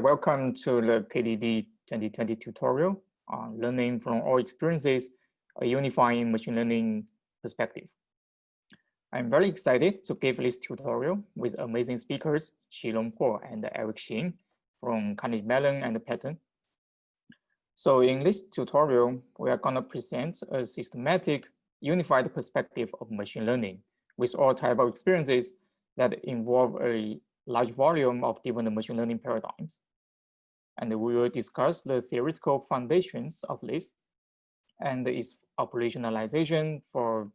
Welcome to the KDD 2020 tutorial on learning from all experiences, a unifying machine learning perspective. I'm very excited to give this tutorial with amazing speakers, Qirong Ho and Xing from Carnegie Mellon and Patton. So in this tutorial, we are going to present a systematic, unified perspective of machine learning with all types of experiences that involve a large volume of different machine learning paradigms. And we will discuss the theoretical foundations of this and its operationalization for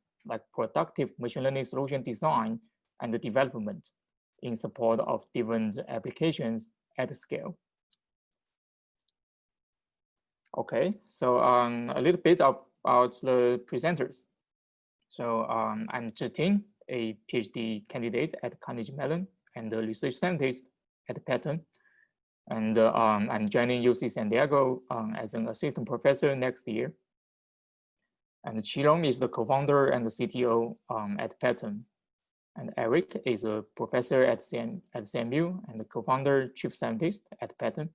productive machine learning solution design and development in support of different applications at scale. Okay, so a little bit about the presenters. So I'm Zhiting, a PhD candidate at Carnegie Mellon and a research scientist at Patton. And I'm joining UC San Diego as an assistant professor next year. And Qirong is the co-founder and the CTO at Patton. And Eric is a professor at CMU and the co-founder chief scientist at Patton.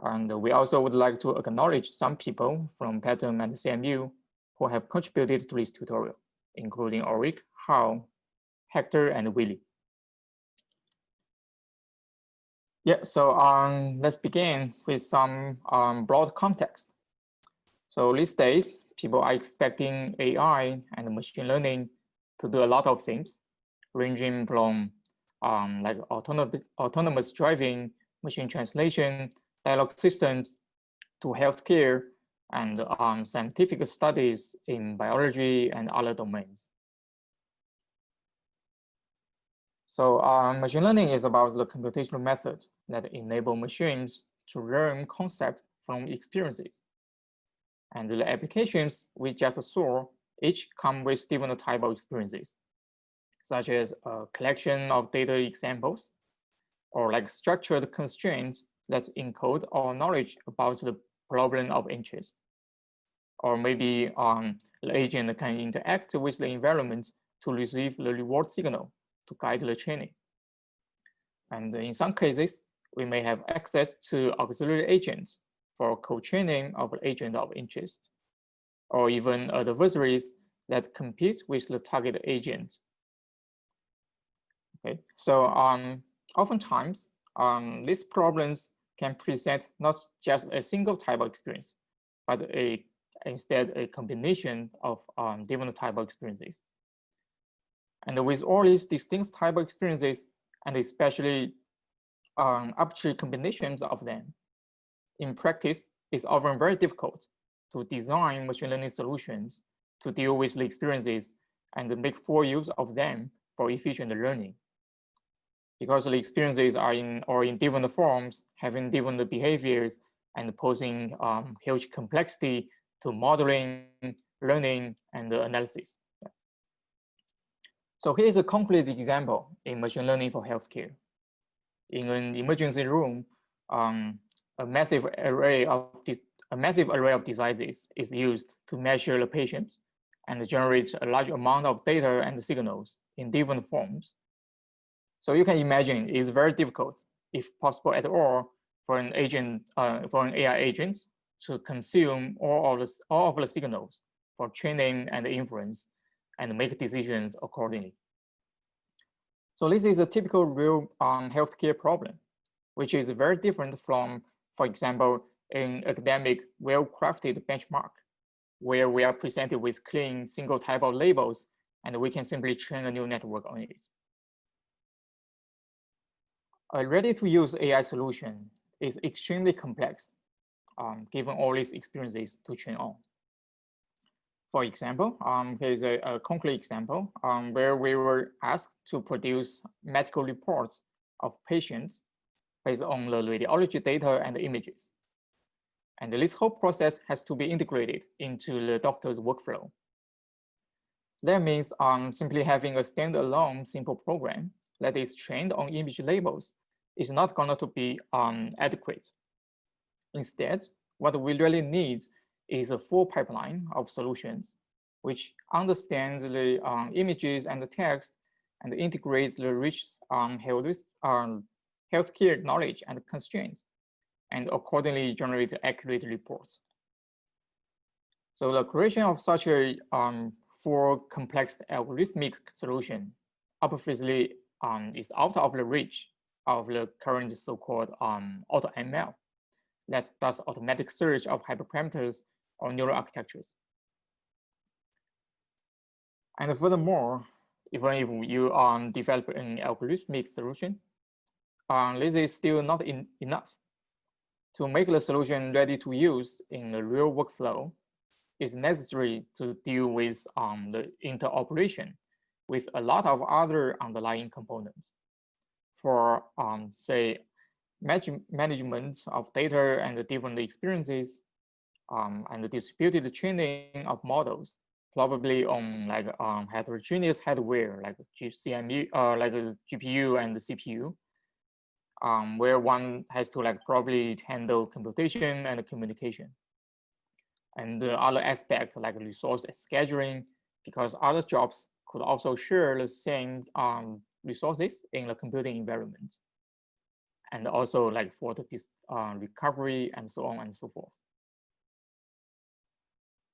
And we also would like to acknowledge some people from Patton and CMU who have contributed to this tutorial, including Eric, Hao, Hector, and Willie. Yeah, so let's begin with some broad context. So these days, people are expecting AI and machine learning to do a lot of things, ranging from like autonomous driving, machine translation, dialogue systems, to healthcare and scientific studies in biology and other domains. So machine learning is about the computational method that enable machines to learn concepts from experiences. And the applications we just saw each come with different type of experiences, such as a collection of data examples, or like structured constraints that encode our knowledge about the problem of interest. Or maybe the agent can interact with the environment to receive the reward signal to guide the training. And in some cases, we may have access to auxiliary agents for co-training of the agent of interest, or even adversaries that compete with the target agent. Okay, so oftentimes, these problems can present not just a single type of experience, but instead a combination of different type of experiences. And with all these distinct type of experiences, and especially arbitrary combinations of them, in practice, it's often very difficult to design machine learning solutions to deal with the experiences and make full use of them for efficient learning. Because the experiences are in different forms, having different behaviors, and posing huge complexity to modeling, learning, and analysis. So here's a concrete example in machine learning for healthcare. In an emergency room, a massive array of devices is used to measure the patient and generate a large amount of data and signals in different forms. So you can imagine it's very difficult, if possible at all, for an AI agent to consume all of the signals for training and inference and make decisions accordingly. So this is a typical real healthcare problem, which is very different from, for example, an academic well-crafted benchmark, where we are presented with clean single type of labels, and we can simply train a neural network on it. A ready-to-use AI solution is extremely complex, given all these experiences to train on. For example, here's a concrete example where we were asked to produce medical reports of patients based on the radiology data and the images. And this whole process has to be integrated into the doctor's workflow. That means simply having a standalone simple program that is trained on image labels is not going to be adequate. Instead, what we really need is a full pipeline of solutions which understands the images and the text and integrates the rich healthcare knowledge and constraints, and accordingly generate accurate reports. So the creation of such a for complex algorithmic solution obviously is out of the reach of the current so-called AutoML that does automatic search of hyperparameters or neural architectures. And furthermore, even if you develop an algorithmic solution, this is still not enough. To make the solution ready to use in the real workflow, it's necessary to deal with the interoperation with a lot of other underlying components. For, say, management of data and the different experiences, and the distributed training of models, probably on like heterogeneous hardware like CMU, like a GPU and the CPU, where one has to like probably handle computation and communication. And the other aspect like resource scheduling, because other jobs could also share the same resources in the computing environment. And also like for the recovery and so on and so forth.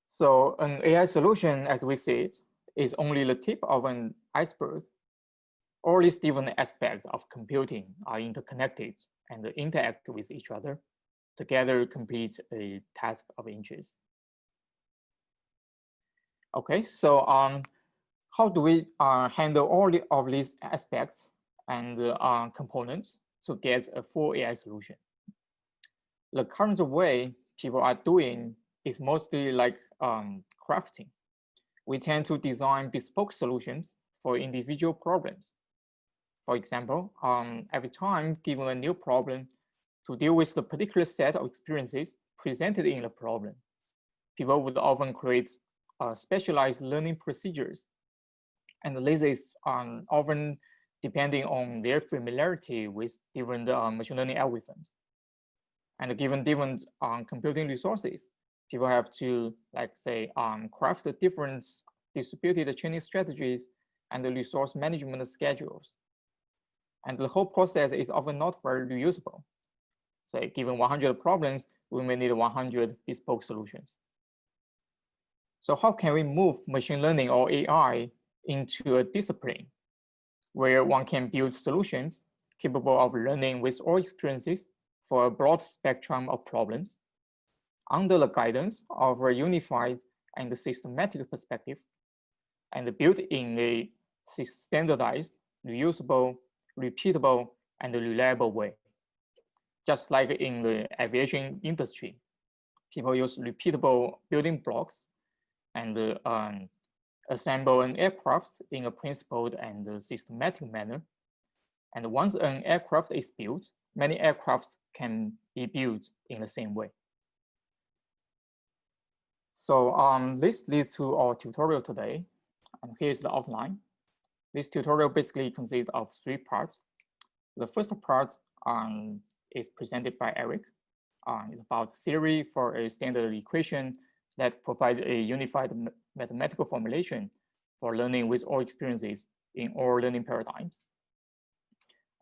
So an AI solution, as we see it, is only the tip of an iceberg. All these different aspects of computing are interconnected and interact with each other. Together complete a task of interest. Okay, so how do we handle all of these aspects and components to get a full AI solution? The current way people are doing is mostly like crafting. We tend to design bespoke solutions for individual problems. For example, every time given a new problem to deal with the particular set of experiences presented in the problem, people would often create specialized learning procedures. And this is often depending on their familiarity with different machine learning algorithms. And given different computing resources, people have to, like say, craft different distributed training strategies and the resource management schedules. And the whole process is often not very reusable. So given 100 problems, we may need 100 bespoke solutions. So how can we move machine learning or AI into a discipline where one can build solutions capable of learning with all experiences for a broad spectrum of problems under the guidance of a unified and systematic perspective, and built in a standardized, reusable, repeatable, and reliable way? Just like in the aviation industry, people use repeatable building blocks and assemble an aircraft in a principled and systematic manner. And once an aircraft is built, many aircrafts can be built in the same way. So this leads to our tutorial today. And here's the outline. This tutorial basically consists of 3 parts. The first part is presented by Eric. It's about theory for a standard equation that provides a unified mathematical formulation for learning with all experiences in all learning paradigms.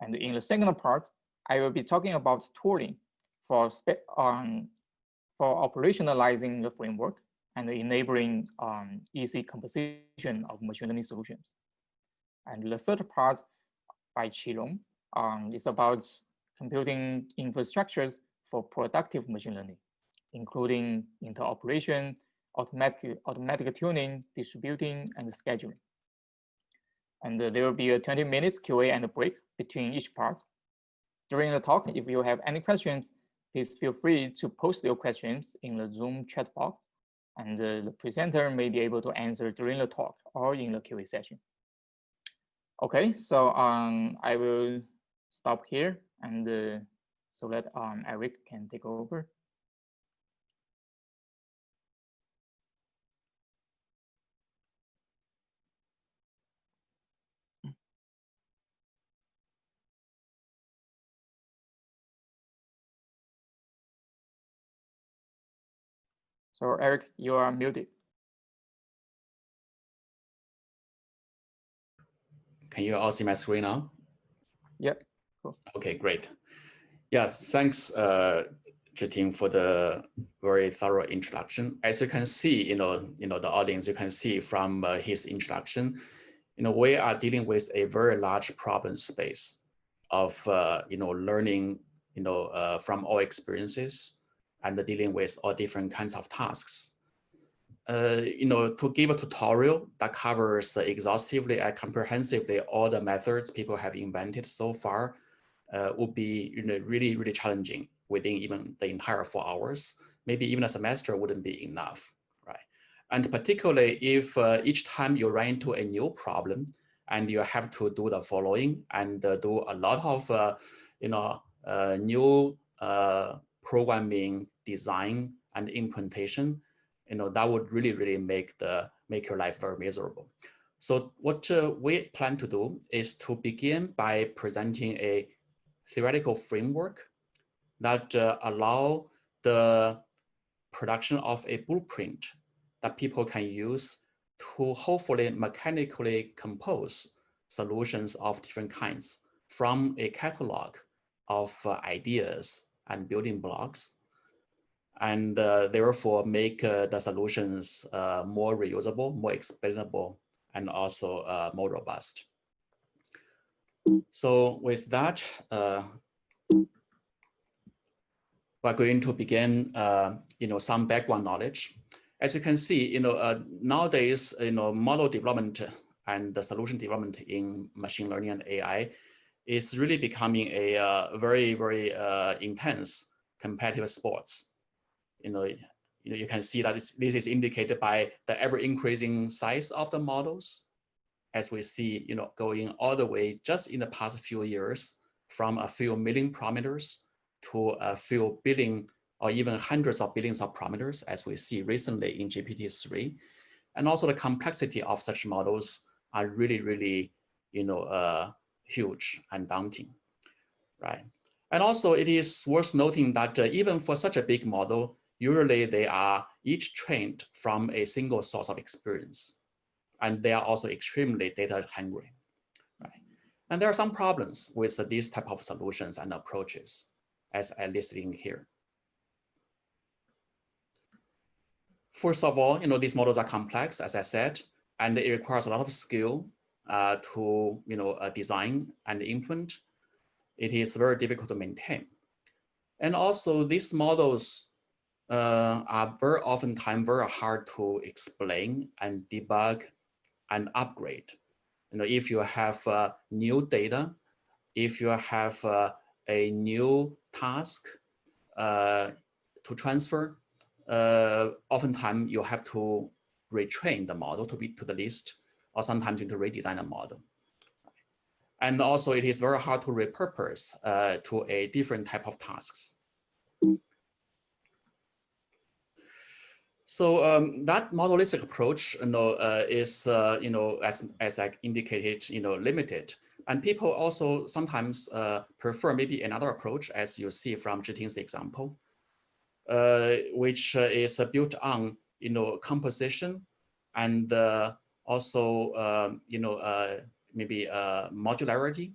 And in the second part, I will be talking about tooling for operationalizing the framework and enabling easy composition of machine learning solutions. And the third part by Qirong is about computing infrastructures for productive machine learning, including interoperation, automatic tuning, distributing, and scheduling. And there will be a 20 minutes QA and a break between each part. During the talk, if you have any questions, please feel free to post your questions in the Zoom chat box, and the presenter may be able to answer during the talk or in the QA session. Okay, so I will stop here, and so that Eric can take over. So Eric, you are muted. Can you all see my screen now? Yep. Cool. Okay, great. Yeah, thanks, Zhiting, for the very thorough introduction. As you can see, the audience, you can see from his introduction, we are dealing with a very large problem space of, learning, from all experiences and dealing with all different kinds of tasks. To give a tutorial that covers exhaustively and comprehensively all the methods people have invented so far would be really, really challenging within even the entire 4 hours. Maybe even a semester wouldn't be enough, right? And particularly if each time you run into a new problem and you have to do the following and do a lot of, new programming, design, and implementation, that would really, really make your life very miserable. So what we plan to do is to begin by presenting a theoretical framework that allow the production of a blueprint that people can use to hopefully mechanically compose solutions of different kinds from a catalog of ideas and building blocks, and therefore make the solutions more reusable, more explainable, and also more robust. So with that, we're going to begin, some background knowledge. As you can see, nowadays, model development and the solution development in machine learning and AI is really becoming a very, very intense competitive sports. You can see that this is indicated by the ever increasing size of the models, as we see, going all the way just in the past few years from a few million parameters to a few billion or even hundreds of billions of parameters, as we see recently in GPT-3. And also the complexity of such models are really, really, huge and daunting, right? And also it is worth noting that even for such a big model, usually they are each trained from a single source of experience. And they are also extremely data hungry, right? And there are some problems with these type of solutions and approaches, as I listed in here. First of all, these models are complex, as I said, and it requires a lot of skill to design and implement. It is very difficult to maintain. And also these models are very oftentimes very hard to explain and debug and upgrade. If you have new data, if you have a new task to transfer, oftentimes you have to retrain the model to be to the list, or sometimes you need to redesign a model. And also it is very hard to repurpose to a different type of tasks. So that modelistic approach, is, as I indicated, limited. And people also sometimes prefer maybe another approach, as you see from Zhiting's example, which is built on, composition and also, maybe modularity.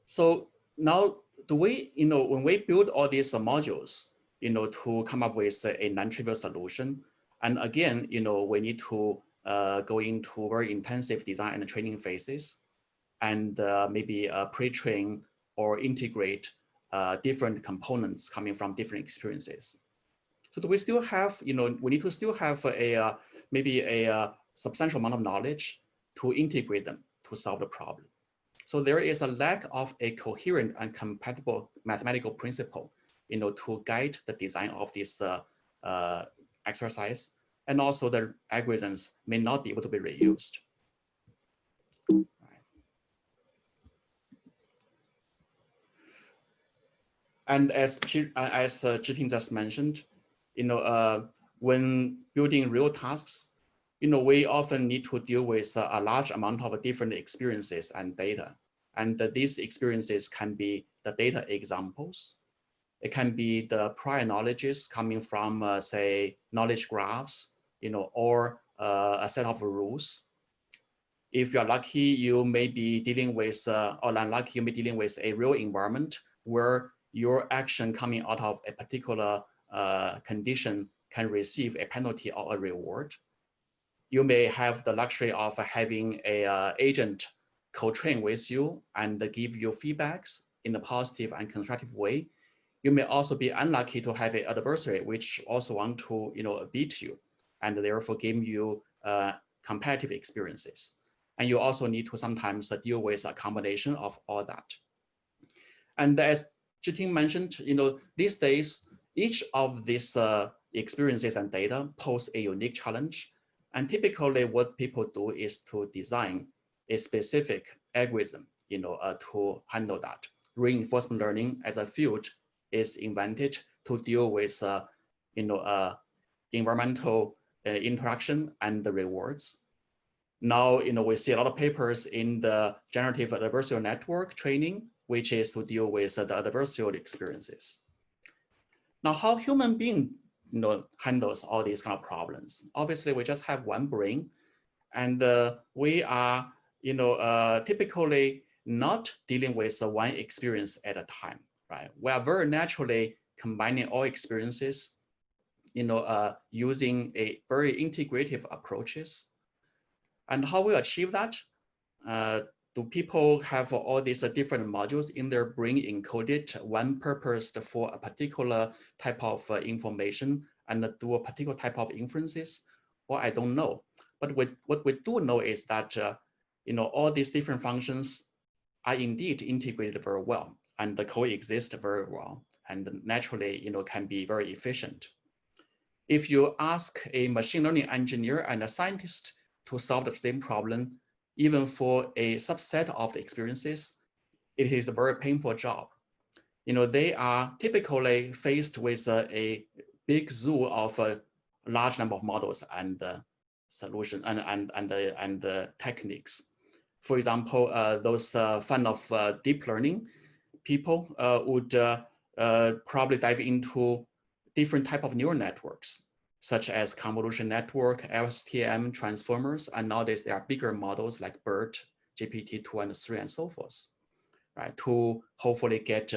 So now, when we build all these modules, to come up with a non-trivial solution, and again, we need to go into very intensive design and training phases, and maybe pre-train or integrate different components coming from different experiences. So do we still have, we need to still have maybe a substantial amount of knowledge to integrate them to solve the problem. So there is a lack of a coherent and compatible mathematical principle, to guide the design of this exercise, and also the algorithms may not be able to be reused. And as Zhiting just mentioned, when building real tasks, we often need to deal with a large amount of different experiences and data. And these experiences can be the data examples. It can be the prior knowledges coming from, say, knowledge graphs, or a set of rules. If you're lucky, you may be dealing with, or unlucky, you may be dealing with a real environment where your action coming out of a particular condition can receive a penalty or a reward. You may have the luxury of having a agent co-train with you and give you feedbacks in a positive and constructive way. You may also be unlucky to have an adversary which also want to beat you and therefore give you competitive experiences. And you also need to sometimes deal with a combination of all that. And as Zhiting mentioned, these days, each of these experiences and data pose a unique challenge. And typically what people do is to design a specific algorithm, to handle that. Reinforcement learning as a field is invented to deal with, environmental interaction and the rewards. Now, we see a lot of papers in the generative adversarial network training, which is to deal with the adversarial experiences. Now, how human being handles all these kind of problems? Obviously, we just have one brain, and we are typically not dealing with one experience at a time, right? We are very naturally combining all experiences, using a very integrative approaches. And how we achieve that? Do people have all these different modules in their brain encoded, one purposed for a particular type of information and do a particular type of inferences? Well, I don't know. But what we do know is that all these different functions are indeed integrated very well and coexist very well and naturally can be very efficient. If you ask a machine learning engineer and a scientist to solve the same problem, even for a subset of the experiences, it is a very painful job. They are typically faced with a big zoo of a large number of models and solution and techniques. For example, those fan of deep learning people would probably dive into different type of neural networks, such as convolution network, LSTM, transformers, and nowadays there are bigger models like BERT, GPT-2 and 3 and so forth, right? To hopefully get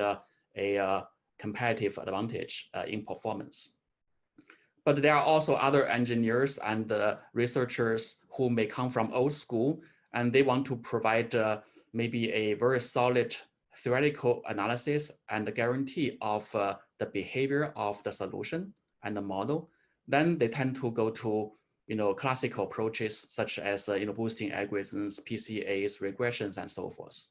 a competitive advantage in performance. But there are also other engineers and researchers who may come from old school and they want to provide maybe a very solid theoretical analysis and the guarantee of the behavior of the solution and the model. Then they tend to go to classical approaches such as boosting algorithms, PCAs, regressions, and so forth.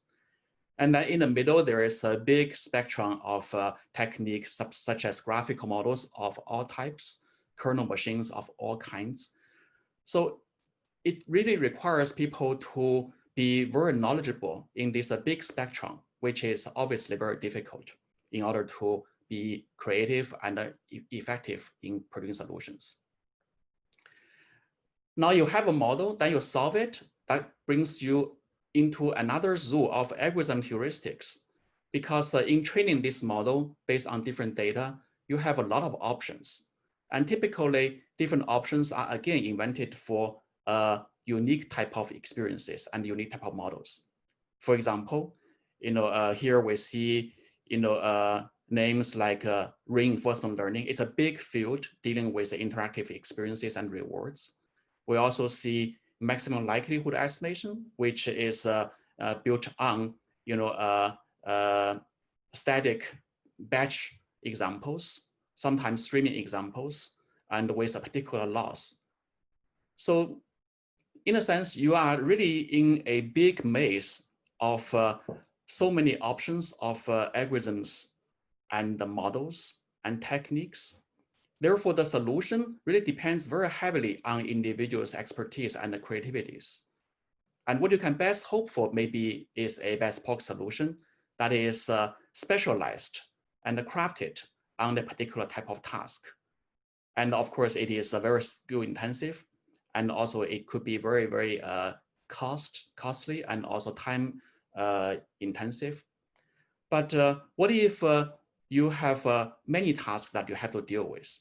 And then in the middle, there is a big spectrum of techniques such as graphical models of all types, kernel machines of all kinds. So it really requires people to be very knowledgeable in this big spectrum, which is obviously very difficult in order to be creative and effective in producing solutions. Now you have a model, then you solve it, that brings you into another zoo of algorithm heuristics. Because in training this model based on different data, you have a lot of options. And typically, different options are again invented for unique type of experiences and unique type of models. For example, here we see names like reinforcement learning. It's a big field dealing with interactive experiences and rewards. We also see maximum likelihood estimation, which is built on static batch examples, sometimes streaming examples, and with a particular loss. So in a sense, you are really in a big maze of so many options of algorithms and the models and techniques. Therefore, the solution really depends very heavily on individuals' expertise and creativities. And what you can best hope for maybe is a bespoke solution that is specialized and crafted on a particular type of task. And of course, it is very skill intensive. And also it could be very, very costly and also time intensive. But what if you have many tasks that you have to deal with?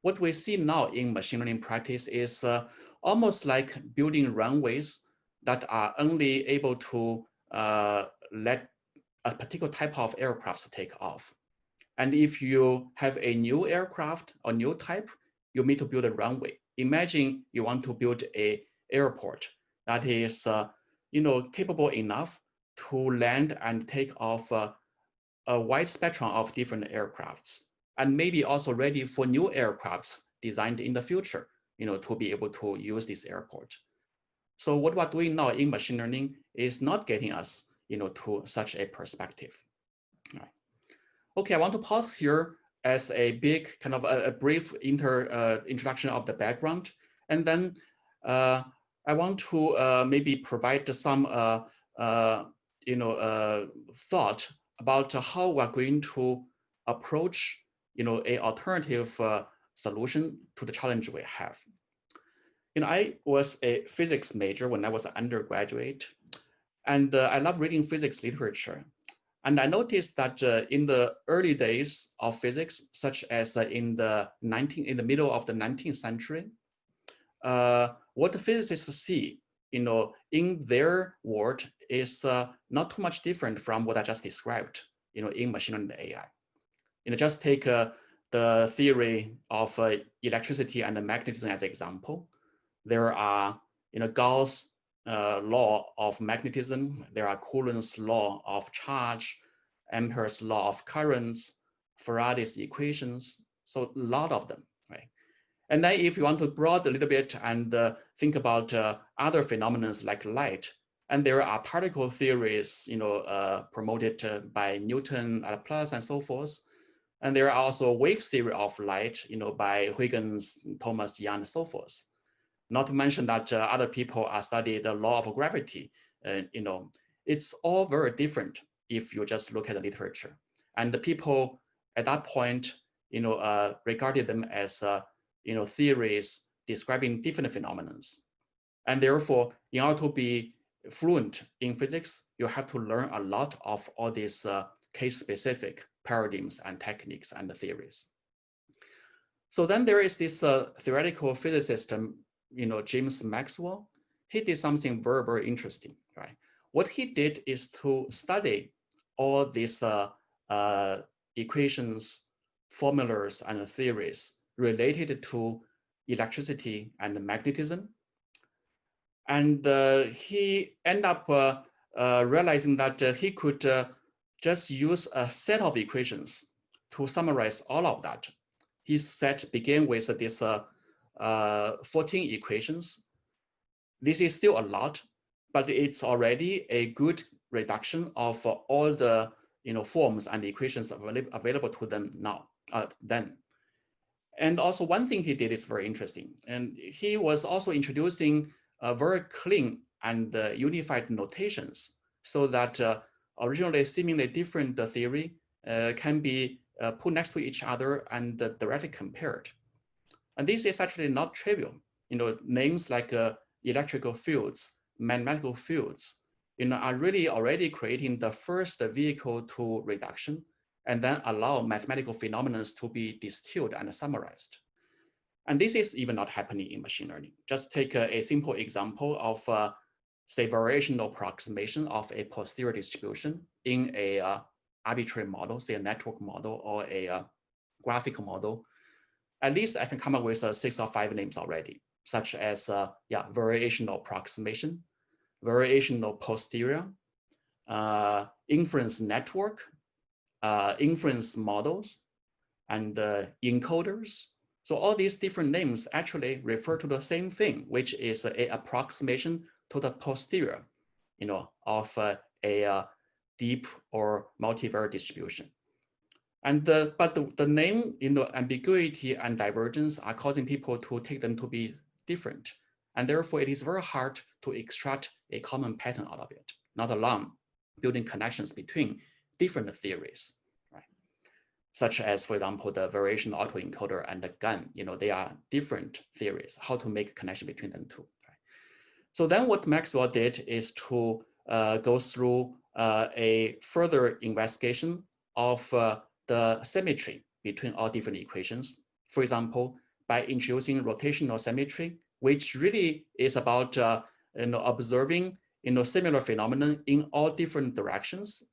What we see now in machine learning practice is almost like building runways that are only able to let a particular type of aircraft to take off. And if you have a new aircraft or new type, you need to build a runway. Imagine you want to build an airport that is capable enough to land and take off a wide spectrum of different aircrafts, and maybe also ready for new aircrafts designed in the future, to be able to use this airport. So what we're doing now in machine learning is not getting us, to such a perspective. All right. Okay, I want to pause here as a big kind of a brief introduction of the background, and then I want to maybe provide some thought about how we're going to approach a alternative solution to the challenge we have. I was a physics major when I was an undergraduate, and I love reading physics literature. And I noticed that in the early days of physics, such as in the middle of the 19th century, what the physicists see, in their world is not too much different from what I just described, in machine learning and AI. Just take the theory of electricity and magnetism as an example. There are, Gauss' law of magnetism. There are Coulomb's law of charge, Ampere's law of currents, Faraday's equations. So a lot of them, right? And then if you want to broaden a little bit and think about other phenomena like light, and there are particle theories, promoted by Newton, Laplace, and so forth. And there are also wave theory of light, by Huygens, Thomas, Young, and so forth. Not to mention that other people are studying the law of gravity. It's all very different if you just look at the literature. And the people at that point, regarded them as theories describing different phenomena. And therefore, in order to be fluent in physics, you have to learn a lot of all these case-specific paradigms and techniques and theories. So then there is this theoretical physicist, James Maxwell. He did something very, very interesting, right? What he did is to study all these equations, formulas, and theories related to electricity and magnetism. And he ended up realizing that he could just use a set of equations to summarize all of that. His set began with this 14 equations. This is still a lot, but it's already a good reduction of all the forms and equations available to them now. Then. And also one thing he did is very interesting. And he was also introducing very clean and unified notations so that originally seemingly different theory can be put next to each other and directly compared. And this is actually not trivial. Names like electrical fields, mathematical fields, are really already creating the first vehicle to reduction and then allow mathematical phenomena to be distilled and summarized. And this is even not happening in machine learning. Just take a simple example of, say, variational approximation of a posterior distribution in a arbitrary model, say a network model or a graphical model. At least I can come up with 6 or 5 names already, such as variational approximation, variational posterior, inference network, inference models, and encoders. So all these different names actually refer to the same thing, which is an approximation to the posterior, of a deep or multivariate distribution. And but the name, ambiguity and divergence are causing people to take them to be different. And therefore it is very hard to extract a common pattern out of it, not alone building connections between different theories, right? Such as, for example, the variational autoencoder and the GAN, they are different theories, how to make a connection between them two, right? So then what Maxwell did is to go through a further investigation of the symmetry between all different equations. For example, by introducing rotational symmetry which really is about observing similar phenomenon in all different directions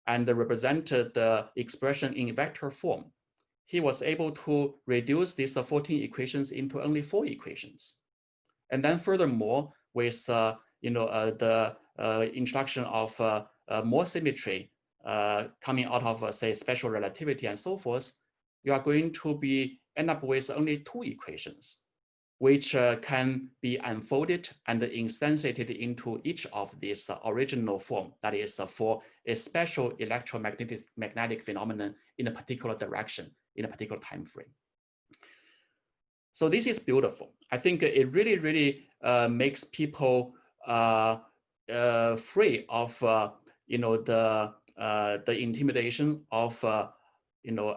and represented the expression in vector form. He was able to reduce these 14 equations into only 4 equations. And then furthermore, with the introduction of more symmetry coming out of say special relativity and so forth, you are going to end up with only 2 equations, which can be unfolded and instantiated into each of these original form, that is for a special electromagnetic phenomenon in a particular direction, in a particular time frame. So this is beautiful. I think it really, really makes people free of the intimidation of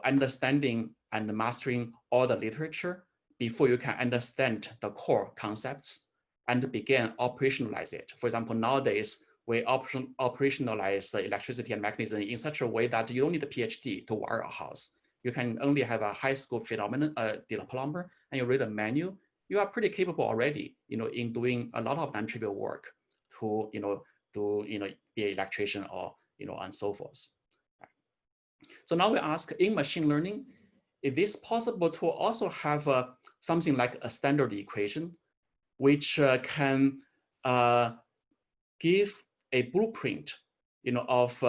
understanding and mastering all the literature before you can understand the core concepts and begin operationalize it. For example, nowadays we operationalize electricity and mechanism in such a way that you don't need a PhD to wire a house. You can only have a high school phenomenon diploma, and you read a manual. You are pretty capable already, in doing a lot of non-trivial work to, be an electrician or, and so forth. So now we ask, in machine learning, is this possible to also have something like a standard equation, which can give a blueprint, of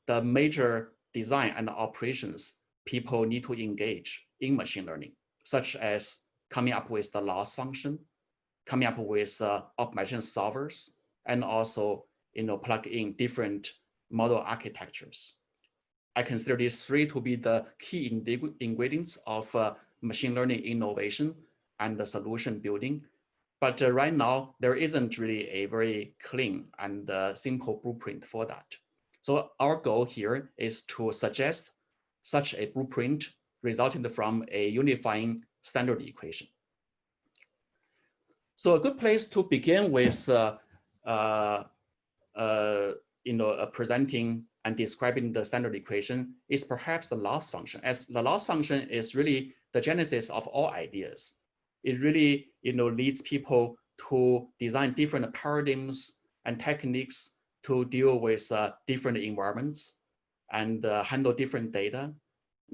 the major design and operations people need to engage in machine learning, such as coming up with the loss function, coming up with optimization solvers, and also plug in different model architectures. I consider these 3 to be the key ingredients of machine learning innovation and the solution building. But right now, there isn't really a very clean and simple blueprint for that. So our goal here is to suggest such a blueprint resulting from a unifying standard equation. So a good place to begin with presenting and describing the standard equation is perhaps the loss function, as the loss function is really the genesis of all ideas. It really leads people to design different paradigms and techniques to deal with different environments and handle different data,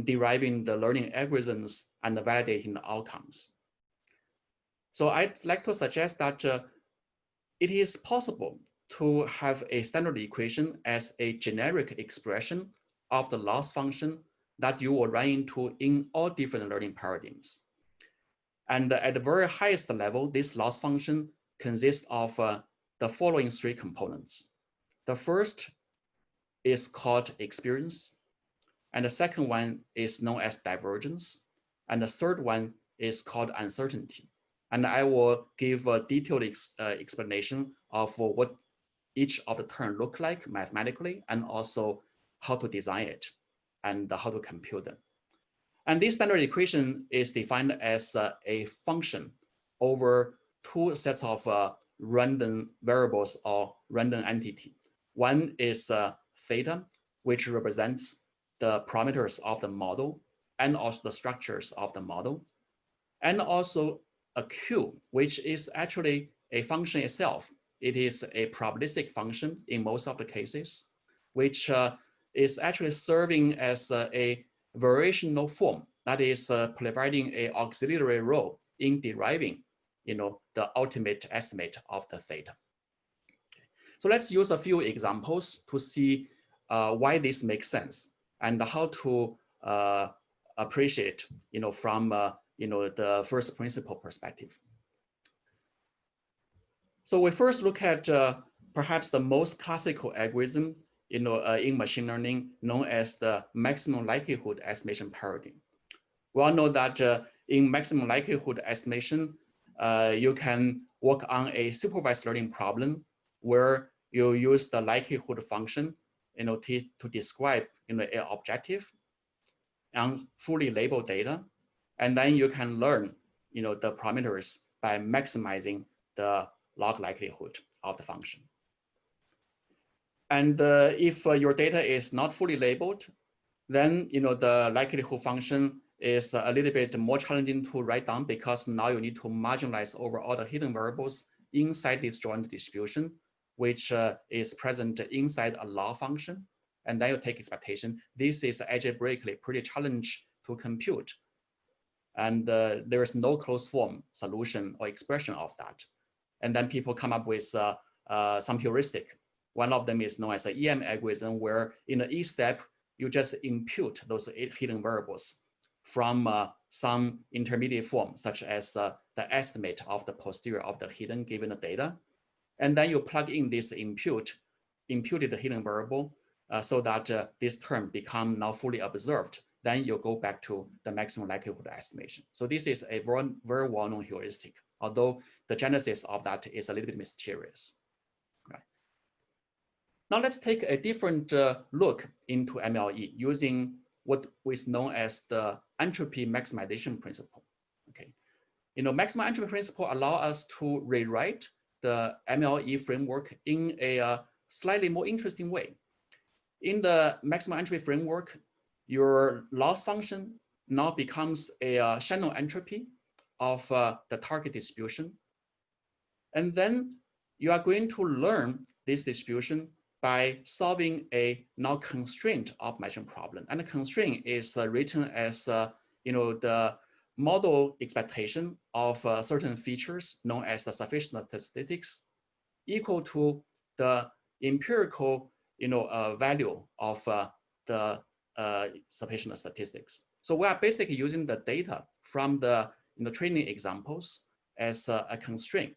deriving the learning algorithms and validating the outcomes. So I'd like to suggest that it is possible to have a standard equation as a generic expression of the loss function that you will run into in all different learning paradigms. And at the very highest level, this loss function consists of the following 3 components. The first is called experience, and the second one is known as divergence, and the third one is called uncertainty. And I will give a detailed explanation of what each of the terms look like mathematically, and also how to design it and how to compute them. And this standard equation is defined as a function over 2 sets of random variables or random entity. One is theta, which represents the parameters of the model and also the structures of the model, and also a q, which is actually a function itself. It is a probabilistic function in most of the cases, which is actually serving as a variational form that is providing an auxiliary role in deriving the ultimate estimate of the theta. So let's use a few examples to see why this makes sense and how to appreciate from the first principle perspective. So we first look at perhaps the most classical algorithm in machine learning, known as the maximum likelihood estimation paradigm. We all know that in maximum likelihood estimation, you can work on a supervised learning problem where you use the likelihood function to describe an objective on fully labeled data, and then you can learn the parameters by maximizing the log likelihood of the function. And if your data is not fully labeled, then the likelihood function is a little bit more challenging to write down because now you need to marginalize over all the hidden variables inside this joint distribution, which is present inside a log function. And then you take expectation. This is algebraically pretty challenging to compute. And there is no closed form solution or expression of that. And then people come up with some heuristic. One of them is known as an EM algorithm, where in each step, you just impute those hidden variables from some intermediate form, such as the estimate of the posterior of the hidden given the data. And then you plug in this imputed hidden variable so that this term become now fully observed. Then you go back to the maximum likelihood estimation. So this is a very, very well-known heuristic, although the genesis of that is a little bit mysterious. Right. Now let's take a different look into MLE using what is known as the entropy maximization principle. Okay, maximum entropy principle allow us to rewrite the MLE framework in a slightly more interesting way. In the maximum entropy framework, your loss function now becomes a Shannon entropy of the target distribution. And then you are going to learn this distribution by solving a now constraint optimization problem. And the constraint is written as the model expectation of certain features known as the sufficient statistics equal to the empirical value of the sufficient statistics. So we are basically using the data from the training examples as a constraint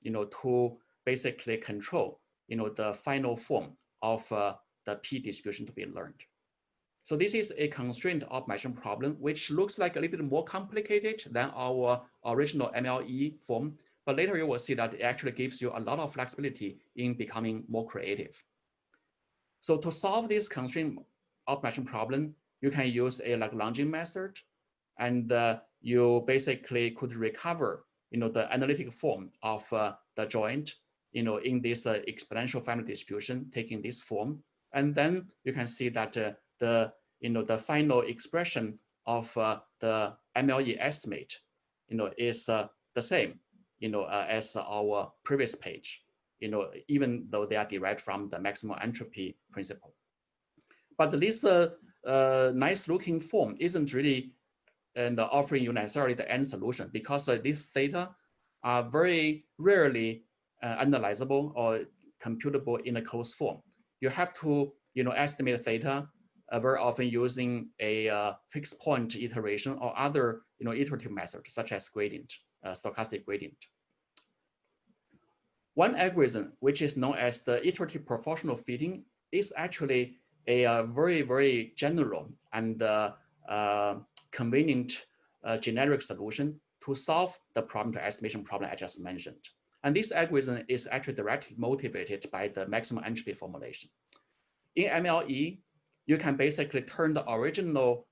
to basically control the final form of the P distribution to be learned. So this is a constraint optimization problem, which looks like a little bit more complicated than our original MLE form, but later you will see that it actually gives you a lot of flexibility in becoming more creative. So to solve this constraint optimization problem, you can use a Lagrangian method, and you basically could recover the analytic form of the joint in this exponential family distribution, taking this form. And then you can see that the final expression of the MLE estimate is the same as our previous page, even though they are derived from the maximum entropy principle. But this nice looking form isn't really offering you necessarily the end solution, because these theta are very rarely analyzable or computable in a closed form. You have to estimate theta very often using a fixed point iteration or other iterative methods such as gradient, stochastic gradient. One algorithm, which is known as the iterative proportional fitting, is actually a very, very general and convenient generic solution to solve the problem to estimation problem I just mentioned. And this algorithm is actually directly motivated by the maximum entropy formulation. In MLE, you can basically turn the original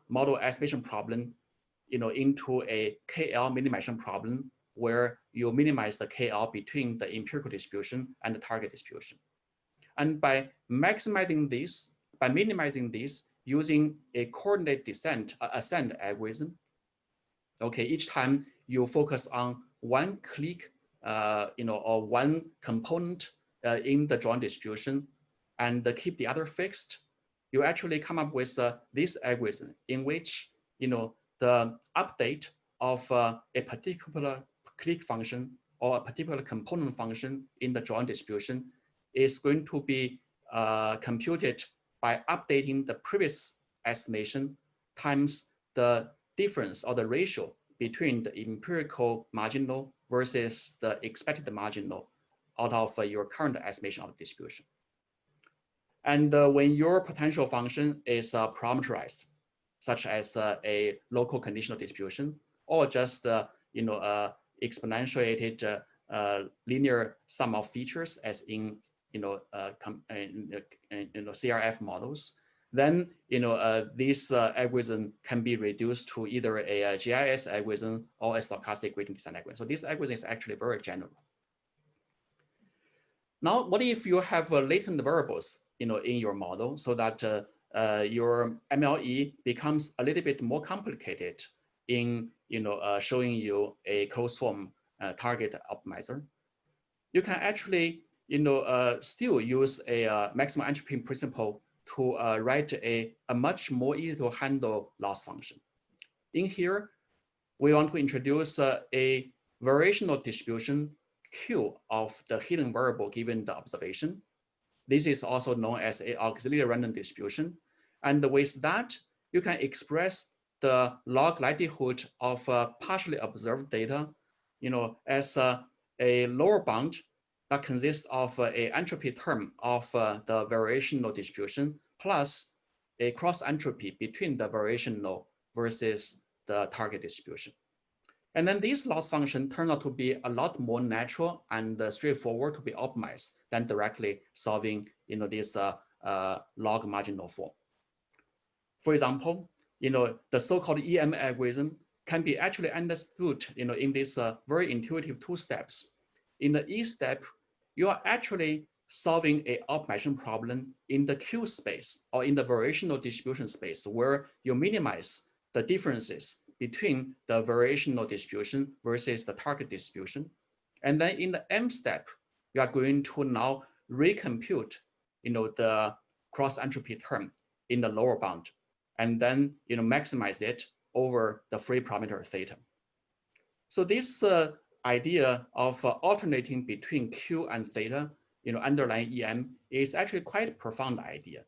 model estimation problem into a KL minimization problem, where you minimize the KL between the empirical distribution and the target distribution. And by minimizing this using a coordinate ascent algorithm, okay, each time you focus on one clique, or one component in the joint distribution and keep the other fixed, you actually come up with this algorithm in which the update of a particular clique function or a particular component function in the joint distribution is going to be computed by updating the previous estimation times the difference or the ratio between the empirical marginal versus the expected marginal out of your current estimation of the distribution. And when your potential function is parameterized, such as a local conditional distribution, or just exponentiated linear sum of features, as in CRF models, then this algorithm can be reduced to either a GIS algorithm or a stochastic gradient descent algorithm. So this algorithm is actually very general. Now, what if you have latent variables in your model, so that your MLE becomes a little bit more complicated in showing you a closed form target optimizer, you can actually still use a maximum entropy principle to write a much more easy to handle loss function. In here, we want to introduce a variational distribution Q of the hidden variable given the observation. This is also known as an auxiliary random distribution. And with that, you can express the log likelihood of partially observed data, as a lower bound that consists of a entropy term of the variational distribution plus a cross entropy between the variational versus the target distribution. And then this loss function turned out to be a lot more natural and straightforward to be optimized than directly solving this log marginal form. For example, the so-called EM algorithm can be actually understood in this very intuitive 2 steps. In the E step, you are actually solving a optimization problem in the Q space or in the variational distribution space where you minimize the differences between the variational distribution versus the target distribution. And then in the M step, you are going to now recompute the cross entropy term in the lower bound and then maximize it over the free parameter theta. So this idea of alternating between Q and theta, underlying EM, is actually quite a profound idea.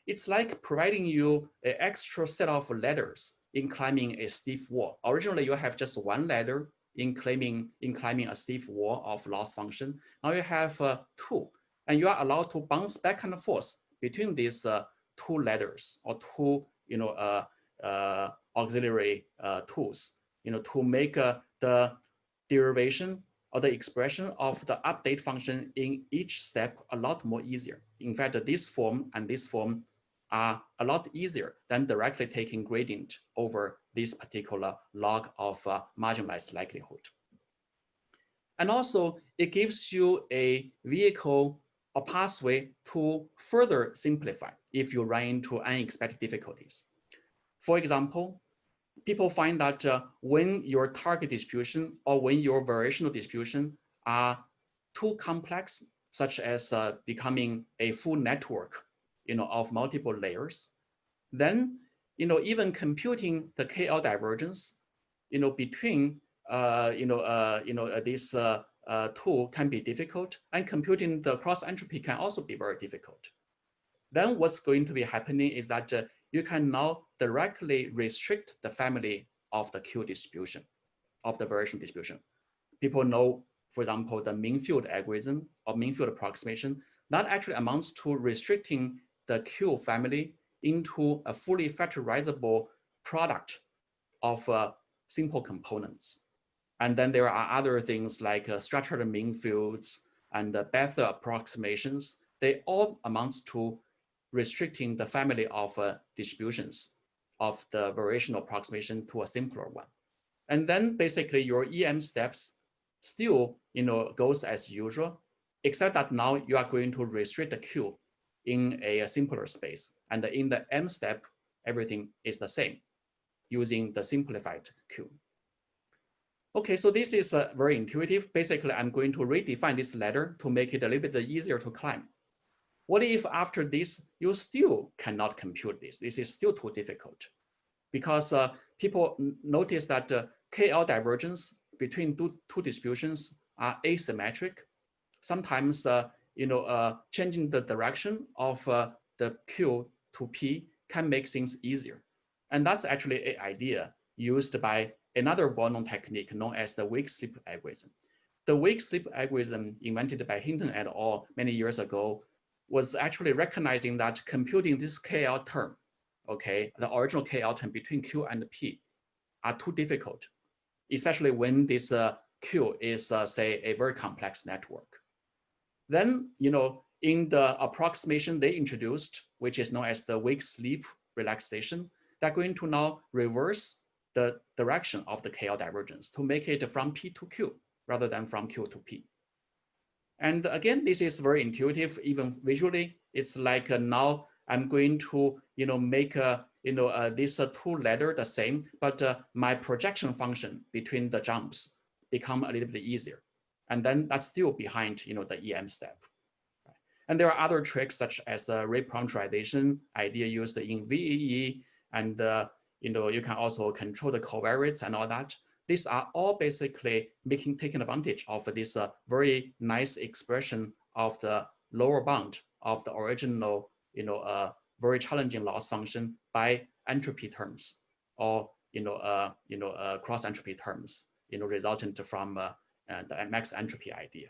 It's like providing you an extra set of ladders in climbing a steep wall. Originally, you have just one ladder in climbing a steep wall of loss function. Now you have 2, and you are allowed to bounce back and forth between these 2 ladders or 2 auxiliary tools, to make the derivation or the expression of the update function in each step a lot more easier. In fact, this form and this form are a lot easier than directly taking gradient over this particular log of marginalized likelihood. And also, it gives you a vehicle or pathway to further simplify if you run into unexpected difficulties. For example, people find that when your target distribution or when your variational distribution are too complex, such as becoming a full network of multiple layers, then even computing the KL divergence between this tool can be difficult, and computing the cross entropy can also be very difficult. Then what's going to be happening is that you can now directly restrict the family of the Q distribution, of the variational distribution. People know, for example, the mean field algorithm or mean field approximation, that actually amounts to restricting the Q family into a fully factorizable product of simple components. And then there are other things like structured mean fields and Bethe approximations. They all amount to restricting the family of distributions of the variational approximation to a simpler one. And then basically your EM steps still goes as usual, except that now you are going to restrict the Q in a simpler space. And in the M step, everything is the same using the simplified Q. Okay, so this is very intuitive. Basically, I'm going to redefine this ladder to make it a little bit easier to climb. What if after this, you still cannot compute this? This is still too difficult because people notice that KL divergence between two distributions are asymmetric. Sometimes, changing the direction of the Q to P can make things easier. And that's actually an idea used by another well-known technique known as the weak slip algorithm. The weak slip algorithm invented by Hinton et al. Many years ago was actually recognizing that computing this KL term, okay, the original KL term between Q and P are too difficult, especially when this Q is, say, a very complex network. Then, in the approximation they introduced, which is known as the weak sleep relaxation, they're going to now reverse the direction of the KL divergence to make it from P to Q rather than from Q to P. And again, this is very intuitive, even visually. It's like now I'm going to, make this two letter the same, but my projection function between the jumps become a little bit easier. And then that's still behind, the EM step. And there are other tricks such as reparameterization idea used in VEE, and you can also control the covariates and all that. These are all basically taking advantage of this very nice expression of the lower bound of the original, very challenging loss function by entropy terms, or cross entropy terms, resultant from the max entropy idea.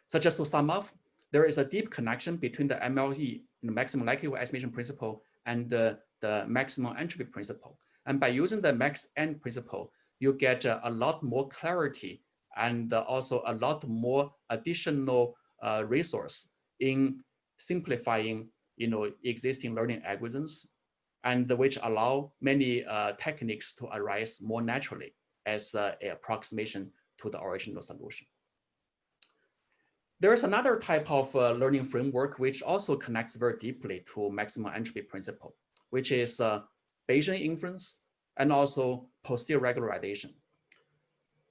So just to sum up, there is a deep connection between the MLE, maximum likelihood estimation principle, and the maximum entropy principle. And by using the max n principle, you get a lot more clarity and also a lot more additional resource in simplifying, existing learning algorithms, and which allow many techniques to arise more naturally as an approximation to the original solution. There is another type of learning framework which also connects very deeply to maximum entropy principle, which is Bayesian inference and also posterior regularization.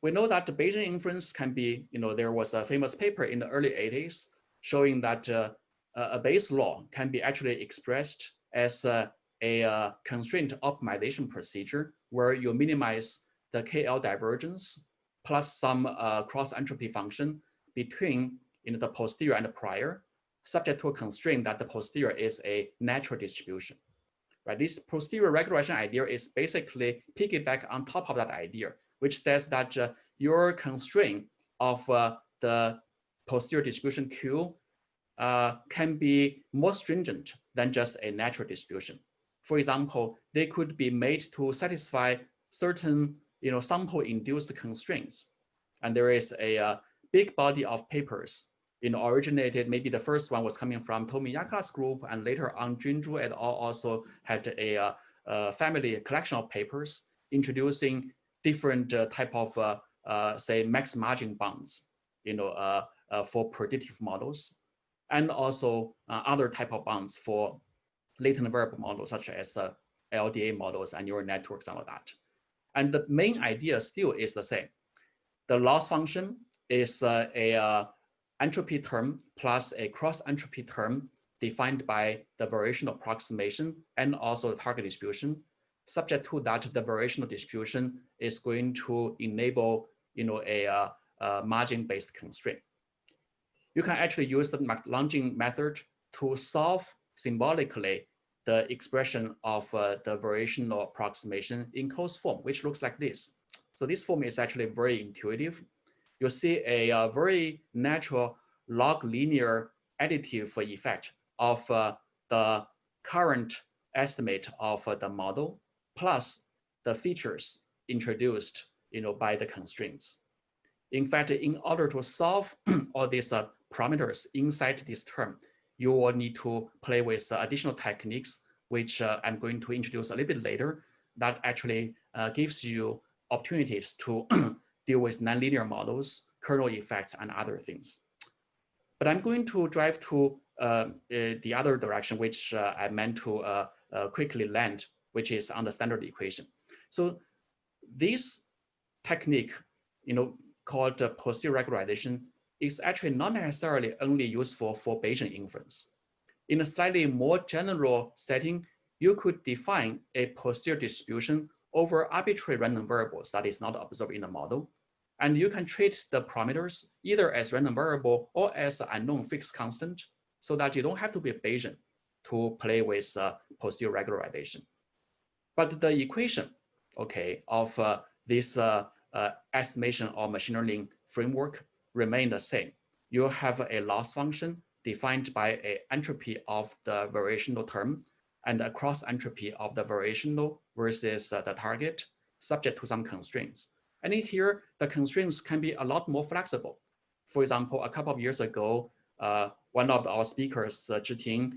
We know that the Bayesian inference can be, there was a famous paper in the early 80s showing that a Bayes law can be actually expressed as a constraint optimization procedure where you minimize the KL divergence plus some cross entropy function between the posterior and the prior, subject to a constraint that the posterior is a natural distribution. Right? This posterior regularization idea is basically piggyback on top of that idea, which says that your constraint of the posterior distribution Q can be more stringent than just a natural distribution. For example, they could be made to satisfy certain sample-induced constraints. And there is a big body of papers originated, maybe the first one was coming from Tomiyaka's group, and later on Junju et al. Also had a family collection of papers introducing different type of, say, max margin bounds, for predictive models, and also other type of bounds for latent variable models, such as LDA models and neural networks and all that. And the main idea still is the same. The loss function is a entropy term plus a cross entropy term defined by the variational approximation and also the target distribution, subject to that the variational distribution is going to enable a margin-based constraint. You can actually use the Longin method to solve symbolically the expression of the variational approximation in closed form, which looks like this. So this form is actually very intuitive. You see a very natural log linear additive effect of the current estimate of the model plus the features introduced by the constraints. In fact, in order to solve all these parameters inside this term, you will need to play with additional techniques, which I'm going to introduce a little bit later, that actually gives you opportunities to deal with nonlinear models, kernel effects, and other things. But I'm going to drive to the other direction, which I meant to quickly land, which is on the standard equation. So this technique, called posterior regularization, is actually not necessarily only useful for Bayesian inference. In a slightly more general setting, you could define a posterior distribution over arbitrary random variables that is not observed in the model. And you can treat the parameters either as random variable or as an unknown fixed constant, so that you don't have to be Bayesian to play with posterior regularization. But the equation, okay, of this estimation or machine learning framework remain the same. You have a loss function defined by an entropy of the variational term and a cross entropy of the variational versus the target, subject to some constraints. And in here, the constraints can be a lot more flexible. For example, a couple of years ago, one of our speakers, Zhiting,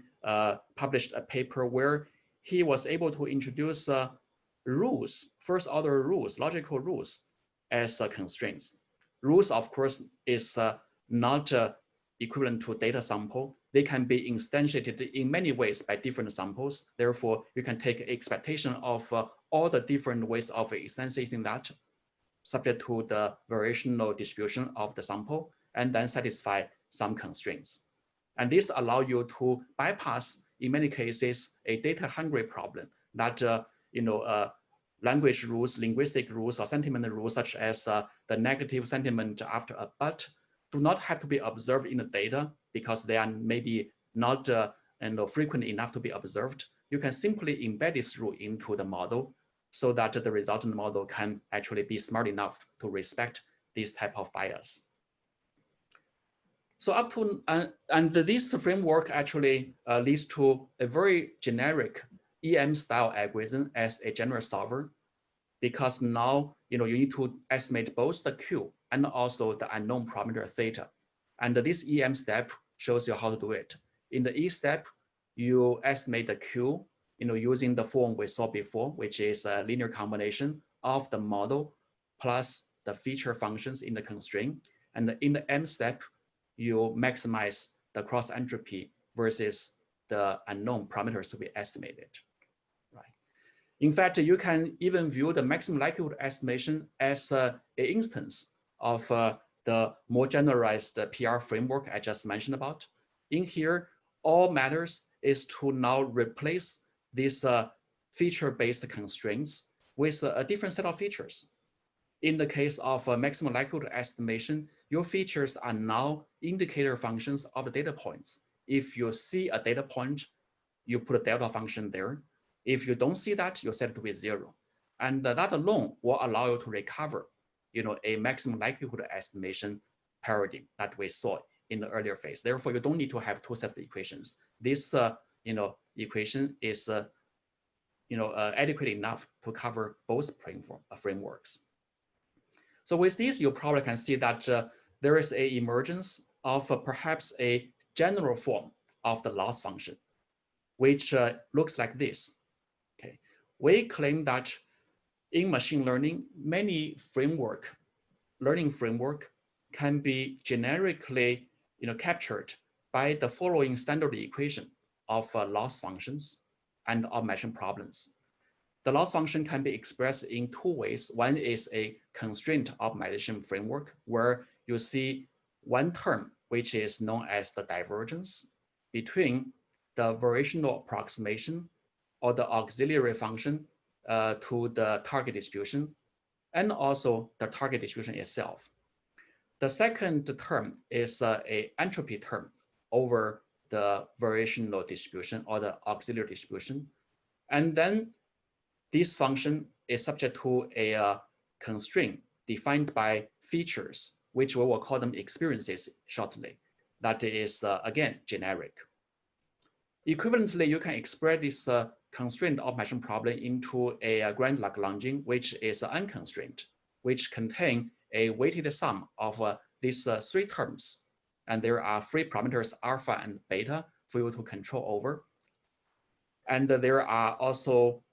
published a paper where he was able to introduce rules, first order rules, logical rules as constraints. Rules, of course, is not equivalent to data sample, they can be instantiated in many ways by different samples. Therefore, you can take expectation of all the different ways of instantiating that subject to the variational distribution of the sample, and then satisfy some constraints. And this allows you to bypass, in many cases, a data-hungry problem that language rules, linguistic rules, or sentiment rules, such as the negative sentiment after a but, do not have to be observed in the data because they are maybe not frequent enough to be observed. You can simply embed this rule into the model so that the resultant model can actually be smart enough to respect this type of bias. So up to, and this framework actually leads to a very generic EM style algorithm as a general solver, because now you need to estimate both the Q and also the unknown parameter theta. And this EM step shows you how to do it. In the E step, you estimate the Q using the form we saw before, which is a linear combination of the model plus the feature functions in the constraint. And in the M step, you maximize the cross entropy versus the unknown parameters to be estimated, right? In fact, you can even view the maximum likelihood estimation as an instance of the more generalized PR framework I just mentioned about. In here, all matters is to now replace these feature-based constraints with a different set of features. In the case of maximum likelihood estimation, your features are now indicator functions of the data points. If you see a data point, you put a delta function there. If you don't see that, you set it to be 0. And that alone will allow you to recover a maximum likelihood estimation paradigm that we saw in the earlier phase. Therefore, you don't need to have two sets of equations. This equation is adequate enough to cover both frameworks. So with this, you probably can see that there is an emergence of perhaps a general form of the loss function, which looks like this. Okay, we claim that in machine learning, many learning framework can be generically captured by the following standard equation of loss functions and optimization problems. The loss function can be expressed in two ways. One is a constraint optimization framework, where you see one term, which is known as the divergence between the variational approximation or the auxiliary function to the target distribution, and also the target distribution itself. The second term is an entropy term over the variational distribution or the auxiliary distribution. And then this function is subject to a constraint defined by features, which we will call them experiences shortly. That is, again, generic. Equivalently, you can express this constraint optimization problem into a grand Lagrangian, which is unconstrained, which contain a weighted sum of these three terms. And there are three parameters, alpha and beta, for you to control over. And there are also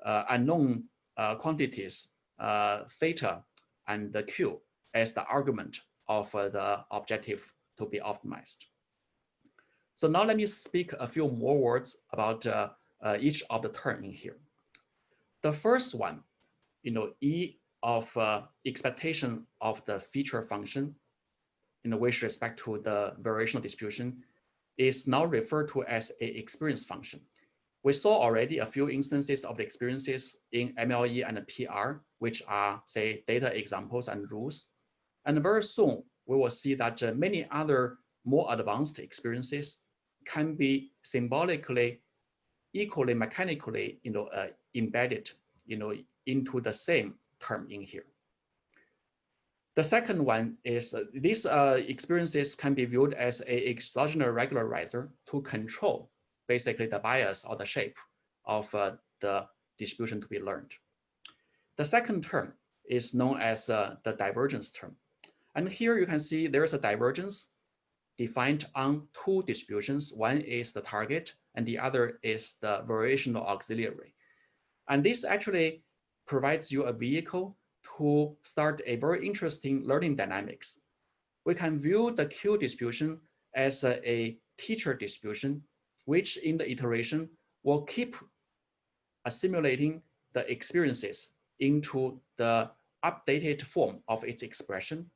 unknown quantities, theta and the Q, as the argument of the objective to be optimized. So now let me speak a few more words about each of the terms in here. The first one, E of expectation of the feature function with respect to the variational distribution is now referred to as an experience function. We saw already a few instances of the experiences in MLE and PR, which are, say, data examples and rules. And very soon, we will see that many other more advanced experiences can be symbolically, equally mechanically, embedded, into the same term in here. The second one is these experiences can be viewed as an exogenous regularizer to control basically the bias or the shape of the distribution to be learned. The second term is known as the divergence term. And here you can see there is a divergence defined on two distributions. One is the target and the other is the variational auxiliary. And this actually provides you a vehicle to start a very interesting learning dynamics. We can view the Q distribution as a teacher distribution, which in the iteration will keep assimilating the experiences into the updated form of its expression.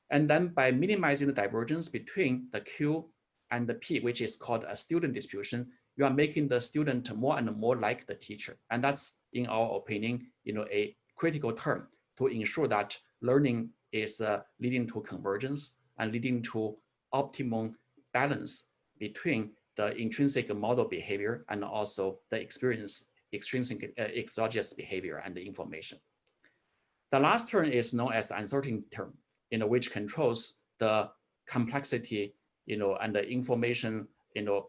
And then by minimizing the divergence between the Q and the P, which is called a student distribution, you are making the student more and more like the teacher. And that's, in our opinion, a critical term to ensure that learning is leading to convergence and leading to optimum balance between the intrinsic model behavior and also the experience extrinsic exogenous behavior and the information. The last term is known as the uncertainty term, which controls the complexity, and the information,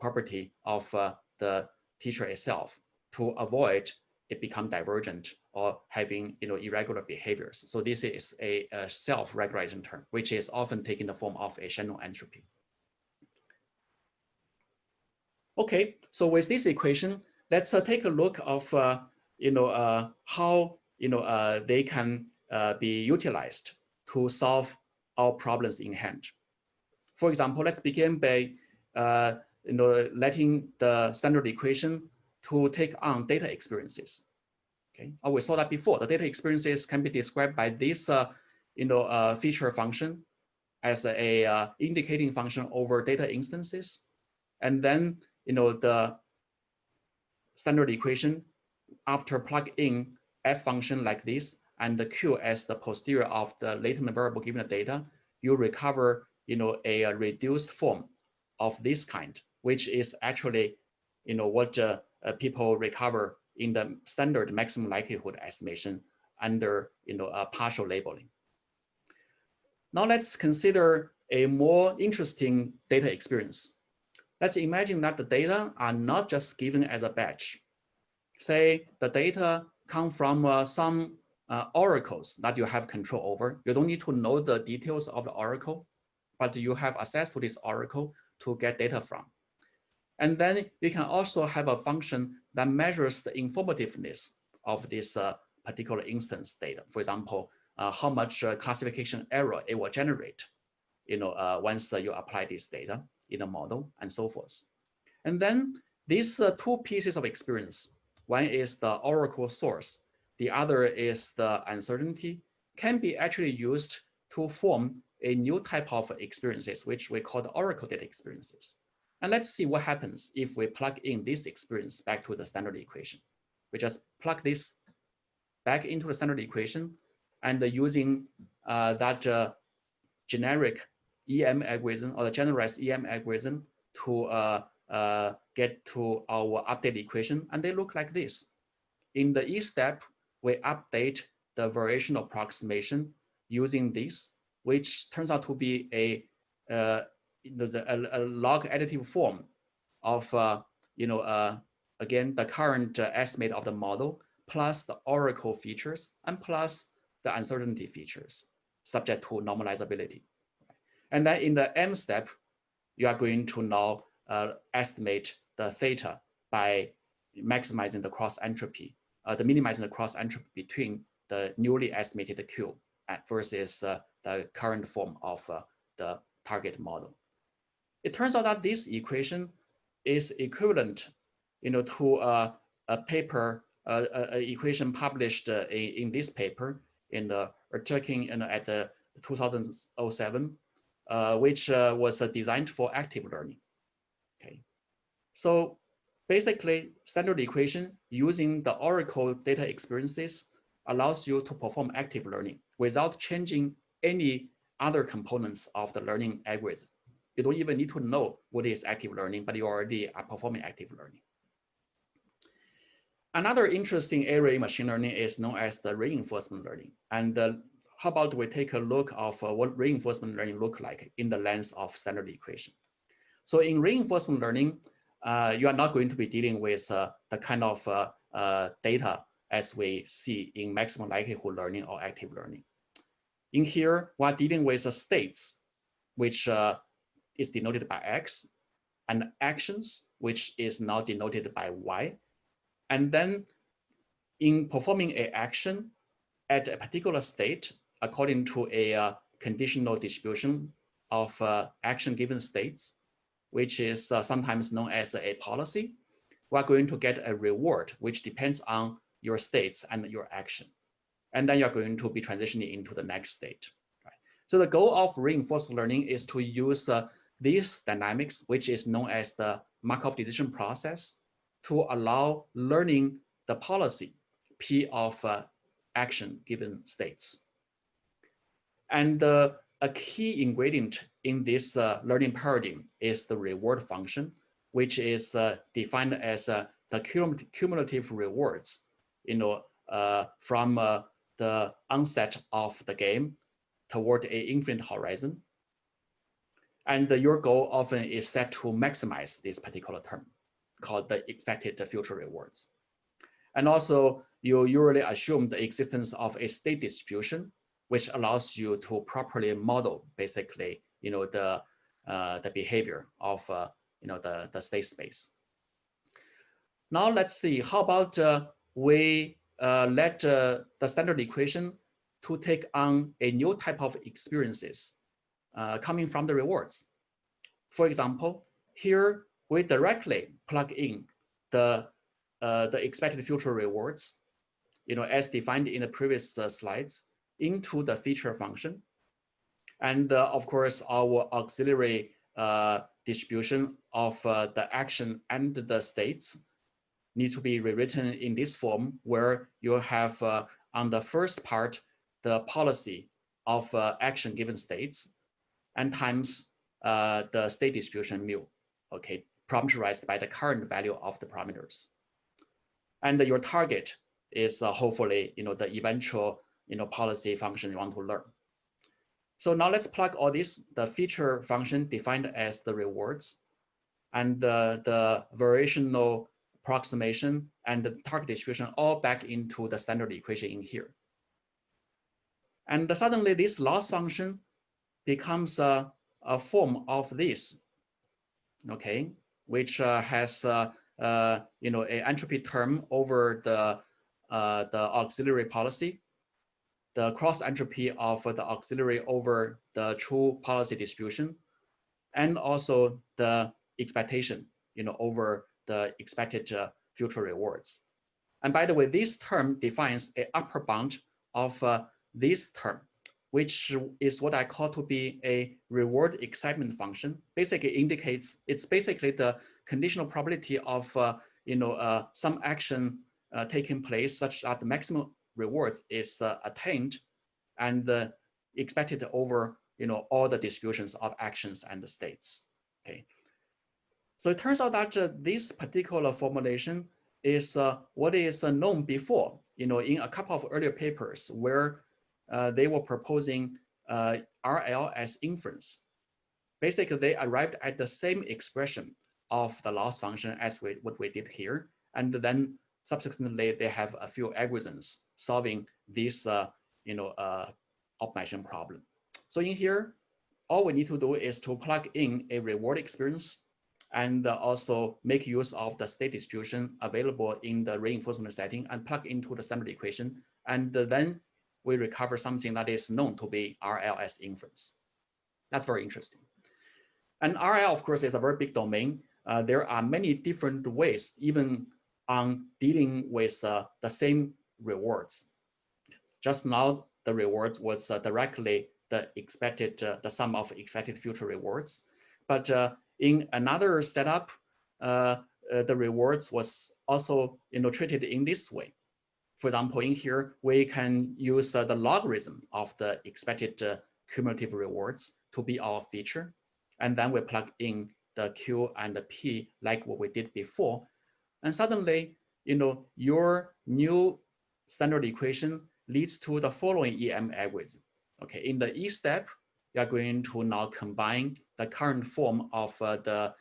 property of the teacher itself to avoid it become divergent or having, irregular behaviors. So this is a self-regulating term, which is often taking the form of a Shannon entropy. Okay, so with this equation, let's take a look of, how, they can be utilized to solve our problems in hand. For example, let's begin by letting the standard equation to take on data experiences. Okay, we saw that before. The data experiences can be described by this feature function as a indicating function over data instances, and then the standard equation after plug in f function like this and the q as the posterior of the latent variable given the data, you recover a reduced form of this kind, which is actually what people recover in the standard maximum likelihood estimation under partial labeling. Now let's consider a more interesting data experience. Let's imagine that the data are not just given as a batch. Say the data come from some oracles that you have control over. You don't need to know the details of the oracle, but you have access to this oracle to get data from. And then you can also have a function that measures the informativeness of this particular instance data. For example, how much classification error it will generate, once you apply this data in a model and so forth. And then these two pieces of experience, one is the oracle source, the other is the uncertainty, can be actually used to form a new type of experiences, which we call the oracle data experiences. And let's see what happens if we plug in this experience back to the standard equation. We just plug this back into the standard equation and using that generic EM algorithm or the generalized EM algorithm to get to our updated equation, and they look like this. In the E step, we update the variational approximation using this, which turns out to be a log additive form of again the current estimate of the model plus the oracle features and plus the uncertainty features subject to normalizability. And then in the M step, you are going to now estimate the theta by maximizing the cross entropy, minimizing the cross entropy between the newly estimated Q versus the current form of the target model. It turns out that this equation is equivalent, to a paper, equation published in this paper in the Zhiting at 2007, which was designed for active learning. Okay, so basically, standard equation using the oracle data experiences allows you to perform active learning without changing any other components of the learning algorithm. You don't even need to know what is active learning, but you already are performing active learning. Another interesting area in machine learning is known as the reinforcement learning. And how about we take a look of what reinforcement learning look like in the lens of standard equation. So in reinforcement learning, you are not going to be dealing with the kind of data as we see in maximum likelihood learning or active learning. In here, we're dealing with states, which is denoted by X, and actions, which is now denoted by Y. And then in performing an action at a particular state, according to a conditional distribution of action given states, which is sometimes known as a policy, we're going to get a reward, which depends on your states and your action. And then you're going to be transitioning into the next state. Right? So the goal of reinforced learning is to use these dynamics, which is known as the Markov decision process, to allow learning the policy P of action given states. And a key ingredient in this learning paradigm is the reward function, which is defined as the cumulative rewards, from the onset of the game toward a infinite horizon. And your goal often is set to maximize this particular term, called the expected future rewards. And also, you usually assume the existence of a state distribution, which allows you to properly model basically, the behavior of the state space. Now let's see, how about we let the standard equation to take on a new type of experiences coming from the rewards. For example, here we directly plug in the expected future rewards, as defined in the previous slides, into the feature function. And of course, our auxiliary distribution of the action and the states need to be rewritten in this form, where you have on the first part, the policy of action given states, and times the state distribution mu, okay, parameterized by the current value of the parameters. And your target is hopefully, the eventual, policy function you want to learn. So now let's plug all this, the feature function defined as the rewards, and the variational approximation and the target distribution all back into the standard equation in here. And suddenly this loss function becomes a form of this, okay, which has an entropy term over the auxiliary policy, the cross entropy of the auxiliary over the true policy distribution, and also the expectation, over the expected future rewards. And by the way, this term defines an upper bound of this term, which is what I call to be a reward excitement function. Basically indicates, it's basically the conditional probability of some action taking place such that the maximum rewards is attained and expected over all the distributions of actions and the states. Okay, so it turns out that this particular formulation is what is known before, in a couple of earlier papers where they were proposing RL as inference. Basically, they arrived at the same expression of the loss function as what we did here, and then subsequently they have a few algorithms solving this optimization problem. So in here, all we need to do is to plug in a reward experience and also make use of the state distribution available in the reinforcement setting and plug into the standard equation. And then we recover something that is known to be RL as inference. That's very interesting. And RL, of course, is a very big domain. There are many different ways, even on dealing with the same rewards. Just now, the rewards was directly the expected, the sum of expected future rewards. But in another setup, the rewards was also treated in this way. For example, in here, we can use the logarithm of the expected cumulative rewards to be our feature. And then we plug in the Q and the P like what we did before. And suddenly, your new standard equation leads to the following EM algorithm. Okay, in the E step, you are going to now combine the current form of the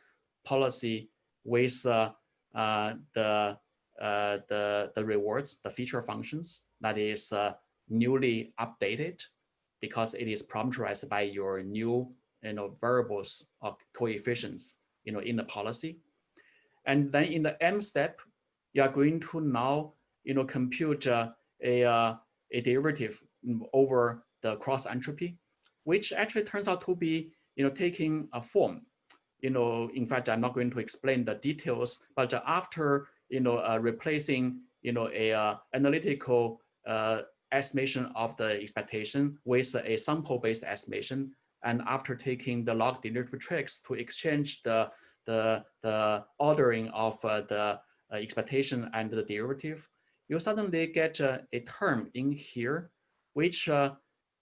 policy with the rewards, the feature functions that is newly updated because it is parameterized by your new variables or coefficients in the policy. And then in the M step, you are going to now compute a derivative over the cross entropy, which actually turns out to be taking a form in fact, I'm not going to explain the details, but after, replacing, a analytical estimation of the expectation with a sample-based estimation, and after taking the log derivative tricks to exchange the ordering of the expectation and the derivative, you suddenly get a term in here, which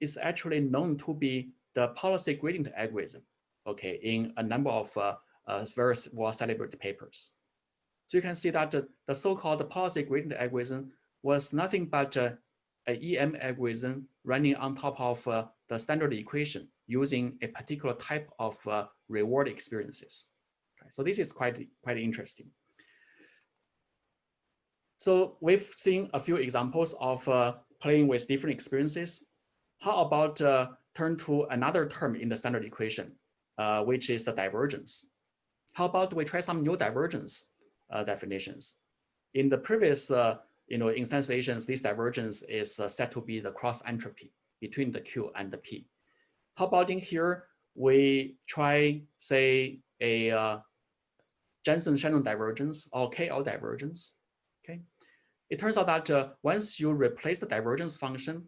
is actually known to be the policy gradient algorithm, okay, in a number of very well celebrated papers. So you can see that the so-called policy gradient algorithm was nothing but a EM algorithm running on top of the standard equation using a particular type of reward experiences. Okay, so this is quite interesting. So we've seen a few examples of playing with different experiences. How about turn to another term in the standard equation, which is the divergence? How about we try some new divergence definitions? In the previous instantiations, this divergence is said to be the cross entropy between the Q and the P. How about in here, we try, say, a Jensen-Shannon divergence or KL divergence, okay? It turns out that once you replace the divergence function,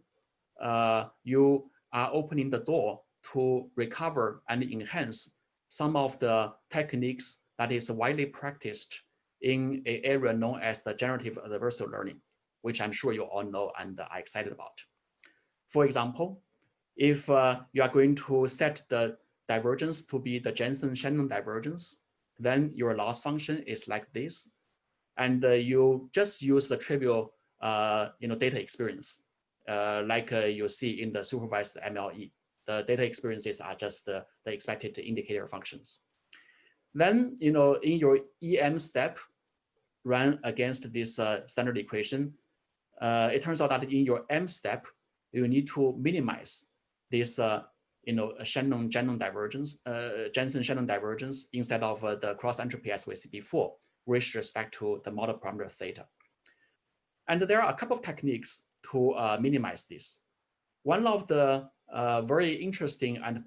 you are opening the door to recover and enhance some of the techniques that is widely practiced in an area known as the generative adversarial learning, which I'm sure you all know and are excited about. For example, if you are going to set the divergence to be the Jensen-Shannon divergence, then your loss function is like this. And you just use the trivial data experience, like you see in the supervised MLE. The data experiences are just the expected indicator functions. Then, in your EM step, run against this standard equation, it turns out that in your M step, you need to minimize this Shannon divergence, Jensen-Shannon divergence instead of the cross entropy as we see before, with respect to the model parameter theta. And there are a couple of techniques to minimize this. One of the very interesting and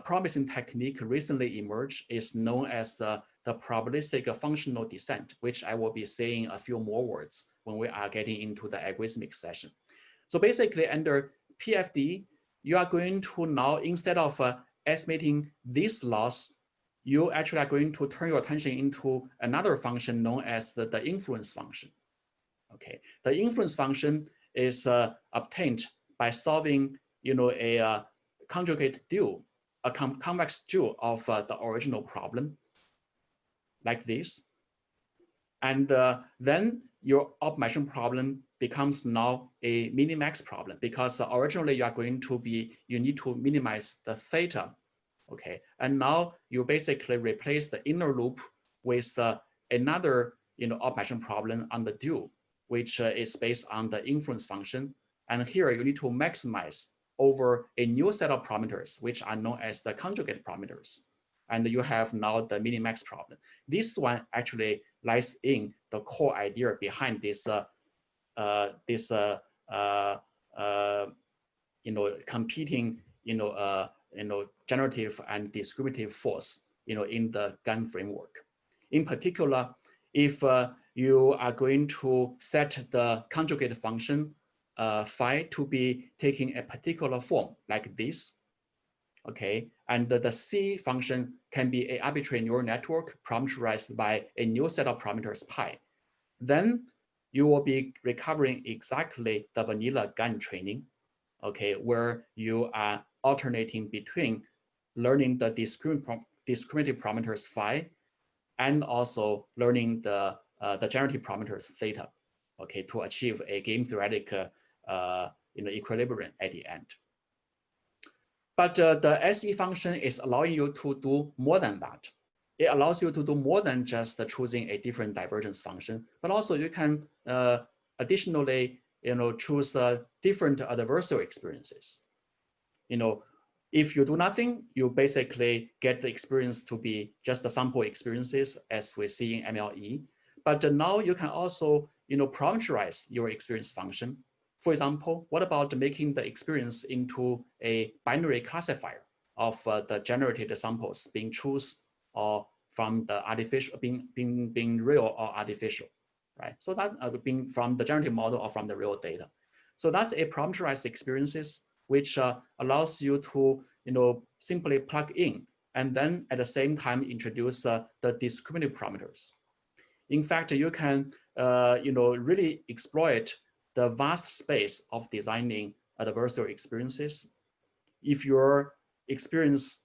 promising technique recently emerged is known as the probabilistic functional descent, which I will be saying a few more words when we are getting into the algorithmic session. So basically under PFD, you are going to now, instead of estimating this loss, you actually are going to turn your attention into another function known as the influence function. Okay, the influence function is obtained by solving, a conjugate dual, a convex dual of the original problem, like this. And then your optimization problem becomes now a minimax problem, because originally you are going to be, you need to minimize the theta. Okay, and now you basically replace the inner loop with another optimization problem on the dual, which is based on the influence function. And here you need to maximize over a new set of parameters, which are known as the conjugate parameters. And you have now the minimax problem. This one actually lies in the core idea behind this competing generative and discriminative force in the GAN framework. In particular, if you are going to set the conjugate function phi to be taking a particular form like this, okay, and the C function can be an arbitrary neural network parameterized by a new set of parameters pi, then you will be recovering exactly the vanilla GAN training, okay, where you are alternating between learning the discriminative parameters phi and also learning the generative parameters theta, okay, to achieve a game theoretic equilibrium at the end. But the SE function is allowing you to do more than that. It allows you to do more than just choosing a different divergence function, but also you can additionally choose different adversarial experiences. If you do nothing, you basically get the experience to be just the sample experiences as we see in MLE. But now you can also parameterize your experience function. For example, what about making the experience into a binary classifier? of the generated samples being choose or from the artificial, being real or artificial, right? So that being from the generative model or from the real data. So that's a parameterized experiences, which allows you to, simply plug in and then at the same time introduce the discriminative parameters. In fact, you can, really exploit the vast space of designing adversarial experiences. If your experience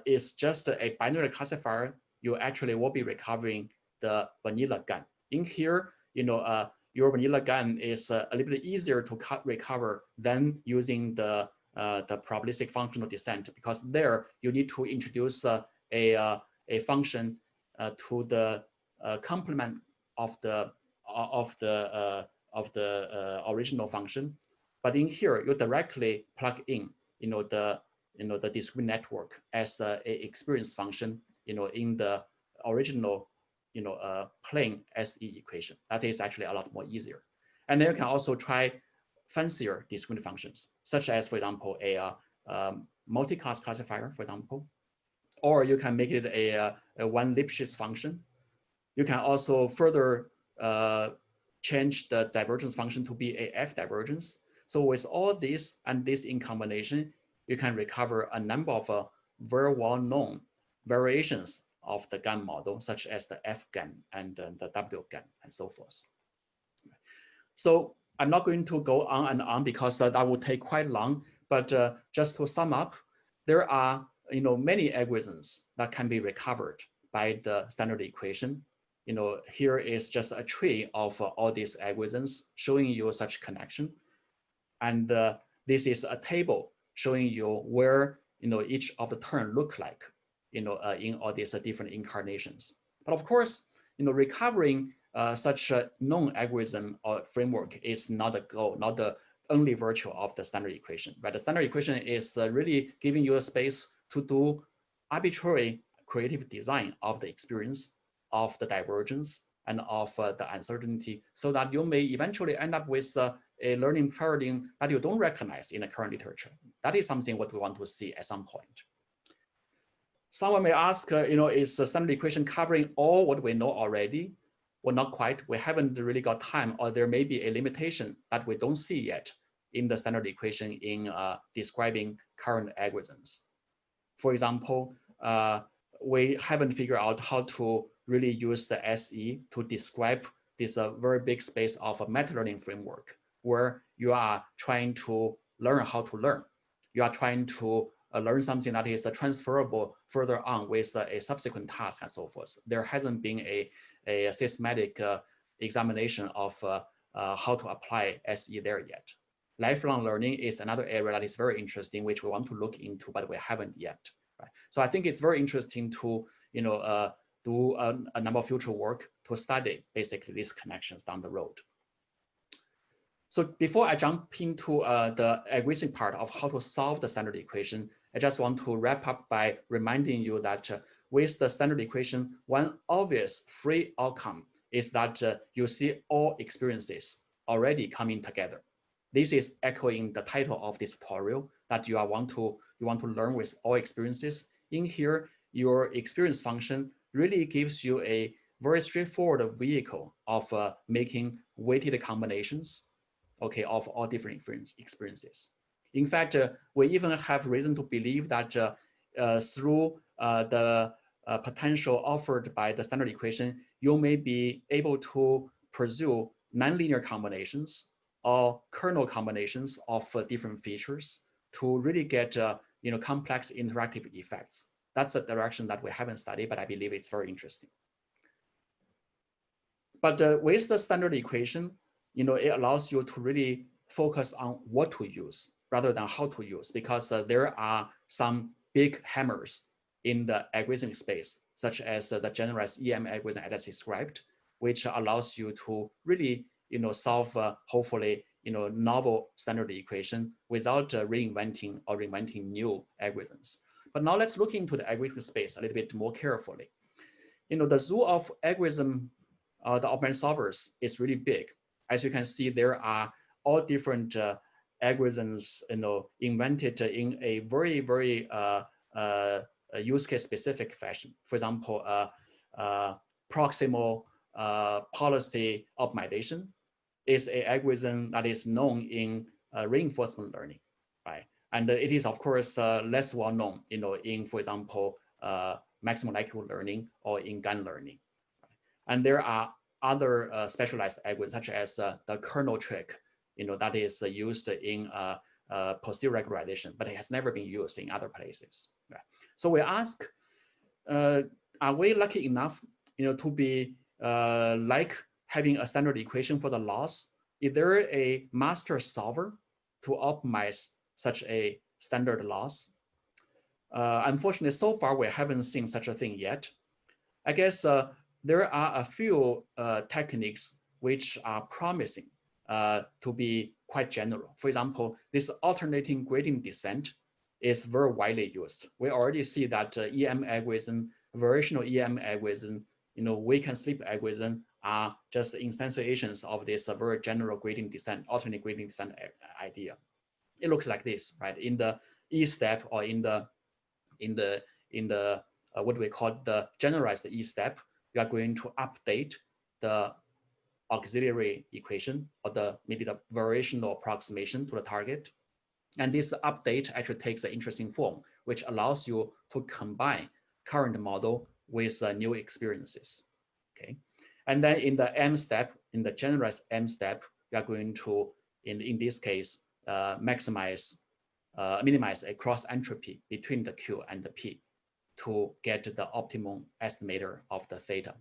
is just a binary classifier, you actually will be recovering the vanilla GAN. In here, your vanilla GAN is a little bit easier to recover than using the probabilistic functional descent, because there you need to introduce a function to the complement of the original function. But in here, you directly plug in the discrete network as a experience function in the original plane SE equation. That is actually a lot more easier. And then you can also try fancier discrete functions, such as, for example, a multi-class classifier, for example, or you can make it a one Lipschitz function. You can also further change the divergence function to be a F divergence. So with all this and this in combination, you can recover a number of very well-known variations of the GAN model, such as the F GAN and the W GAN and so forth. So I'm not going to go on and on because that would take quite long, but just to sum up, there are many algorithms that can be recovered by the standard equation. Here is just a tree of all these algorithms showing you such connection. And this is a table showing you where each of the term look like in all these different incarnations. But of course, recovering such a known algorithm or framework is not the goal, not the only virtue of the standard equation. Right? The standard equation is really giving you a space to do arbitrary creative design of the experience, of the divergence, and of the uncertainty, so that you may eventually end up with a learning paradigm that you don't recognize in the current literature. That is something what we want to see at some point. Someone may ask, is the standard equation covering all what we know already? Well, not quite. We haven't really got time, or there may be a limitation that we don't see yet in the standard equation in describing current algorithms. For example, we haven't figured out how to really use the SE to describe this very big space of a meta learning framework, where you are trying to learn how to learn. You are trying to learn something that is transferable further on with a subsequent task and so forth. There hasn't been a systematic examination of how to apply SE there yet. Lifelong learning is another area that is very interesting, which we want to look into, but we haven't yet. Right? So I think it's very interesting to do a number of future work to study basically these connections down the road. So before I jump into the algorithmic part of how to solve the standard equation, I just want to wrap up by reminding you that with the standard equation, one obvious free outcome is that you see all experiences already coming together. This is echoing the title of this tutorial, that you want to learn with all experiences. In here, your experience function really gives you a very straightforward vehicle of making weighted combinations, okay, of all different experiences. In fact, we even have reason to believe that through the potential offered by the standard equation, you may be able to pursue nonlinear combinations or kernel combinations of different features to really get complex interactive effects. That's a direction that we haven't studied, but I believe it's very interesting. But with the standard equation, it allows you to really focus on what to use rather than how to use, because there are some big hammers in the algorithmic space, such as the generalized EM algorithm as described, which allows you to really solve hopefully novel standard equation without reinventing or reinventing new algorithms. But now let's look into the algorithm space a little bit more carefully. The zoo of algorithm, the operation solvers is really big. As you can see, there are all different algorithms invented in a very, very a use case specific fashion. For example, proximal policy optimization is an algorithm that is known in reinforcement learning, right? And it is, of course, less well known, in, for example, maximum likelihood learning or in gun learning. And there are other specialized algorithms, such as the kernel trick, that is used in posterior regularization, but it has never been used in other places. Right? So we ask, are we lucky enough, to be like having a standard equation for the loss? Is there a master solver to optimize such a standard loss? Unfortunately, so far we haven't seen such a thing yet. I guess there are a few techniques which are promising to be quite general. For example, this alternating gradient descent is very widely used. We already see that EM algorithm, variational EM algorithm, wake and sleep algorithm are just instantiations of this very general gradient descent, alternate gradient descent idea. It looks like this, right? In the E step or in the what we call the generalized E step, we are going to update the auxiliary equation or maybe the variational approximation to the target. And this update actually takes an interesting form, which allows you to combine current model with new experiences. Okay. And then in the M step, in the generalized M step, we are going to, in this case, minimize a cross entropy between the Q and the P to get the optimum estimator of the theta.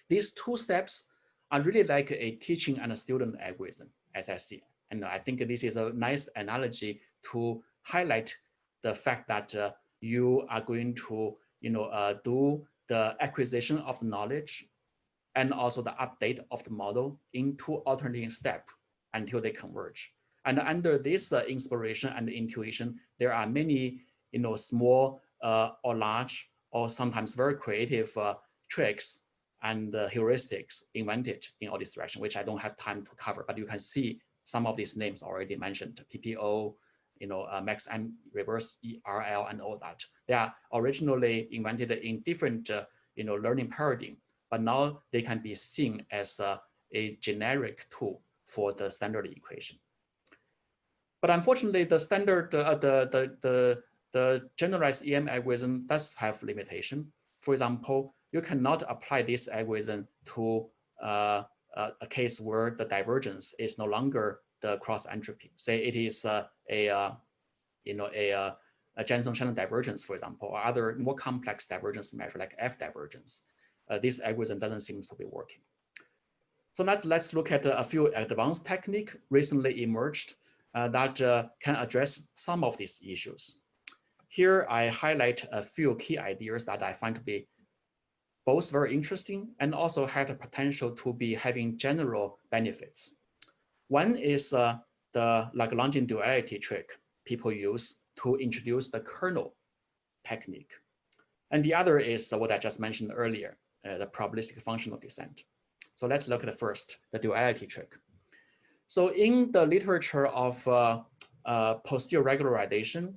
These two steps are really like a teaching and a student algorithm, as I see. And I think this is a nice analogy to highlight the fact that you are going to do the acquisition of the knowledge and also the update of the model into alternating steps until they converge. And under this inspiration and intuition, there are many small or large or sometimes very creative tricks and heuristics invented in all this direction, which I don't have time to cover, but you can see some of these names already mentioned, PPO, max and reverse ERL and all that. They are originally invented in different learning paradigm, but now they can be seen as a generic tool for the standard equation. But unfortunately, the standard, the generalized EM algorithm does have limitation. For example, you cannot apply this algorithm to a case where the divergence is no longer the cross entropy. Say it is a Jensen-Shannon divergence, for example, or other more complex divergence measure like F divergence. This algorithm doesn't seem to be working. So let's look at a few advanced techniques recently emerged that can address some of these issues. Here, I highlight a few key ideas that I find to be both very interesting and also have the potential to be having general benefits. One is the Lagrangian duality trick people use to introduce the kernel technique. And the other is what I just mentioned earlier, the probabilistic functional descent. So let's look at first, the duality trick. So in the literature of posterior regularization,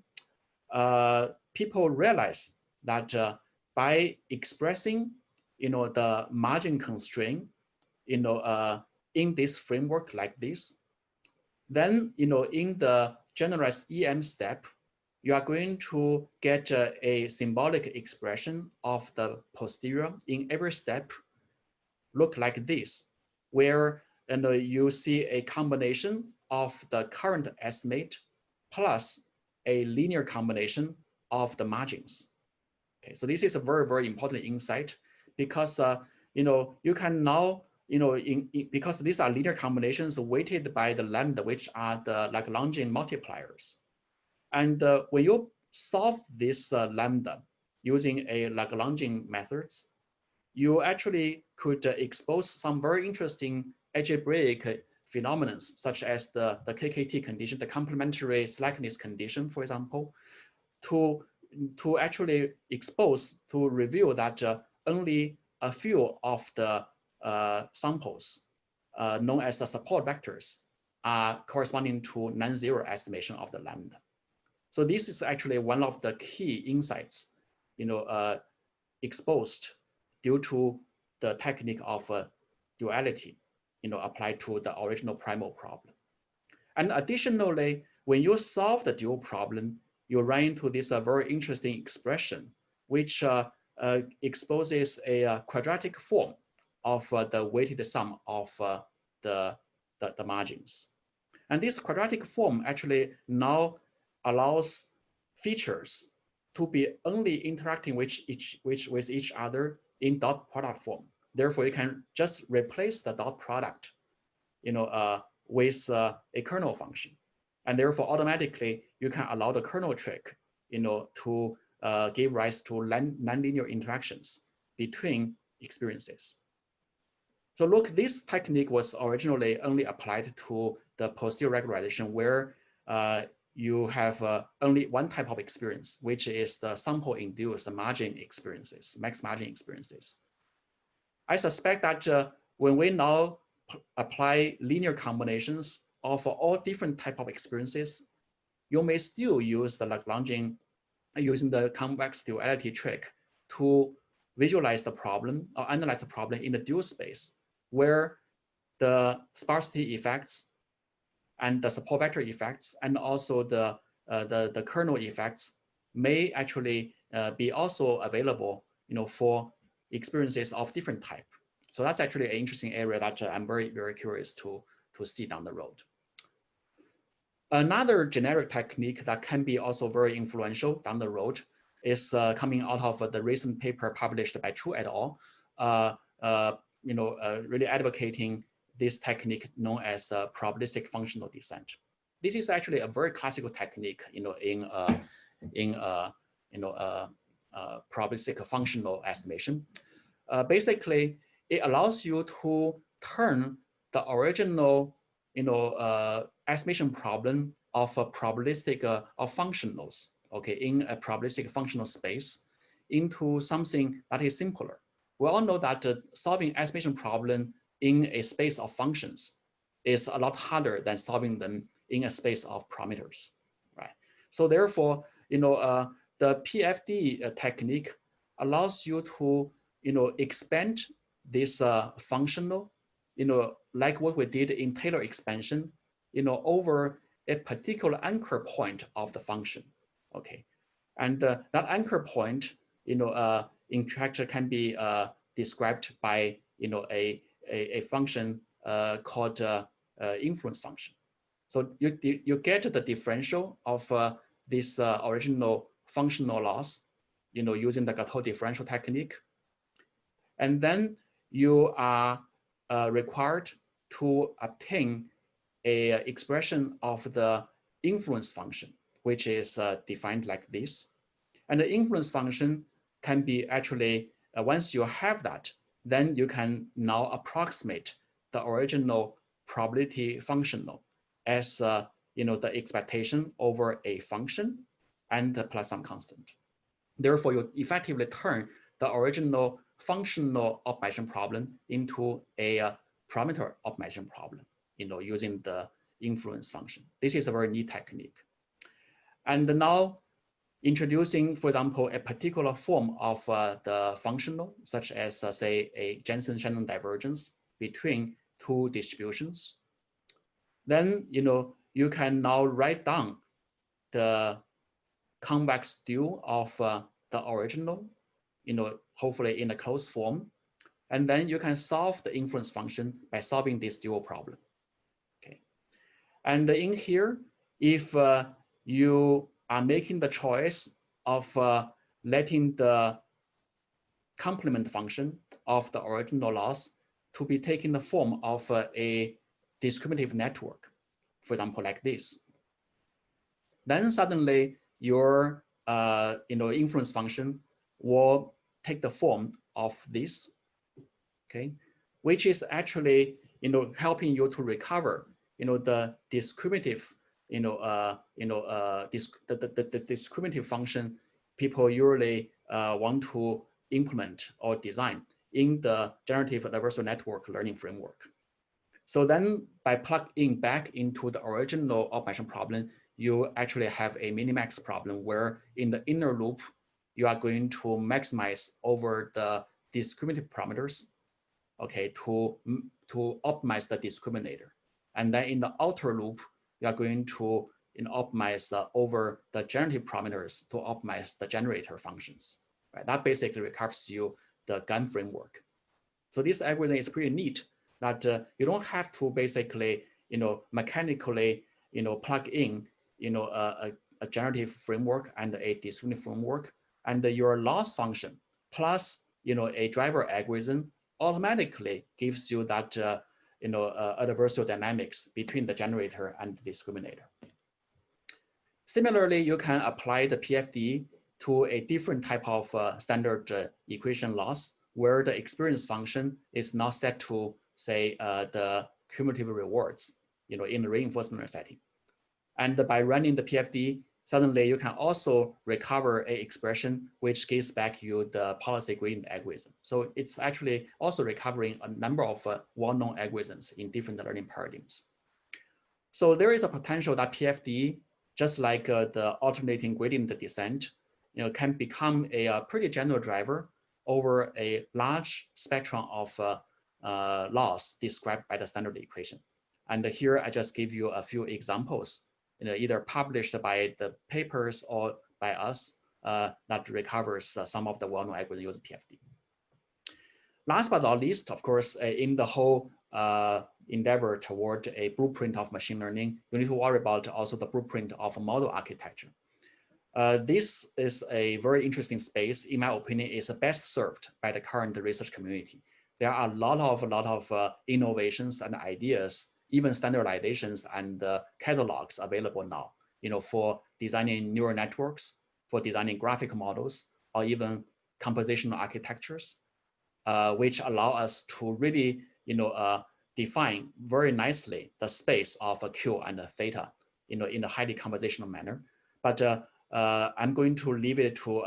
people realize that by expressing, the margin constraint, in this framework like this, then, in the generalized EM step, you are going to get a symbolic expression of the posterior in every step look like this, where you see a combination of the current estimate plus a linear combination of the margins. Okay, so this is a very, very important insight because you can now because these are linear combinations weighted by the lambda, which are the Lagrangian multipliers. And when you solve this lambda using a Lagrangian methods, you actually could expose some very interesting algebraic phenomena, such as the KKT condition, the complementary slackness condition, for example, to actually expose, to reveal that only a few of the samples known as the support vectors are corresponding to non-zero estimation of the lambda. So this is actually one of the key insights, exposed due to the technique of duality, applied to the original primal problem. And additionally, when you solve the dual problem, you run into this very interesting expression, which exposes a quadratic form of the weighted sum of the margins. And this quadratic form actually now allows features to be only interacting with each other in dot product form. Therefore, you can just replace the dot product, with a kernel function, and therefore automatically you can allow the kernel trick, to give rise to nonlinear interactions between experiences. So look, this technique was originally only applied to the posterior regularization where you have only one type of experience, which is the sample-induced margin experiences, max margin experiences. I suspect that when we now apply linear combinations of all different type of experiences, you may still use the Lagrangian, using the convex duality trick to visualize the problem or analyze the problem in the dual space, where the sparsity effects and the support vector effects and also the kernel effects may actually be also available, for experiences of different type. So that's actually an interesting area that I'm very, very curious to see down the road. Another generic technique that can be also very influential down the road is coming out of the recent paper published by Chu et al. Really advocating this technique known as probabilistic functional descent. This is actually a very classical technique, in probabilistic functional estimation. Basically, it allows you to turn the original, estimation problem of a probabilistic of functionals, okay, in a probabilistic functional space, into something that is simpler. We all know that solving estimation problem in a space of functions is a lot harder than solving them in a space of parameters, right? So therefore, the PFD technique allows you to, expand this functional, like what we did in Taylor expansion, over a particular anchor point of the function, okay? And that anchor point, in fact, can be described by, a function called influence function. So you get the differential of this original functional loss, using the Gateau differential technique. And then you are required to obtain a expression of the influence function, which is defined like this. And the influence function can be actually, once you have that, then you can now approximate the original probability functional as the expectation over a function and the plus some constant. Therefore, you effectively turn the original functional optimization problem into a parameter optimization problem, using the influence function. This is a very neat technique. And now introducing, for example, a particular form of the functional, such as say a Jensen-Shannon divergence between two distributions. Then, you can now write down the convex dual of the original, hopefully in a closed form. And then you can solve the influence function by solving this dual problem, okay? And in here, if you are making the choice of letting the complement function of the original loss to be taking the form of a discriminative network, for example, like this, then suddenly your influence function will take the form of this, okay, which is actually helping you to recover the discriminative the discriminative function people usually want to implement or design in the generative adversarial network learning framework. So then by plugging back into the original optimization problem, you actually have a minimax problem where in the inner loop, you are going to maximize over the discriminative parameters, okay, to optimize the discriminator. And then in the outer loop, you are going to optimize over the generative parameters to optimize the generator functions. Right? That basically recovers you the GAN framework. So this algorithm is pretty neat that you don't have to basically mechanically plug in a generative framework and a discriminative framework, and your loss function plus a driver algorithm automatically gives you that adversarial dynamics between the generator and the discriminator. Similarly, you can apply the PFD to a different type of standard equation loss, where the experience function is not set to, say, the cumulative rewards, in the reinforcement setting. And by running the PFD, suddenly you can also recover an expression which gives back you the policy gradient algorithm. So it's actually also recovering a number of well-known algorithms in different learning paradigms. So there is a potential that PFD, just like the alternating gradient descent, can become a pretty general driver over a large spectrum of loss described by the standard equation. And here I just give you a few examples, either published by the papers or by us that recovers some of the well-known algorithms using PFD. Last but not least, of course, in the whole endeavor toward a blueprint of machine learning, you need to worry about also the blueprint of a model architecture. This is a very interesting space. In my opinion, is best served by the current research community. There are a lot of innovations and ideas, even standardizations and catalogs available now, for designing neural networks, for designing graphic models, or even compositional architectures, which allow us to really, define very nicely the space of a Q and a theta, in a highly compositional manner. But I'm going to leave it to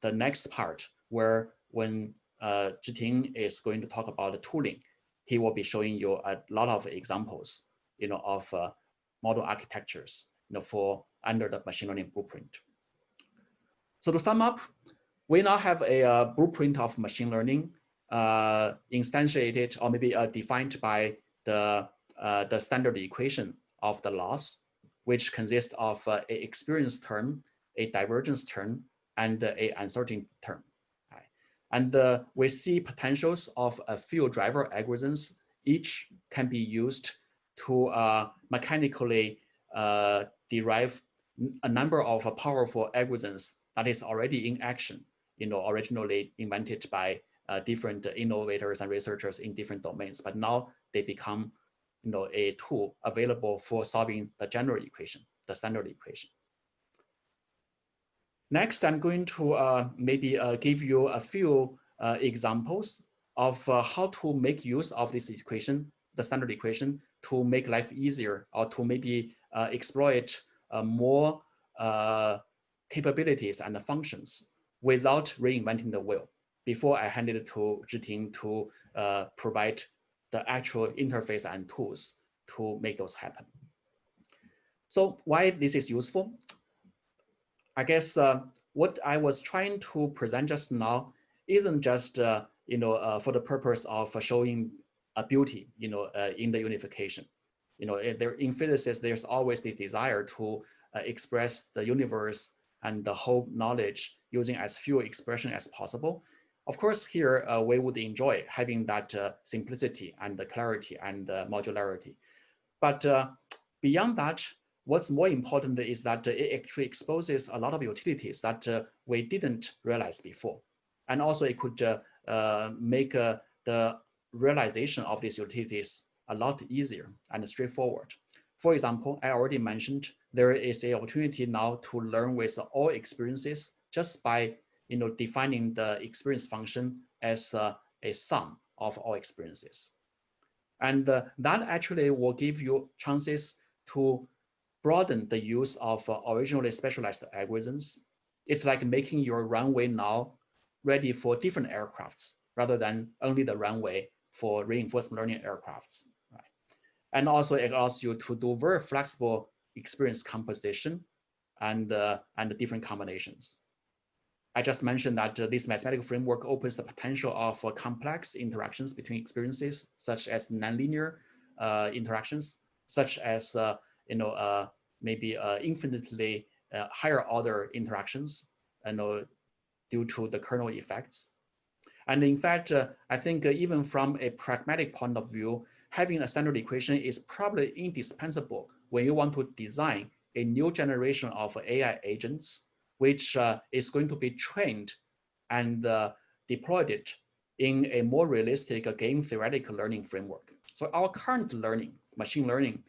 the next part, where when Zhiting is going to talk about the tooling, he will be showing you a lot of examples, of model architectures, for under the machine learning blueprint. So to sum up, we now have a blueprint of machine learning instantiated or maybe defined by the standard equation of the loss, which consists of an experience term, a divergence term, and a uncertainty term. Right? And we see potentials of a few driver algorithms. Each can be used to mechanically derive a number of powerful algorithms that is already in action, originally invented by different innovators and researchers in different domains, but now they become, a tool available for solving the general equation, the standard equation. Next, I'm going to maybe give you a few examples of how to make use of this equation, the standard equation, to make life easier, or to maybe exploit more capabilities and functions without reinventing the wheel, before I hand it to Zhiting to provide the actual interface and tools to make those happen. So why this is useful? I guess what I was trying to present just now isn't just for the purpose of showing a beauty, in the unification. There in physics, there's always this desire to express the universe and the whole knowledge using as few expressions as possible. Of course, here we would enjoy having that simplicity and the clarity and modularity. But beyond that, what's more important is that it actually exposes a lot of utilities that we didn't realize before. And also it could make the realization of these utilities a lot easier and straightforward. For example, I already mentioned there is an opportunity now to learn with all experiences just by defining the experience function as a sum of all experiences. And that actually will give you chances to broaden the use of originally specialized algorithms. It's like making your runway now ready for different aircrafts rather than only the runway for reinforcement learning aircrafts. Right? And also it allows you to do very flexible experience composition and the different combinations. I just mentioned that this mathematical framework opens the potential of complex interactions between experiences, such as nonlinear interactions, such as maybe infinitely higher order interactions, due to the kernel effects. And in fact, I think even from a pragmatic point of view, having a standard equation is probably indispensable when you want to design a new generation of AI agents, which is going to be trained and deployed it in a more realistic game theoretic learning framework. So our current learning, machine learning,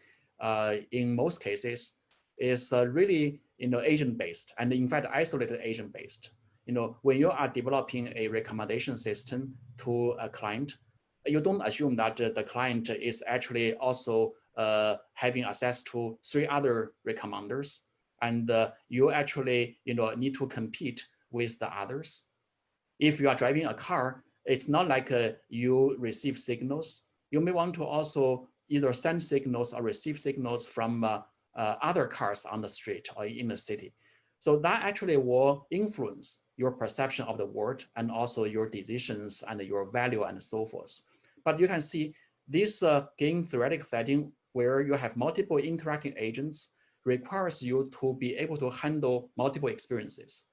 in most cases, is really agent-based, and in fact isolated agent-based. When you are developing a recommendation system to a client, you don't assume that the client is actually also having access to 3 other recommenders, and you actually need to compete with the others. If you are driving a car, it's not like you receive signals. You may want to also either send signals or receive signals from other cars on the street or in the city. So that actually will influence your perception of the world and also your decisions and your value and so forth. But you can see this game theoretic setting where you have multiple interacting agents requires you to be able to handle multiple experiences,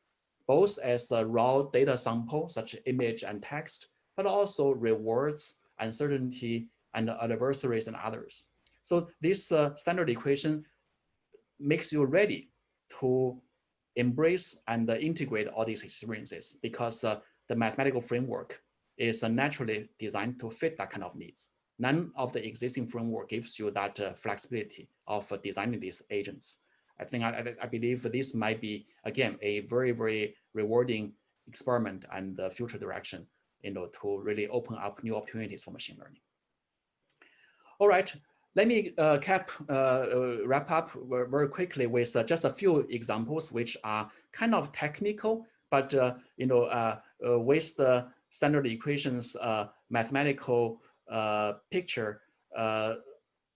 both as a raw data sample, such as image and text, but also rewards, uncertainty, and adversaries and others. So this standard equation makes you ready to embrace and integrate all these experiences, because the mathematical framework is naturally designed to fit that kind of needs. None of the existing framework gives you that flexibility of designing these agents. I believe this might be, again, a very, very rewarding experiment and future direction, to really open up new opportunities for machine learning. All right, let me wrap up very quickly with just a few examples, which are kind of technical, but with the standard equations mathematical picture,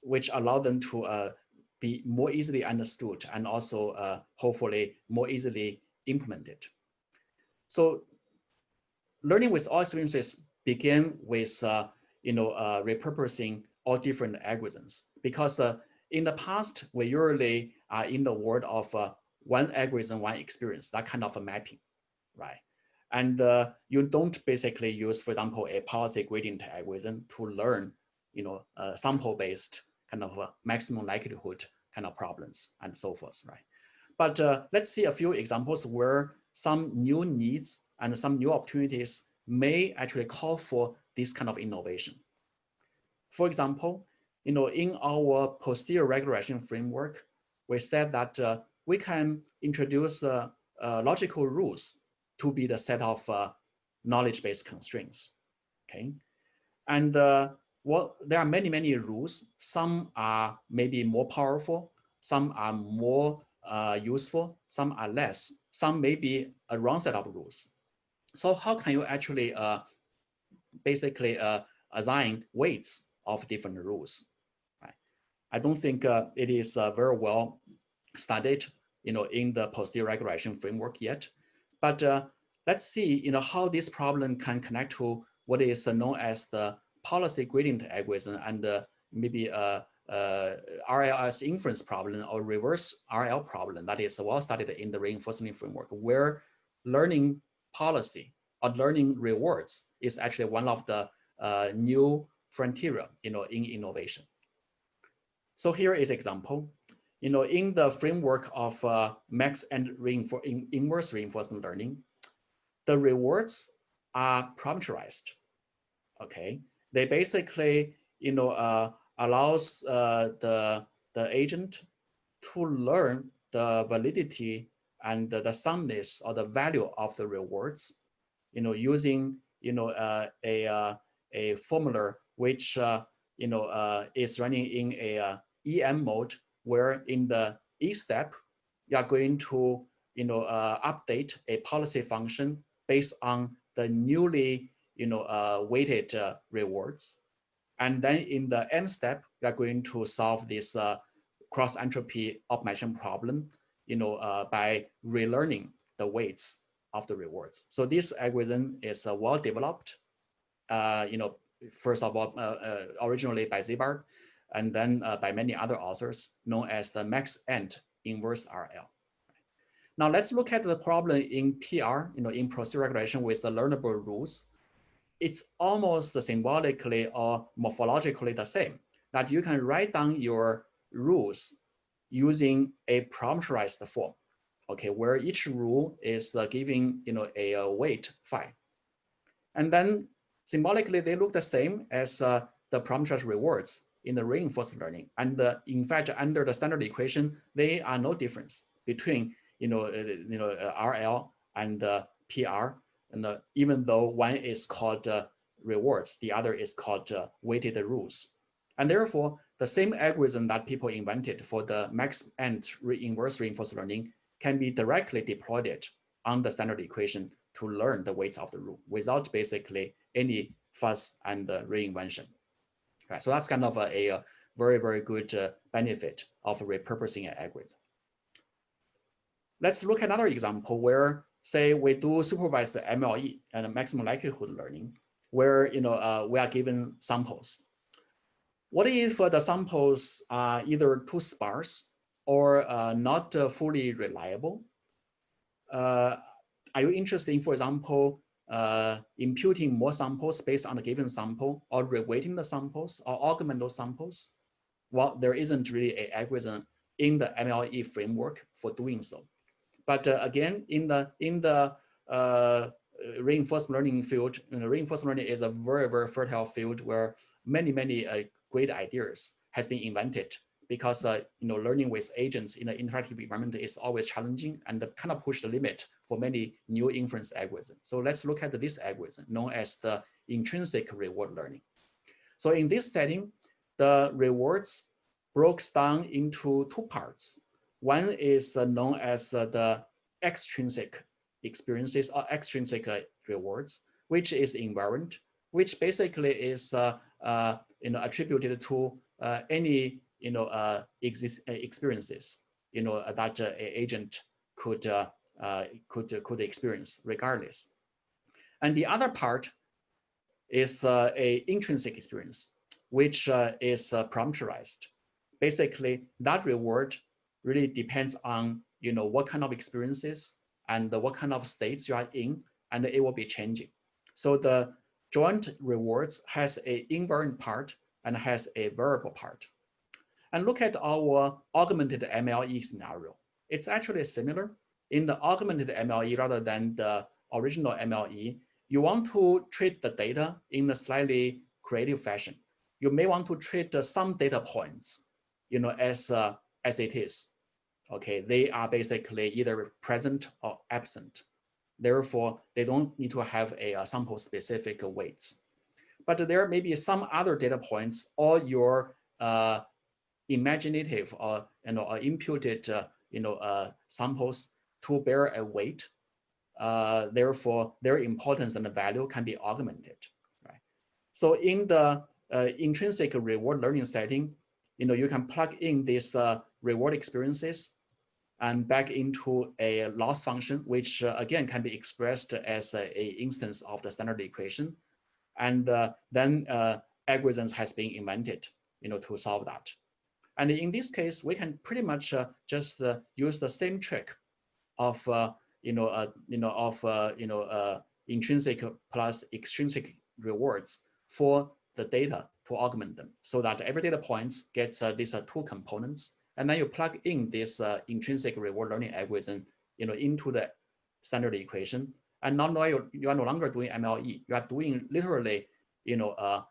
which allow them to be more easily understood and also hopefully more easily implemented. So learning with all experiences begin with repurposing all different algorithms, because in the past we usually are in the world of one algorithm, one experience, that kind of a mapping, right? And you don't basically use, for example, a policy gradient algorithm to learn, sample-based kind of maximum likelihood kind of problems and so forth, right? But let's see a few examples where some new needs and some new opportunities may actually call for this kind of innovation. For example, in our posterior regression framework, we said that we can introduce logical rules to be the set of knowledge-based constraints, okay? And there are many, many rules. Some are maybe more powerful, some are more useful, some are less, some may be a wrong set of rules. So how can you actually basically assign weights of different rules, right? I don't think it is very well studied, in the posterior regression framework yet. But let's see, how this problem can connect to what is known as the policy gradient algorithm and maybe RLS inference problem or reverse RL problem that is well studied in the reinforcement framework, where learning policy or learning rewards is actually one of the new frontier, in innovation. So here is example. In the framework of max and inverse reinforcement learning, the rewards are parameterized. Okay, they basically allows the agent to learn the validity and the soundness or the value of the rewards, using a formula which is running in a EM mode, where in the E step you are going to update a policy function based on the newly weighted rewards. And then in the M step, we are going to solve this cross entropy optimization problem, by relearning the weights of the rewards. So this algorithm is well developed, first of all, originally by Zibard, and then by many other authors, known as the max-end inverse RL. Now let's look at the problem in PR, in procedure regulation with the learnable rules. It's almost symbolically or morphologically the same, that you can write down your rules using a parameterized form, okay, where each rule is giving a weight phi. And then symbolically, they look the same as the parameterized rewards in the reinforced learning. And in fact, under the standard equation, there are no difference between RL and PR, and even though one is called rewards, the other is called weighted rules. And therefore, the same algorithm that people invented for the max-end inverse reinforced learning can be directly deployed on the standard equation to learn the weights of the rule without basically any fuss and reinvention. Right, so that's kind of a very, very good benefit of repurposing an algorithm. Let's look at another example where, say, we do supervised MLE and maximum likelihood learning, where we are given samples. What if the samples are either too sparse or not fully reliable? Are you interested in, for example, imputing more samples based on a given sample, or reweighting the samples, or augment those samples? Well, there isn't really an algorithm in the MLE framework for doing so. But again, in the reinforced learning field, reinforced learning is a very, very fertile field where many great ideas has been invented, because learning with agents in an interactive environment is always challenging and kind of push the limit for many new inference algorithms. So let's look at this algorithm known as the intrinsic reward learning. So in this setting, the rewards broke down into two parts. One is known as the extrinsic experiences or extrinsic rewards, which is invariant, which basically is attributed to any experiences that an agent could experience regardless. And the other part is a intrinsic experience, which is parameterized. Basically, that reward really depends on what kind of experiences and what kind of states you are in, and it will be changing. So the joint rewards has an invariant part and has a variable part. And look at our augmented MLE scenario. It's actually similar. In the augmented MLE rather than the original MLE, you want to treat the data in a slightly creative fashion. You may want to treat some data points, as it is. Okay, they are basically either present or absent. Therefore, they don't need to have a sample-specific weights. But there may be some other data points or your imaginative or imputed samples to bear a weight. Therefore, their importance and the value can be augmented. Right? So in the intrinsic reward learning setting, you can plug in these reward experiences and back into a loss function, which again can be expressed as an instance of the standard equation. And then algorithms has been invented, to solve that. And in this case, we can pretty much just use the same trick of intrinsic plus extrinsic rewards for the data to augment them, so that every data points gets these two components, and then you plug in this intrinsic reward learning algorithm, into the standard equation. And now you are no longer doing MLE. You are doing literally, MLE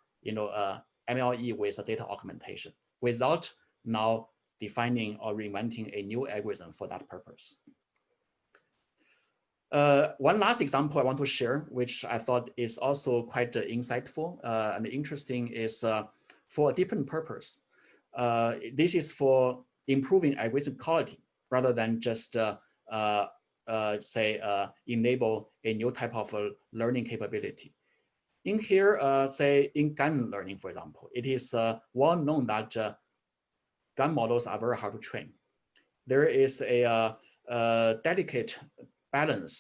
with a data augmentation without now defining or reinventing a new algorithm for that purpose. One last example I want to share, which I thought is also quite insightful and interesting, is for a different purpose. This is for improving algorithm quality rather than just enable a new type of learning capability. In here, say in gun learning, for example, it is well known that gun models are very hard to train. There is a delicate balance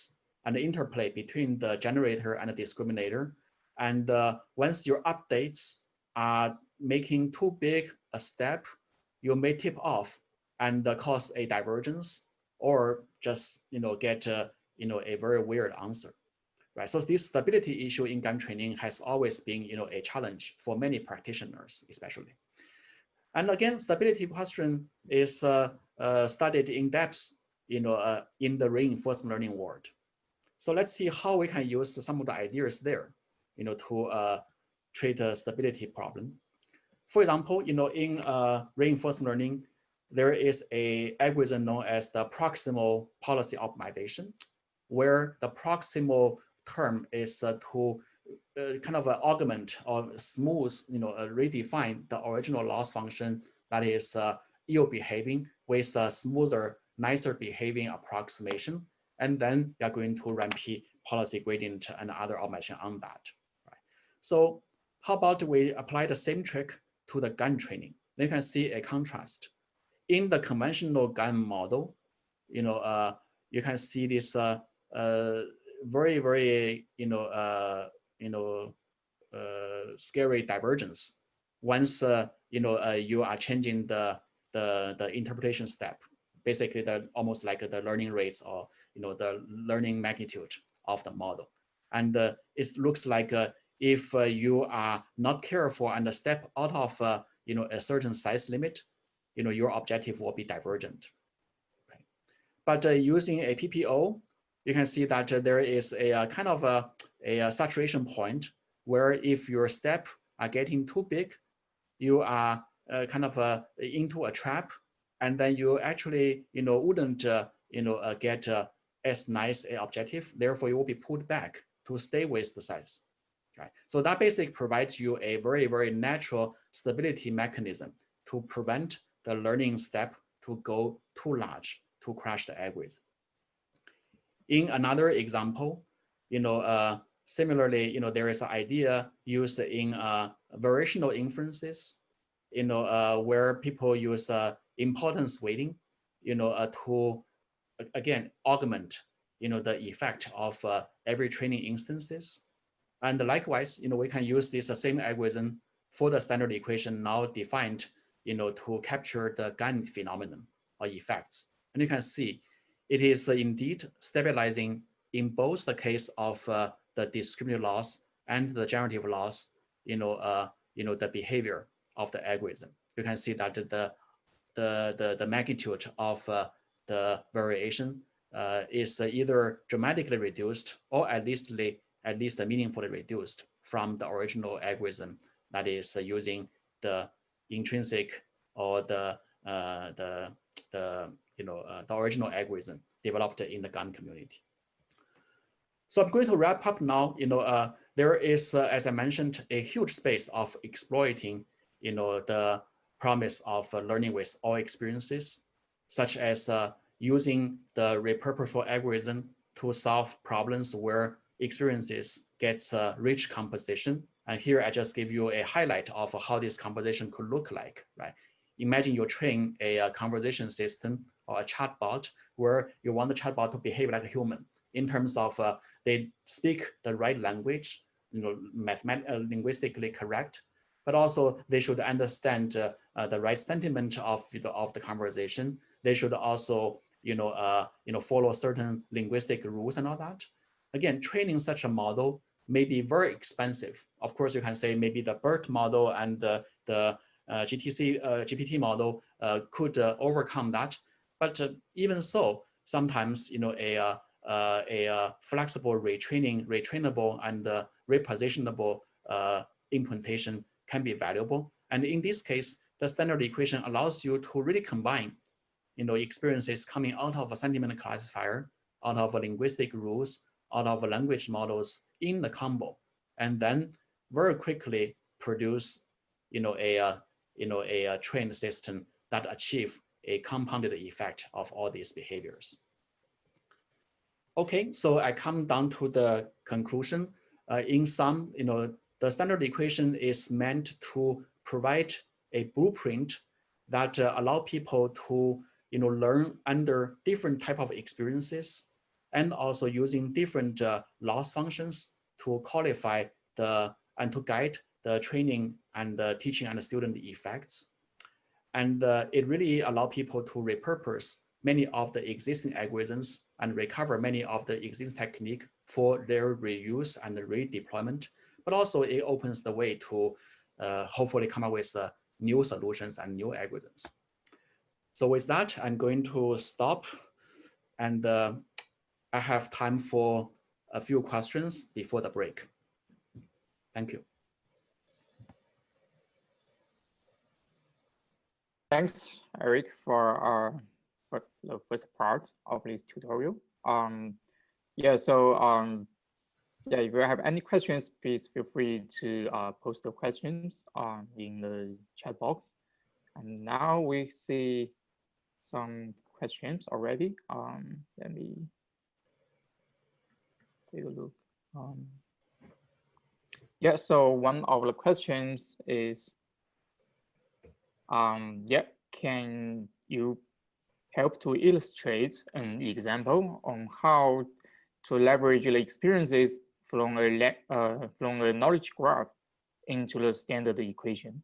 and interplay between the generator and the discriminator. And once your updates are making too big a step, you may tip off and cause a divergence, or just get a very weird answer. Right, so this stability issue in gun training has always been a challenge for many practitioners, especially. And again, stability question is studied in depth in the reinforcement learning world. So let's see how we can use some of the ideas there to treat a stability problem. For example, in reinforcement learning, there is a algorithm known as the proximal policy optimization, where the proximal term is to kind of augment or smooth, redefine the original loss function that is ill behaving with a smoother, nicer behaving approximation. And then you're going to run P policy gradient and other optimization on that. Right? So how about we apply the same trick to the gun training? Then you can see a contrast. In the conventional gun model, you can see this very, very, scary divergence once you are changing the interpretation step, basically almost like the learning rates or the learning magnitude of the model. And it looks like if you are not careful and step out of a certain size limit, your objective will be divergent. Okay. But using a PPO, you can see that there is a kind of a saturation point where if your step are getting too big, you are kind of into a trap, and then you actually wouldn't get as nice an objective. Therefore, you will be pulled back to stay with the size. Right. So that basically provides you a very, very natural stability mechanism to prevent the learning step to go too large to crash the algorithm. In another example, similarly, there is an idea used in variational inferences, where people use importance weighting, to again augment, the effect of every training instances. And likewise, we can use this same algorithm for the standard equation now defined, to capture the gun phenomenon or effects. And you can see it is indeed stabilizing in both the case of the discriminative loss and the generative loss, the behavior of the algorithm. You can see that the magnitude of the variation is either dramatically reduced or at least meaningfully reduced from the original algorithm that is using the intrinsic or the original algorithm developed in the gun community. So I'm going to wrap up now. There is, as I mentioned, a huge space of exploiting, the promise of learning with all experiences, such as using the repurposable algorithm to solve problems where experiences gets rich composition. And here I just give you a highlight of how this composition could look like, right? Imagine you train a conversation system or a chatbot where you want the chatbot to behave like a human in terms of they speak the right language, linguistically correct, but also they should understand the right sentiment of the conversation. They should also follow certain linguistic rules and all that. Again, training such a model may be very expensive. Of course, you can say maybe the BERT model and the GPT model could overcome that. But even so, sometimes a flexible retrainable and repositionable implementation can be valuable. And in this case, the standard equation allows you to really combine experiences coming out of a sentiment classifier, out of linguistic rules, out of language models in the combo, and then very quickly produce a trained system that achieve a compounded effect of all these behaviors. Okay, so I come down to the conclusion. In sum, the standard equation is meant to provide a blueprint that allow people to learn under different type of experiences, and also using different loss functions to qualify and to guide the training and the teaching and the student effects. And it really allow people to repurpose many of the existing algorithms and recover many of the existing technique for their reuse and redeployment. But also it opens the way to hopefully come up with new solutions and new algorithms. So with that, I'm going to stop, and I have time for a few questions before the break. Thank you. Thanks, Eric, for the first part of this tutorial. Yeah, so yeah, if you have any questions, please feel free to post the questions in the chat box. And now we see some questions already. Let me take a look. Yeah, so one of the questions is, yeah, can you help to illustrate an example on how to leverage the experiences from a knowledge graph into the standard equation?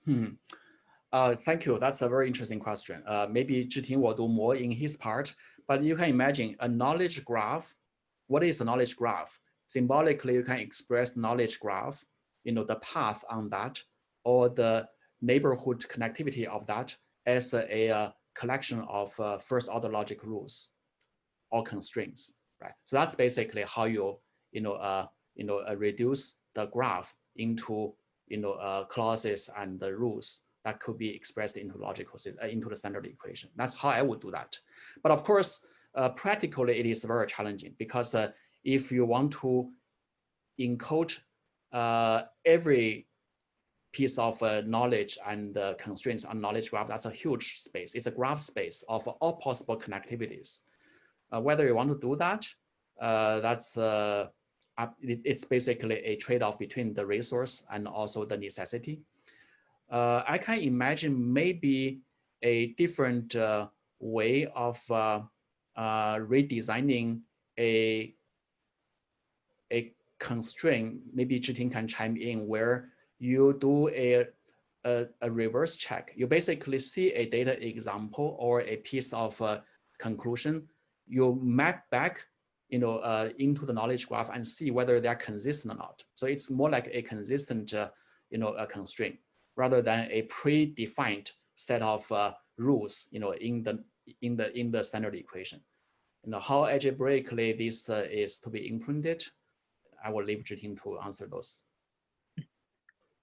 Thank you. That's a very interesting question. Maybe Zhiting will do more in his part, but you can imagine a knowledge graph. What is a knowledge graph? Symbolically, you can express knowledge graph, the path on that, or the neighborhood connectivity of that as a collection of first order logic rules or constraints, right? So that's basically how you reduce the graph into clauses and the rules that could be expressed into into the standard equation. That's how I would do that. But of course, practically it is very challenging, because if you want to encode every piece of knowledge and constraints on knowledge graph, that's a huge space. It's a graph space of all possible connectivities. Whether you want to do that, it's basically a trade-off between the resource and also the necessity. I can imagine maybe a different way of redesigning a constraint. Maybe Zhiting can chime in, where you do a reverse check. You basically see a data example or a piece of conclusion. You map back into the knowledge graph and see whether they are consistent or not. So it's more like a consistent a constraint, rather than a predefined set of rules in the standard equation. How algebraically this is to be implemented, I will leave Zhiting to answer those.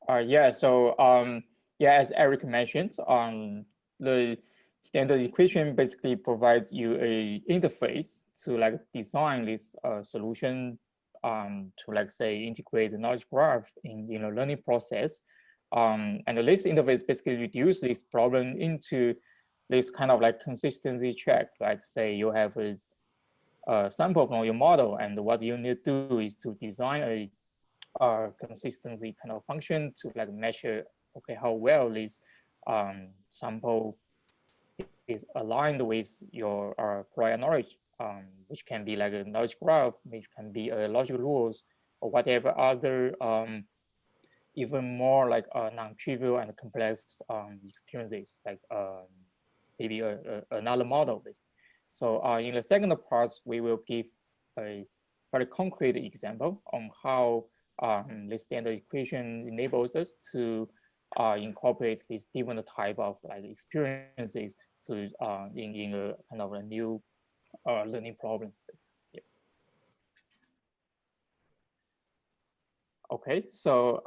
Yeah, so yeah, as Eric mentioned, the standard equation basically provides you a interface to like design this solution to like say integrate the knowledge graph in the learning process. And this interface basically reduces this problem into this kind of like consistency check. Like say you have a sample from your model, and what you need to do is to design a consistency kind of function to like measure, okay, how well this sample is aligned with your prior knowledge, which can be like a knowledge graph, which can be a logical rules, or whatever other even more like non-trivial and complex experiences, like maybe another model. Basically. So in the second part, we will give a very concrete example on how the standard equation enables us to incorporate these different type of like experiences to in a kind of a new learning problem. Yeah. Okay, so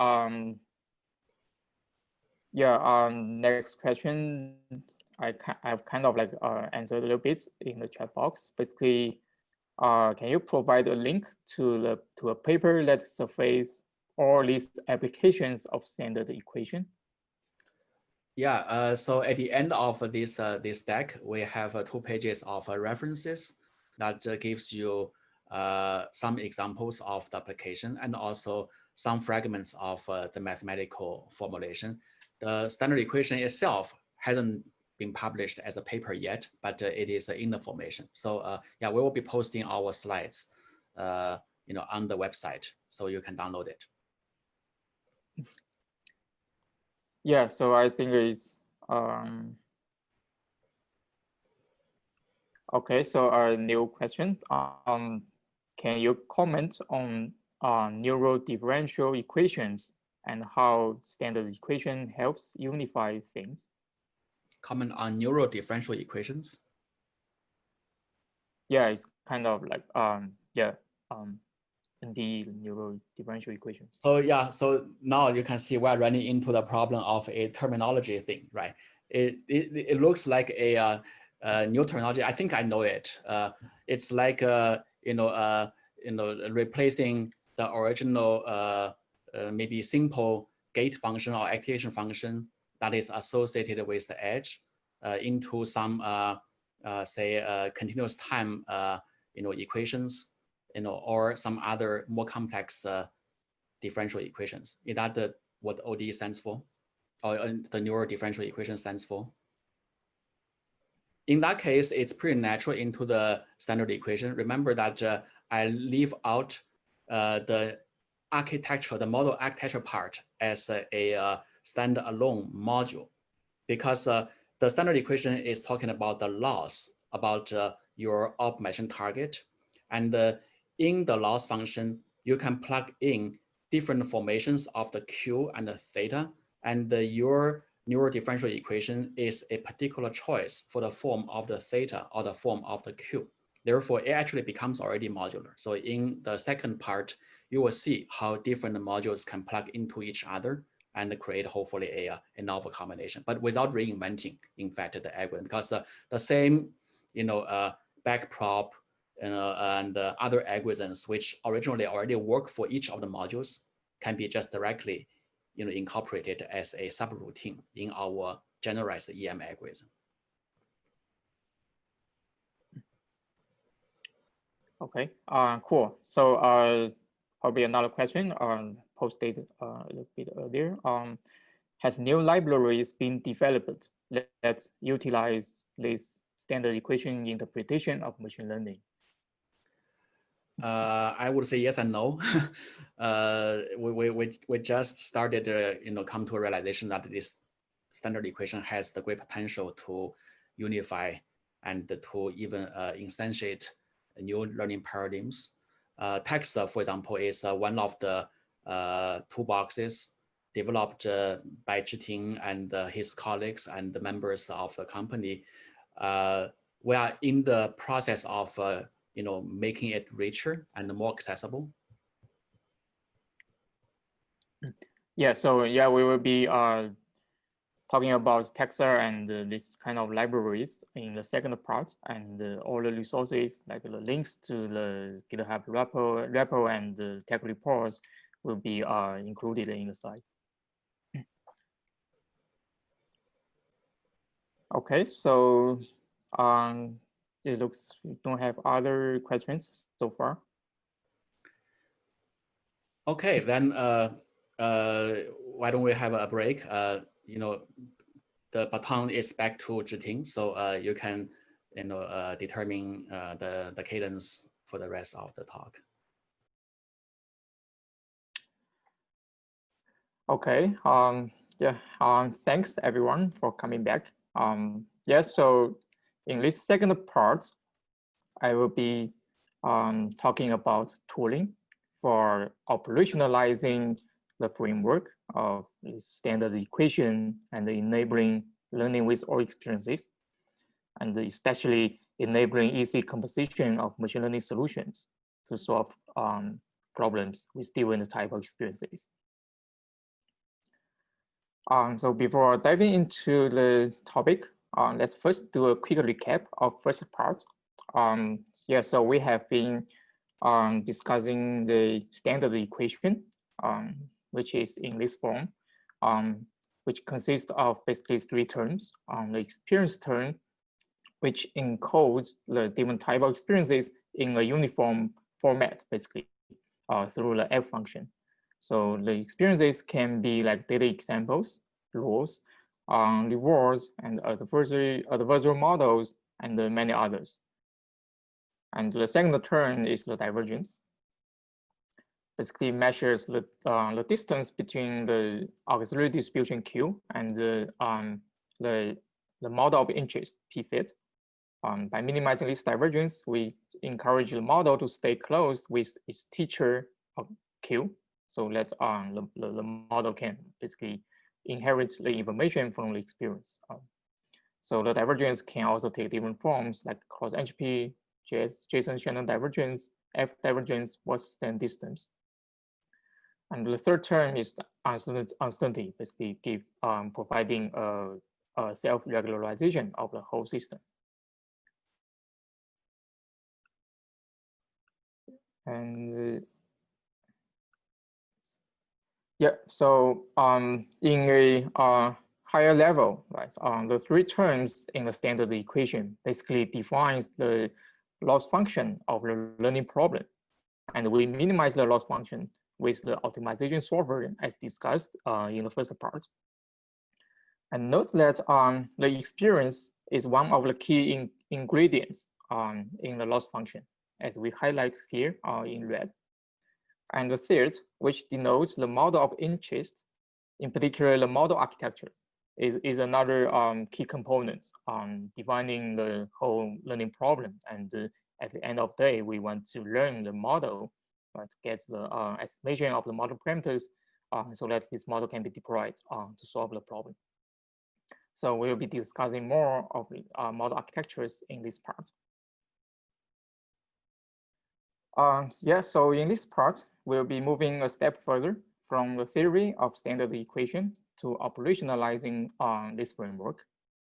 yeah, next question. I've kind of like answered a little bit in the chat box. Basically, can you provide a link to a paper that surveys all these applications of standard equation? Yeah, so at the end of this deck, we have 2 pages of references that gives you some examples of the application, and also some fragments of the mathematical formulation. The standard equation itself hasn't been published as a paper yet, but it is in the formation. So yeah, we will be posting our slides, on the website, so you can download it. Yeah, so I think it's okay. So a new question. Can you comment on neural differential equations and how standard equation helps unify things? Comment on neural differential equations. Yeah, it's kind of like the neural differential equations. So yeah, so now you can see we're running into the problem of a terminology thing, right? It looks like a new terminology. I think I know it. It's like replacing the original maybe simple gate function or activation function that is associated with the edge into some say continuous time equations, or some other more complex differential equations. Is that what ODE stands for, or the neural differential equation stands for? In that case, it's pretty natural into the standard equation. Remember that I leave out the architecture, the model architecture part as a standalone module, because the standard equation is talking about the loss, about your optimization target. And in the loss function, you can plug in different formations of the Q and the theta, and your neural differential equation is a particular choice for the form of the theta or the form of the Q. Therefore, it actually becomes already modular. So in the second part, you will see how different modules can plug into each other and create hopefully a novel combination, but without reinventing, in fact, the algorithm, because the same, backprop and other algorithms which originally already work for each of the modules can be just directly, incorporated as a subroutine in our generalized EM algorithm. Okay, cool. So probably another question posted a little bit earlier. Has new libraries been developed that utilize this standard equation interpretation of machine learning? I would say yes and no. We just started, come to a realization that this standard equation has the great potential to unify and to even instantiate new learning paradigms. Text, for example, is one of the toolboxes developed by Zhiting and his colleagues and the members of the company. We are in the process of making it richer and more accessible. Yeah, so yeah, we will be talking about Texer and this kind of libraries in the second part, and all the resources like the links to the GitHub repo and the tech reports will be included in the slide. Okay, so it looks we don't have other questions so far. Okay, then why don't we have a break? The baton is back to Zhiting, so you can determine the cadence for the rest of the talk. Okay. Thanks everyone for coming back. So in this second part, I will be talking about tooling for operationalizing the framework of standard equation and enabling learning with all experiences, and especially enabling easy composition of machine learning solutions to solve problems with different type of experiences. So before diving into the topic, let's first do a quick recap of first part. So we have been discussing the standard equation, which is in this form, which consists of basically three terms. The experience term, which encodes the different type of experiences in a uniform format, basically, through the F function. So the experiences can be like data examples, rules, rewards, and adversarial models, and many others. And the second term is the divergence. Basically measures the distance between the auxiliary distribution Q and the model of interest P theta. By minimizing this divergence, we encourage the model to stay close with its teacher Q, so that the model can basically inherit the information from the experience. So the divergence can also take different forms like cross entropy, Jason-Shannon divergence, F divergence, Waterston distance. And the third term is uncertainty, basically providing a self-regularization of the whole system. And yeah, so in a higher level, right, the three terms in the standard equation basically defines the loss function of the learning problem. And we minimize the loss function with the optimization solver as discussed in the first part. And note that the experience is one of the key ingredients in the loss function, as we highlight here in red. And the third, which denotes the model of interest, in particular the model architecture, is another key component defining the whole learning problem. And at the end of the day, we want to learn the model to get the estimation of the model parameters so that this model can be deployed to solve the problem. So we'll be discussing more of model architectures in this part. Yeah, so in this part, we'll be moving a step further from the theory of standard equation to operationalizing this framework.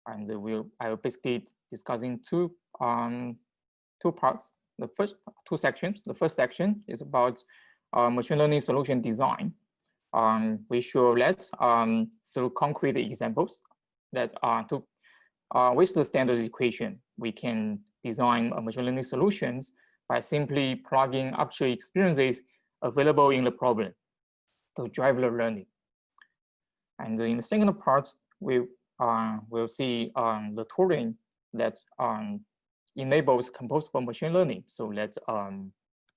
And I will basically discussing two parts. The first two sections. The first section is about machine learning solution design. We show that through concrete examples that with the standard equation, we can design machine learning solutions by simply plugging arbitrary experiences available in the problem to drive the learning. And in the second part, we'll see the tooling that enables composable machine learning, so that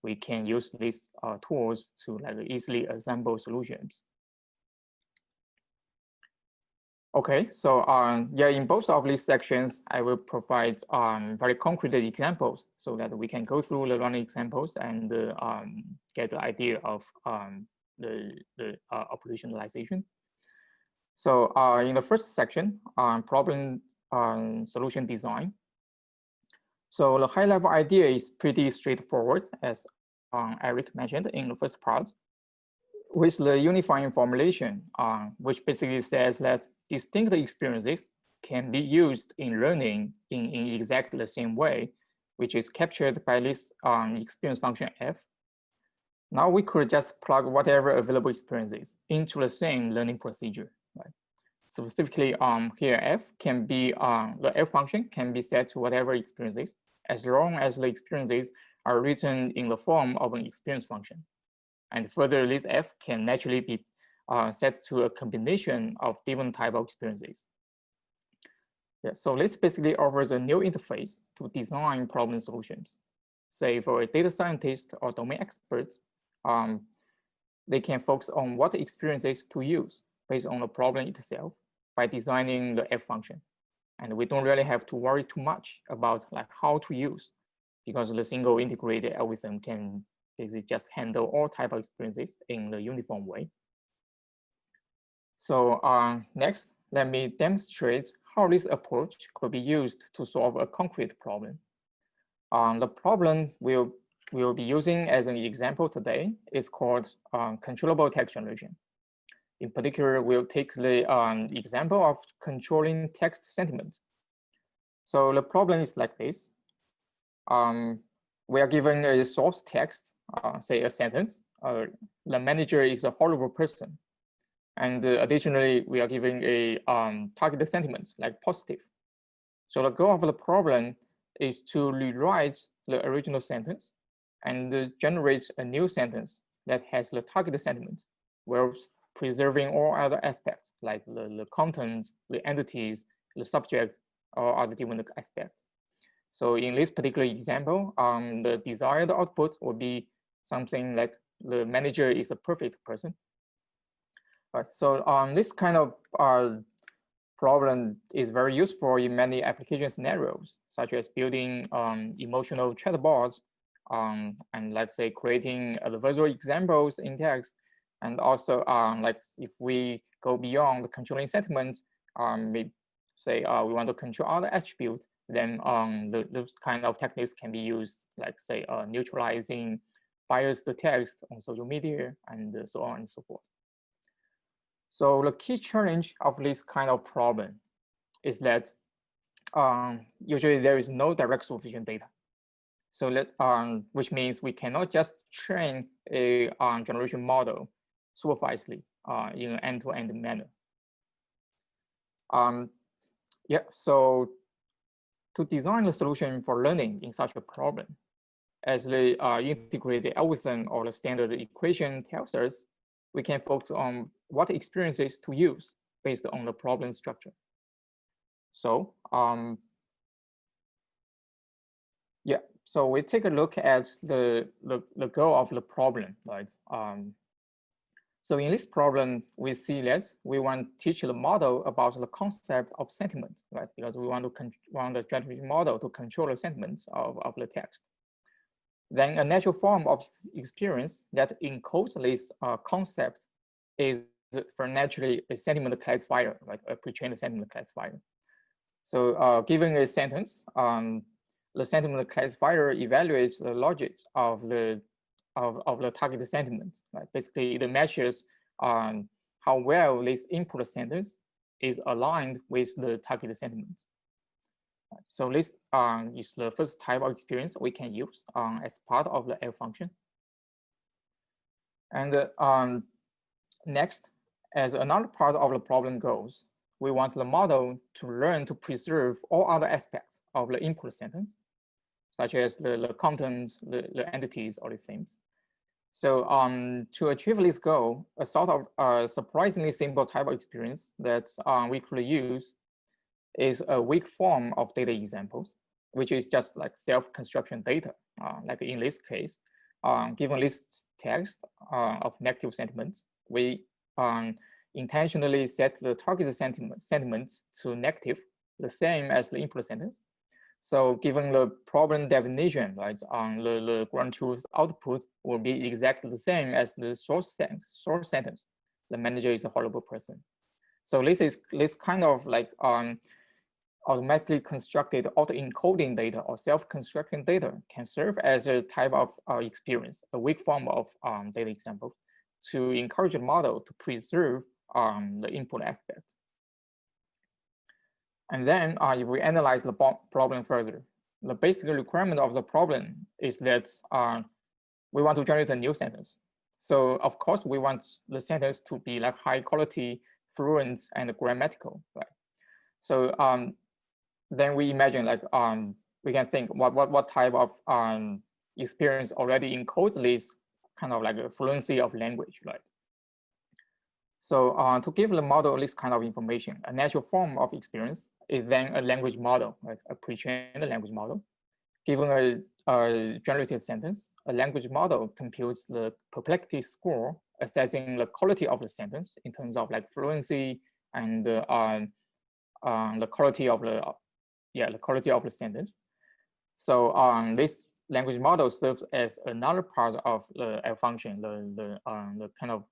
we can use these tools to easily assemble solutions. Okay, so yeah, in both of these sections, I will provide very concrete examples so that we can go through the running examples and get the idea of the operationalization. So in the first section, problem solution design. So the high-level idea is pretty straightforward, as Eric mentioned in the first part, with the unifying formulation, which basically says that distinct experiences can be used in learning in exactly the same way, which is captured by this experience function f. Now we could just plug whatever available experiences into the same learning procedure, right? Specifically, here f can be, the f function can be set to whatever experiences, as long as the experiences are written in the form of an experience function. And further, this f can naturally be set to a combination of different type of experiences. Yeah, so this basically offers a new interface to design problem solutions. Say for a data scientist or domain experts, they can focus on what experiences to use based on the problem itself by designing the f function. And we don't really have to worry too much about how to use, because the single integrated algorithm can basically just handle all type of experiences in the uniform way. So next, let me demonstrate how this approach could be used to solve a concrete problem. The problem we'll be using as an example today is called controllable text generation. In particular, we'll take the example of controlling text sentiment. So the problem is like this. We are given a source text, say a sentence, the manager is a horrible person. And additionally, we are given a targeted sentiment like positive. So the goal of the problem is to rewrite the original sentence and generate a new sentence that has the targeted sentiment, while preserving all other aspects like the contents, the entities, the subjects, or other different aspects. So in this particular example, the desired output will be something like the manager is a perfect person. So this kind of problem is very useful in many application scenarios, such as building emotional chatbots, and like say creating adversary examples in text, and also like if we go beyond controlling sentiments, we say we want to control other attributes, then those kind of techniques can be used, like say neutralizing biased text on social media, and so on and so forth. So the key challenge of this kind of problem is that usually there is no direct sufficient data. So that which means we cannot just train a generation model superficially in an end-to-end manner. Yeah, so to design the solution for learning in such a problem, as the integrated algorithm or the standard equation tells us, we can focus on what experiences to use based on the problem structure. So yeah, so we take a look at the goal of the problem, right? So in this problem, we see that we want to teach the model about the concept of sentiment, right? Because we want the generation model to control the sentiments of the text. Then a natural form of experience that encodes this concept is for naturally a sentiment classifier, like a pre-trained sentiment classifier. So given a sentence, the sentiment classifier evaluates the logic of the target sentiment. Right? Basically, it measures how well this input sentence is aligned with the target sentiment. So this is the first type of experience we can use as part of the L function. And next, as another part of the problem goes, we want the model to learn to preserve all other aspects of the input sentence, such as the contents, the entities, or the themes. So to achieve this goal, a sort of surprisingly simple type of experience that we could use is a weak form of data examples, which is just like self-construction data. Like in this case, given this text of negative sentiments, we intentionally set the target sentiment to negative, the same as the input sentence. So given the problem definition, right, the ground truth output will be exactly the same as the source sentence. The manager is a horrible person. So this kind of like automatically constructed auto-encoding data or self-constructing data can serve as a type of experience, a weak form of data example, to encourage the model to preserve the input aspect. And then if we analyze the problem further, the basic requirement of the problem is that we want to generate a new sentence. So of course, we want the sentence to be like high quality, fluent, and grammatical, right? So then we imagine like we can think what type of experience already encodes this kind of like a fluency of language, right? So to give the model this kind of information, a natural form of experience is then a language model, right? A pre-trained language model. Given a generated sentence, a language model computes the perplexity score, assessing the quality of the sentence in terms of like fluency and the quality of the sentence. So this language model serves as another part of the L function, the kind of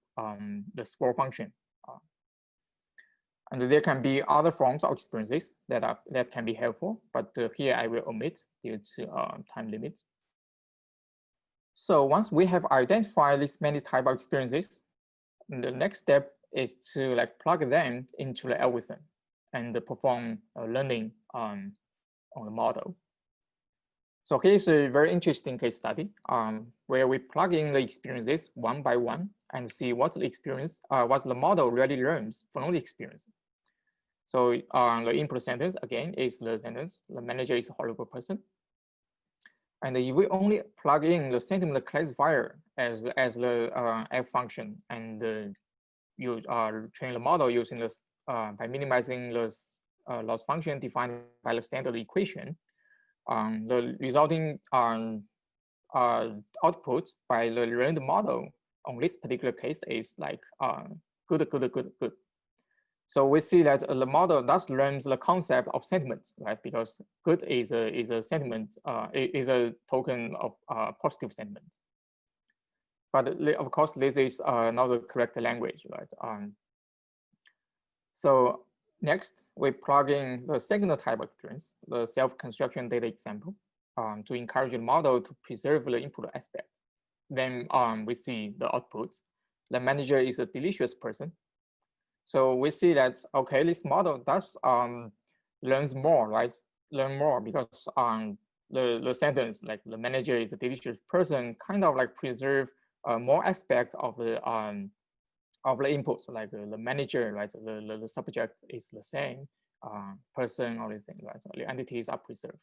the score function. And there can be other forms of experiences that can be helpful, but here I will omit due to time limits. So once we have identified these many type of experiences, the next step is to like plug them into the algorithm and perform learning on the model. So here's a very interesting case study where we plug in the experiences one by one and see what the model really learns from the experience. So the input sentence again is the sentence, the manager is a horrible person. And if we only plug in the sentiment classifier as the F function and train the model using this by minimizing the loss function defined by the standard equation. The resulting output by the learned model on this particular case is like good. So we see that the model thus learns the concept of sentiment, right? Because good is a sentiment, is a token of positive sentiment. But of course, this is not the correct language, right? So next, we plug in the second type of experience, the self-construction data example, to encourage the model to preserve the input aspect. Then we see the output. The manager is a delicious person. So we see that, okay, this model does learns more, right? Learn more because the sentence, like the manager is a delicious person, kind of like preserve more aspects of the inputs, like the manager, right? The subject is the same, person, all these things, right? So the entities are preserved.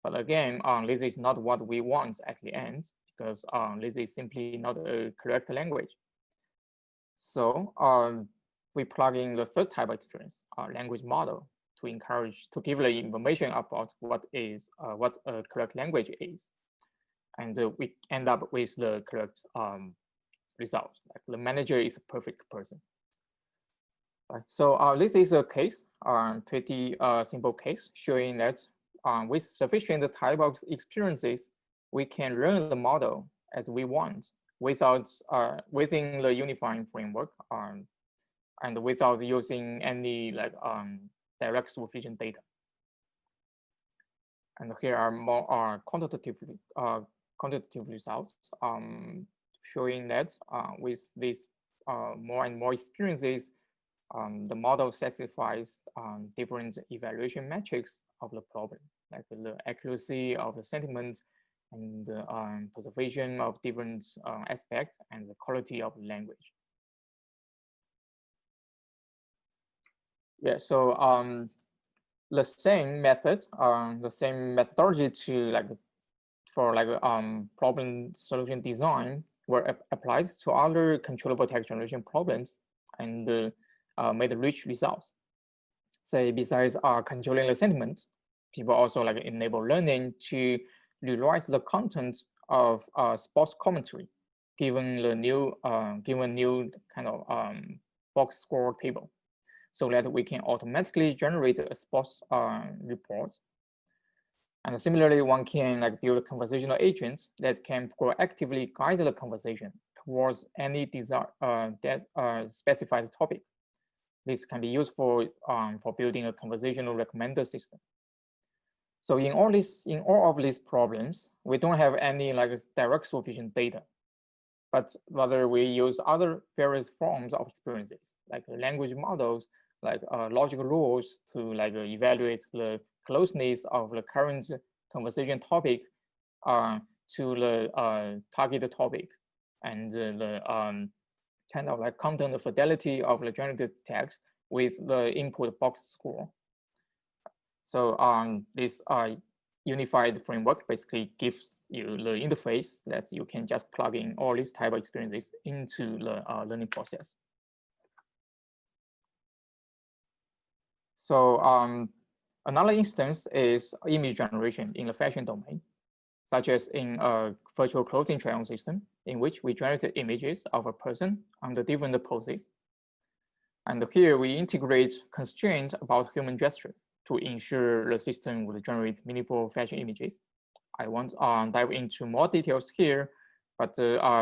But again, this is not what we want at the end, because this is simply not a correct language. So we plug in the third type of experience, language model, to give the information about what a correct language is. And we end up with the correct result. Like the manager is a perfect person. So this is a case, pretty simple case, showing that with sufficient type of experiences, we can learn the model as we want without within the unifying framework, and without using any like direct supervision data. And here are more quantitative results showing that with these more and more experiences, the model satisfies different evaluation metrics of the problem, like the accuracy of the sentiment and the preservation of different aspects and the quality of the language. Yeah, so the same method, the same methodology for problem solution design were applied to other controllable text generation problems and made rich results. Say besides controlling the sentiment, people also enable learning to rewrite the content of sports commentary, given the new kind of box score table, so that we can automatically generate a sports report. And similarly, one can build conversational agents that can proactively guide the conversation towards any specified topic. This can be used for building a conversational recommender system. So in all of these problems, we don't have any direct supervision data, but rather we use other various forms of experiences, like language models, like logical rules to evaluate the closeness of the current conversation topic to the target topic, and the kind of content fidelity of the generated text with the input box score. So this unified framework basically gives you the interface that you can just plug in all these type of experiences into the learning process. So another instance is image generation in the fashion domain, such as in a virtual clothing try-on system, in which we generated images of a person under different poses. And here we integrate constraints about human gesture to ensure the system would generate meaningful fashion images. I won't dive into more details here, but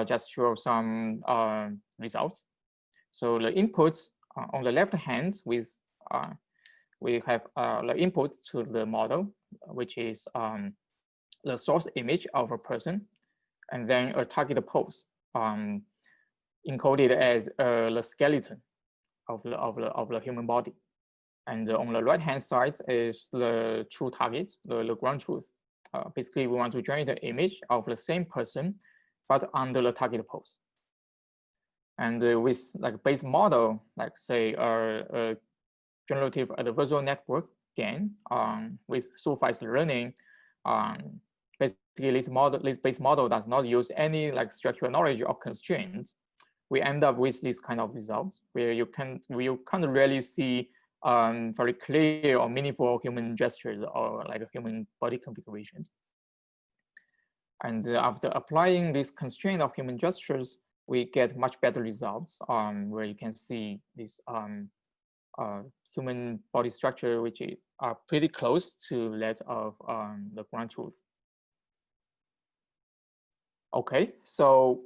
just show some results. So the input on the left hand we have the input to the model, which is the source image of a person, and then a target pose encoded as the skeleton of the human body. And on the right hand side is the true target, the ground truth. Basically, we want to generate an image of the same person, but under the target pose. And with base model, say a generative adversarial network GAN with supervised learning, basically this base model does not use any structural knowledge or constraints. we end up with this kind of results where you can't really see very clear or meaningful human gestures or like a human body configurations. And after applying this constraint of human gestures, we get much better results where you can see this human body structure, which are pretty close to that of the ground truth. Okay, so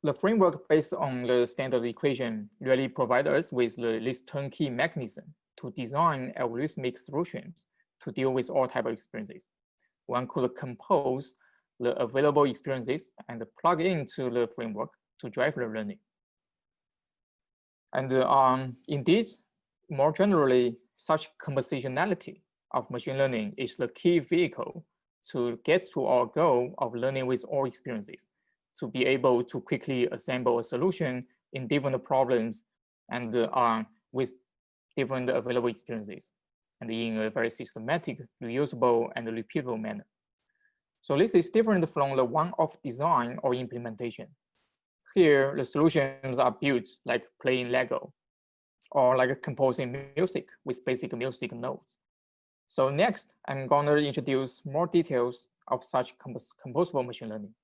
the framework based on the standard equation really provides us with this turnkey mechanism to design algorithmic solutions to deal with all types of experiences. One could compose the available experiences and plug into the framework to drive the learning. And indeed, more generally, such compositionality of machine learning is the key vehicle to get to our goal of learning with all experiences, to be able to quickly assemble a solution in different problems and with different available experiences, and in a very systematic, reusable, and repeatable manner. So this is different from the one-off design or implementation. Here, the solutions are built like playing Lego or like composing music with basic music notes. So next, I'm going to introduce more details of such composable machine learning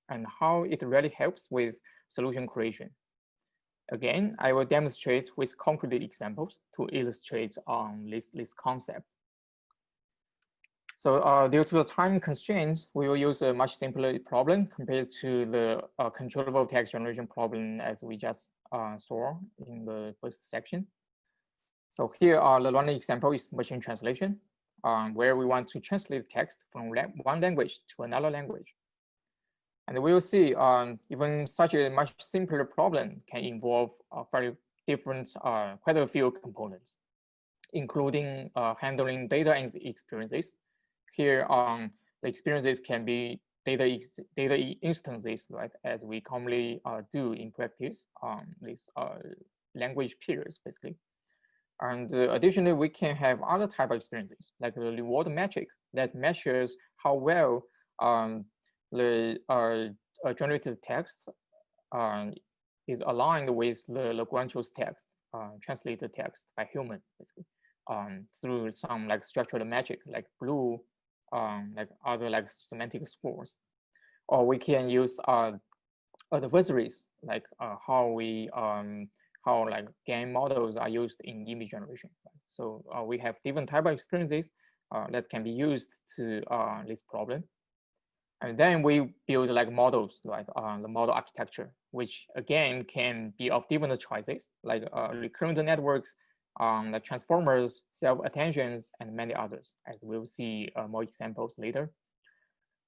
and how it really helps with solution creation. Again, I will demonstrate with concrete examples to illustrate this concept. So due to the time constraints, we will use a much simpler problem compared to the controllable text generation problem as we just saw in the first section. So here the running example is machine translation, where we want to translate text from one language to another language. And we will see even such a much simpler problem can involve very different, quite a few components, including handling data and experiences. Here, the experiences can be data instances, right, as we commonly do in practice, these language peers, basically. And additionally, we can have other type of experiences, like the reward metric that measures how well the generated text is aligned with the Lagrange's text, translated text by human, basically, through some like structural magic, like BLEU, like other like semantic scores. Or we can use adversaries, like how like game models are used in image generation. So we have different type of experiences that can be used to this problem. And then we build like models, like the model architecture, which again can be of different choices, like recurrent networks, the transformers, self-attentions, and many others, as we'll see more examples later.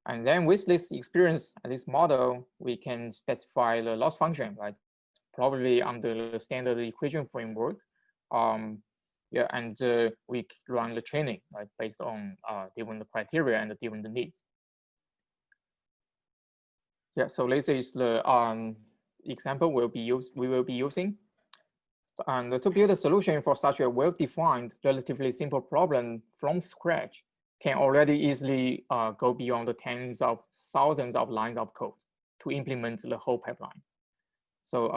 And then with this experience and this model, we can specify the loss function, right? Probably under the standard equation framework. Yeah, and we run the training, right, based on different criteria and different needs. Yeah, so this is the example we will be using. And to build a solution for such a well-defined, relatively simple problem from scratch can already easily go beyond the tens of thousands of lines of code to implement the whole pipeline. So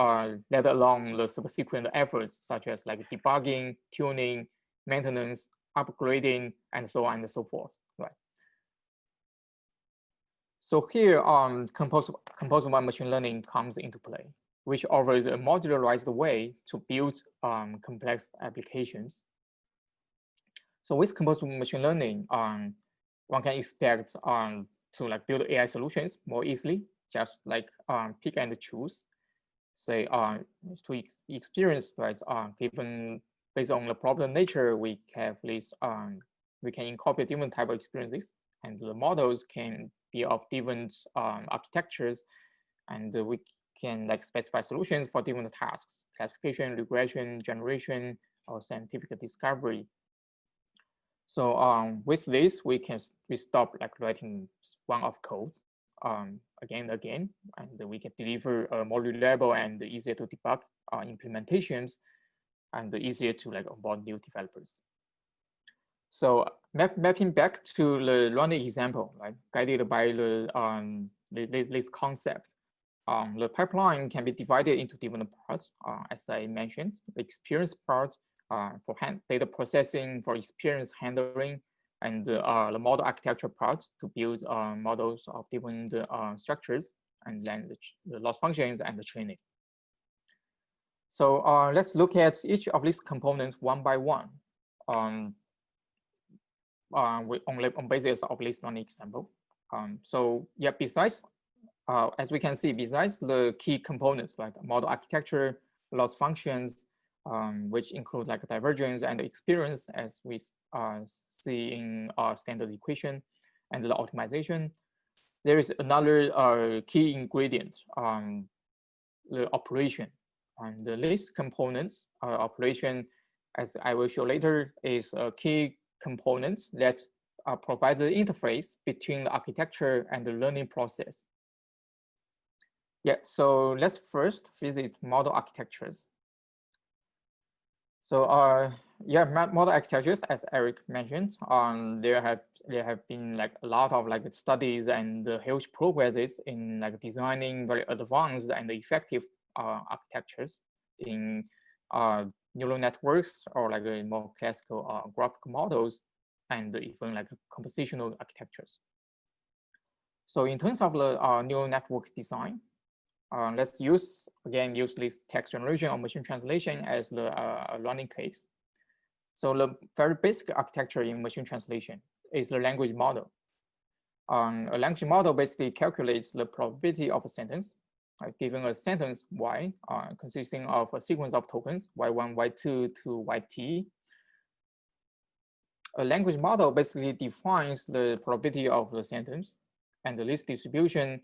let alone the subsequent efforts such as like debugging, tuning, maintenance, upgrading, and so on and so forth, right? So here, composable machine learning comes into play, which offers a modularized way to build complex applications. So with composable machine learning, one can expect to like build AI solutions more easily, just like pick and choose. Say to experience, right? Given based on the problem nature, we have this. We can incorporate different type of experiences, and the models can be of different architectures, and we can like specify solutions for different tasks: classification, regression, generation, or scientific discovery. So with this, we stop like writing one-off code again and again, and we can deliver more reliable and easier to debug implementations, and easier to like onboard new developers. So mapping back to the running example, right, guided by the this concept, the pipeline can be divided into different parts, as I mentioned. The experience part for data processing, for experience handling, and the model architecture part to build models of different structures, and then the loss functions and the training. So let's look at each of these components one by one on basis of this learning example. So yeah, besides, as we can see, besides the key components like model architecture, loss functions, which include like divergence and experience, as we see in our standard equation, and the optimization, there is another key ingredient, the operation. And the list components operation, as I will show later, is a key component that provide the interface between the architecture and the learning process. Yeah, so let's first visit model architectures. So yeah, model architectures, as Eric mentioned, there have been like a lot of like studies and huge progresses in like designing very advanced and effective architectures in neural networks, or like more classical graphical models, and even like compositional architectures. So in terms of the neural network design, let's use this text generation or machine translation as the learning case. So the very basic architecture in machine translation is the language model. A language model basically calculates the probability of a sentence, given a sentence y consisting of a sequence of tokens y1, y2 to yt. A language model basically defines the probability of the sentence, and the list distribution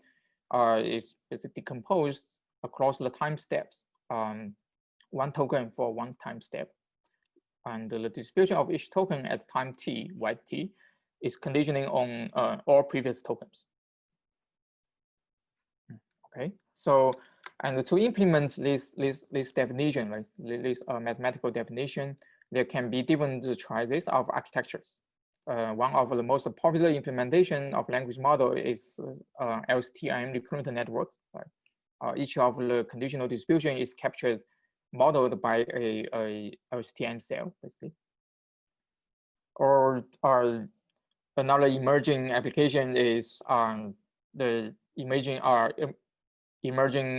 is decomposed across the time steps, one token for one time step. And the distribution of each token at time t, yt, is conditioning on all previous tokens. Okay, so, and to implement this definition, like this mathematical definition, there can be different choices of architectures. One of the most popular implementation of language model is LSTM recurrent networks. Right? Each of the conditional distribution is captured, modeled by a LSTM cell, basically. Or another emerging application is the emerging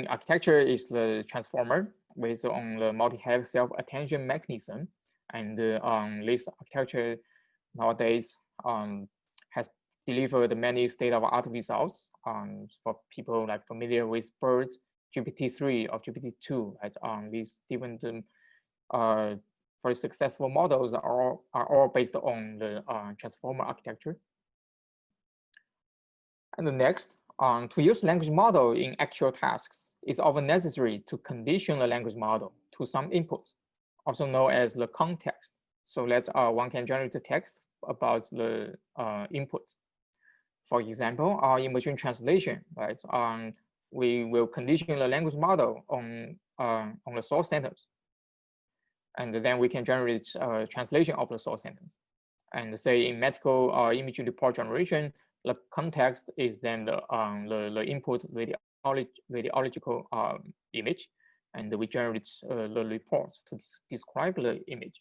architecture is the transformer based on the multi-head self-attention mechanism, and this architecture nowadays has delivered many state-of-the-art results for people like familiar with BERT, GPT-3 or GPT-2. Right? These different very successful models are all based on the transformer architecture. And the next, to use language model in actual tasks is often necessary to condition the language model to some input, also known as the context, so that one can generate the text about the input. For example, in machine translation, right? We will condition the language model on the source sentence, and then we can generate translation of the source sentence. And say in medical image report generation, the context is then the input radiological image, and we generate the report to describe the image.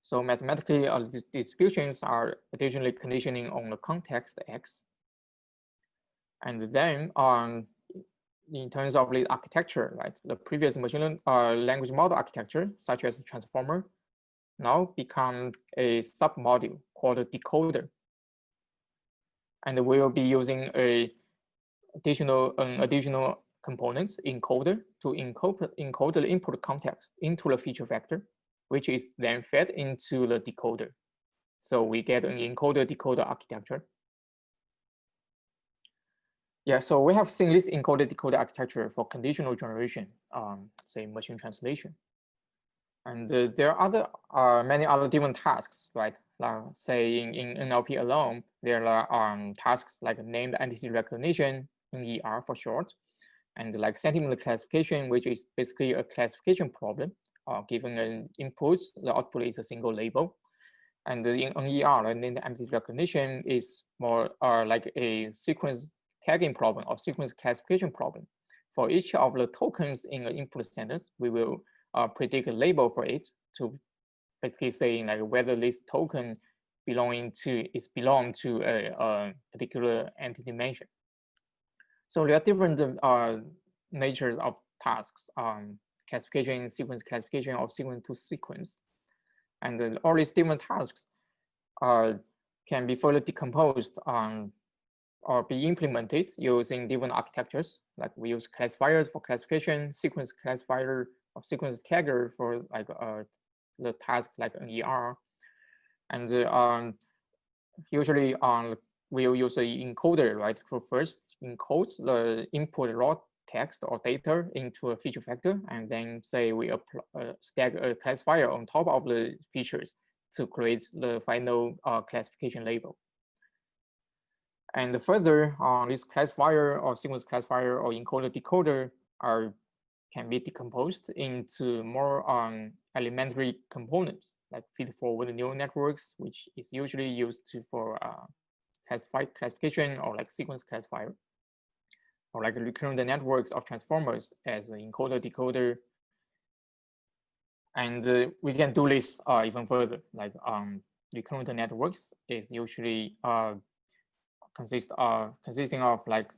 So mathematically, distributions are additionally conditioning on the context X. And then in terms of the architecture, right, the previous machine language model architecture, such as transformer, now become a submodule called a decoder. And we will be using additional components, encoder, to encode the input context into the feature vector, which is then fed into the decoder. So we get an encoder-decoder architecture. Yeah, so we have seen this encoder-decoder architecture for conditional generation, say machine translation. And there are many other different tasks, right? Say in NLP alone, there are tasks like named entity recognition, NER for short, and like sentiment classification, which is basically a classification problem. Given an input, the output is a single label. And in NER, the named entity recognition is more like a sequence tagging problem or sequence classification problem. For each of the tokens in the input sentence, we will predict a label for it to basically saying like whether this token belong to a particular entity dimension. So there are different natures of tasks, classification, sequence classification, or sequence to sequence. And all these different tasks can be further decomposed or be implemented using different architectures. Like we use classifiers for classification, sequence classifier or sequence tagger for like the task like an ER. And usually we'll use an encoder, right? To first encode the input raw text or data into a feature factor, and then say we stack a classifier on top of the features to create the final classification label. And further, this classifier or sequence classifier or encoder decoder can be decomposed into more elementary components like feed-forward neural networks, which is usually used for classification or like sequence classifier, or like recurrent networks of transformers as an encoder decoder. And we can do this even further. Like recurrent networks is usually consisting of like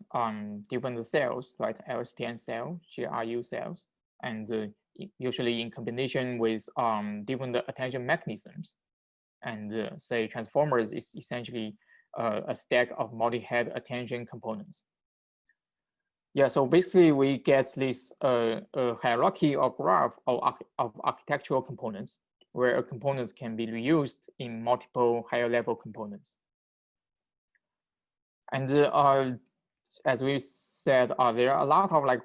different cells, right? LSTM cell, GRU cells, and usually in combination with different attention mechanisms. And say transformers is essentially a stack of multi-head attention components. Yeah, so basically we get this hierarchy or graph of architectural components, where components can be reused in multiple higher level components. And as we said, there are a lot of like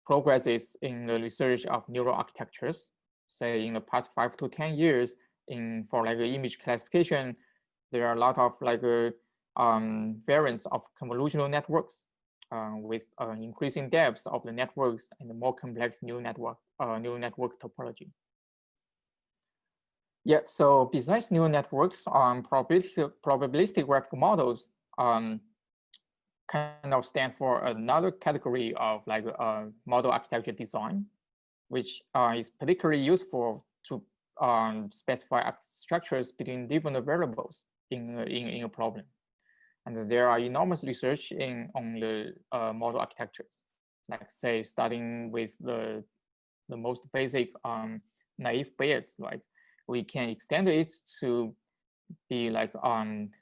progresses in the research of neural architectures. Say in the past 5 to 10 years, for like image classification, there are a lot of like variants of convolutional networks with increasing depths of the networks and the more complex neural network topology. Yeah, so besides neural networks, probabilistic graphical models kind of stand for another category of like model architecture design, which is particularly useful to specify structures between different variables in a problem. And there are enormous research on the model architectures, like say starting with the most basic naive Bayes, right? We can extend it to be like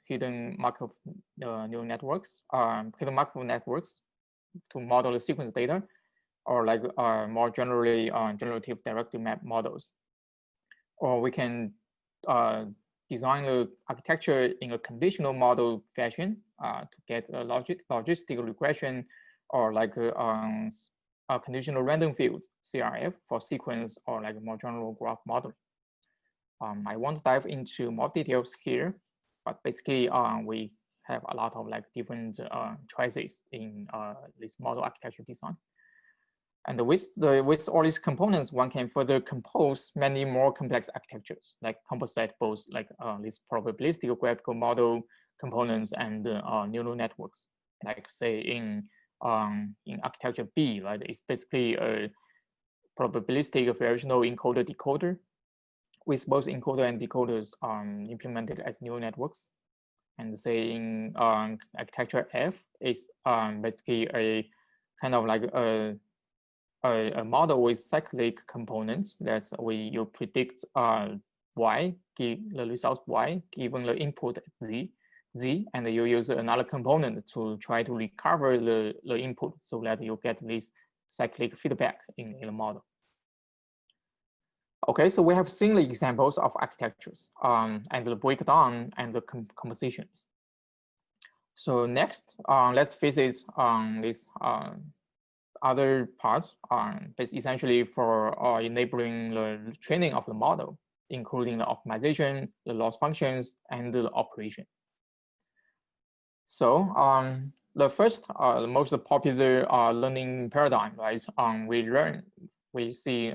hidden Markov neural networks, hidden Markov networks to model the sequence data, or like more generally generative directed map models. Or we can design the architecture in a conditional model fashion to get a logistic regression, or like a conditional random field, CRF, for sequence or like more general graph modeling. I won't dive into more details here, but basically we have a lot of like different choices in this model architecture design. And with all these components, one can further compose many more complex architectures, like composite both like these probabilistic graphical model components and neural networks. Like say in architecture B, right? It's basically a probabilistic variational encoder decoder, with both encoder and decoders implemented as neural networks. And say in architecture F is basically a kind of like a model with cyclic components that you predict y, give the results y, given the input z, and you use another component to try to recover the input so that you get this cyclic feedback in the model. Okay, so we have seen the examples of architectures and the breakdown and the compositions. So next, let's visit this other parts essentially for enabling the training of the model, including the optimization, the loss functions, and the operation. So the first, the most popular learning paradigm, right? We see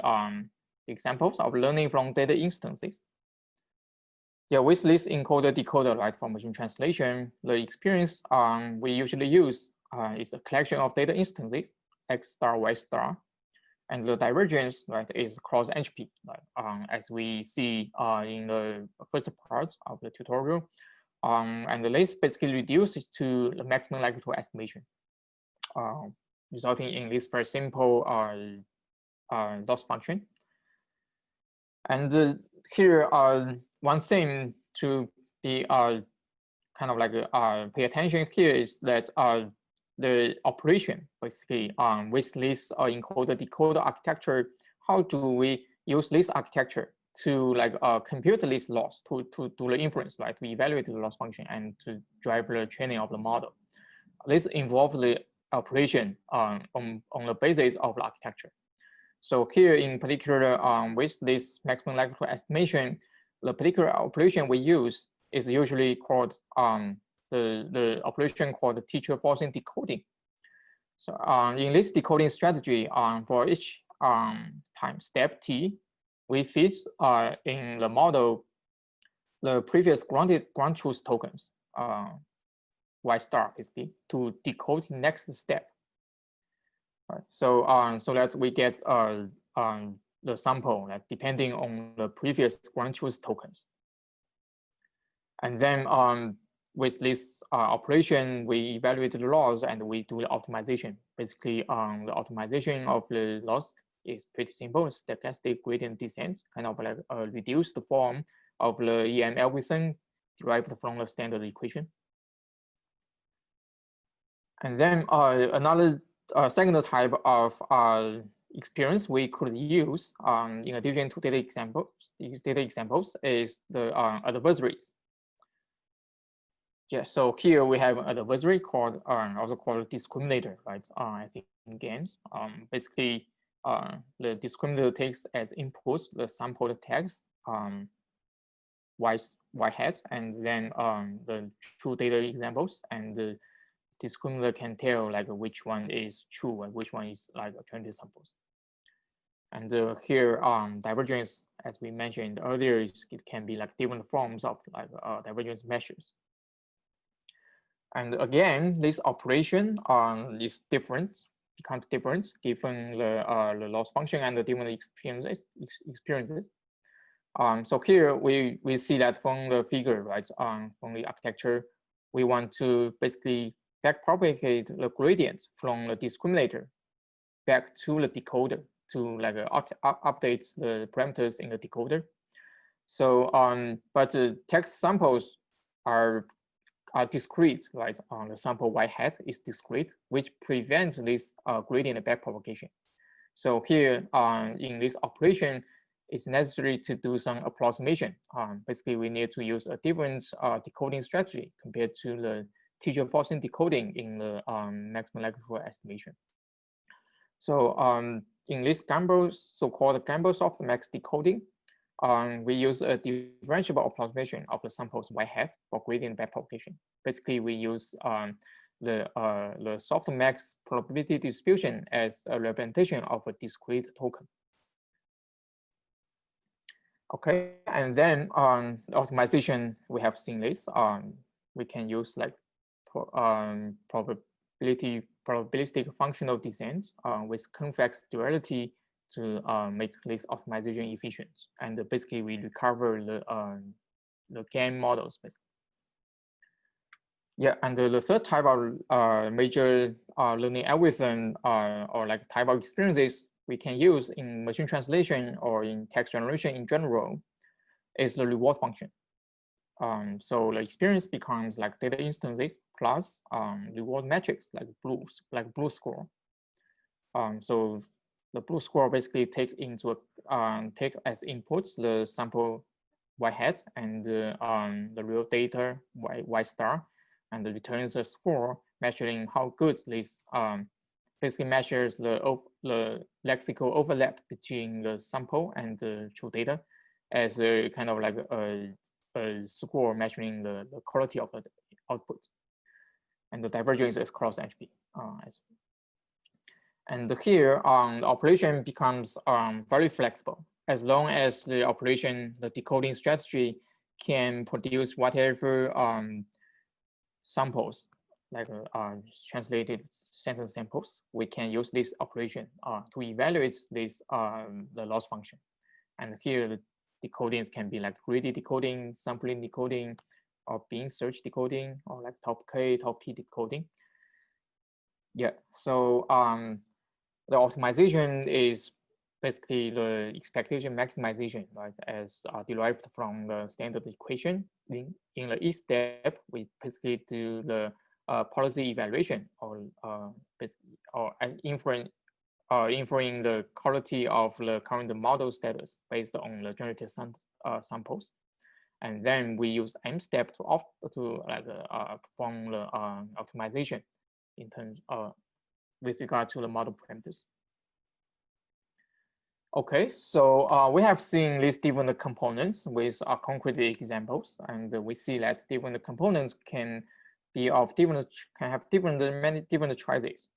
examples of learning from data instances. Yeah, with this encoder decoder, right, for machine translation, the experience we usually use is a collection of data instances, X star, Y star, and the divergence, right, is cross entropy, right, as we see in the first part of the tutorial. And this basically reduces to the maximum likelihood estimation, resulting in this very simple loss function. And here, one thing to be kind of like pay attention here is that the operation basically with this encoder decoder architecture, how do we use this architecture to like compute this loss, to do the inference, right? We evaluate the loss function and to drive the training of the model. This involves the operation on the basis of the architecture. So here in particular, with this maximum likelihood estimation, the particular operation we use is usually called the operation called teacher forcing decoding. So in this decoding strategy, for each time step t, we feed in the model the previous ground truth tokens, Y star basically, to decode the next step. Right. So so that we get the sample like, depending on the previous ground truth tokens. And then with this operation, we evaluate the loss and we do the optimization. Basically, the optimization of the loss is pretty simple. Stochastic gradient descent, kind of like a reduced form of the EM algorithm derived from the standard equation. And then another second type of experience we could use in addition to data examples is the adversaries. Yeah, so here we have an adversary called also called discriminator, right? I think in games, basically the discriminator takes as input the sampled text y hat, and then the true data examples, and the discriminator can tell like which one is true and which one is like alternative samples. And here divergence, as we mentioned earlier, it can be like different forms of like divergence measures. And again, this operation is different, becomes different given the loss function and the different experiences. So here we see that from the figure, right? From the architecture, we want to basically backpropagate the gradient from the discriminator back to the decoder to like update the parameters in the decoder. So but the text samples are discrete, right? The sample y hat is discrete, which prevents this gradient backpropagation. So here in this operation, it's necessary to do some approximation. Basically, we need to use a different decoding strategy compared to the teacher forcing decoding in the maximum likelihood estimation. So in this so-called Gamble softmax decoding, we use a differentiable approximation of the samples y hat for gradient backpropagation. Basically, we use the softmax probability distribution as a representation of a discrete token. Okay, and then optimization, we have seen this. We can use like probabilistic functional descent with convex duality to make this optimization efficient. And basically, we recover the game models, basically. Yeah, and the third type of major learning algorithm or like type of experiences we can use in machine translation or in text generation in general is the reward function. So the experience becomes like data instances plus reward metrics like blue score. So the blue score basically take as inputs the sample y hat and the real data y star, and returns a score measuring how good this basically measures the lexical overlap between the sample and the true data as a kind of like a score measuring the quality of the output. And the divergence is cross entropy. And here, the operation becomes very flexible as long as the decoding strategy can produce whatever samples like translated sentence samples, we can use this operation to evaluate this the loss function. And here the decodings can be like greedy decoding, sampling decoding, or bin search decoding, or like top K, top P decoding. Yeah, so the optimization is basically the expectation maximization, right, as derived from the standard equation. In the each step, we basically do the policy evaluation, or as inferring the quality of the current model status based on the generated samples. And then we use M step to perform the optimization in terms with regard to the model parameters. Okay, so we have seen these different components with concrete examples, and we see that different components can be of different, many different choices.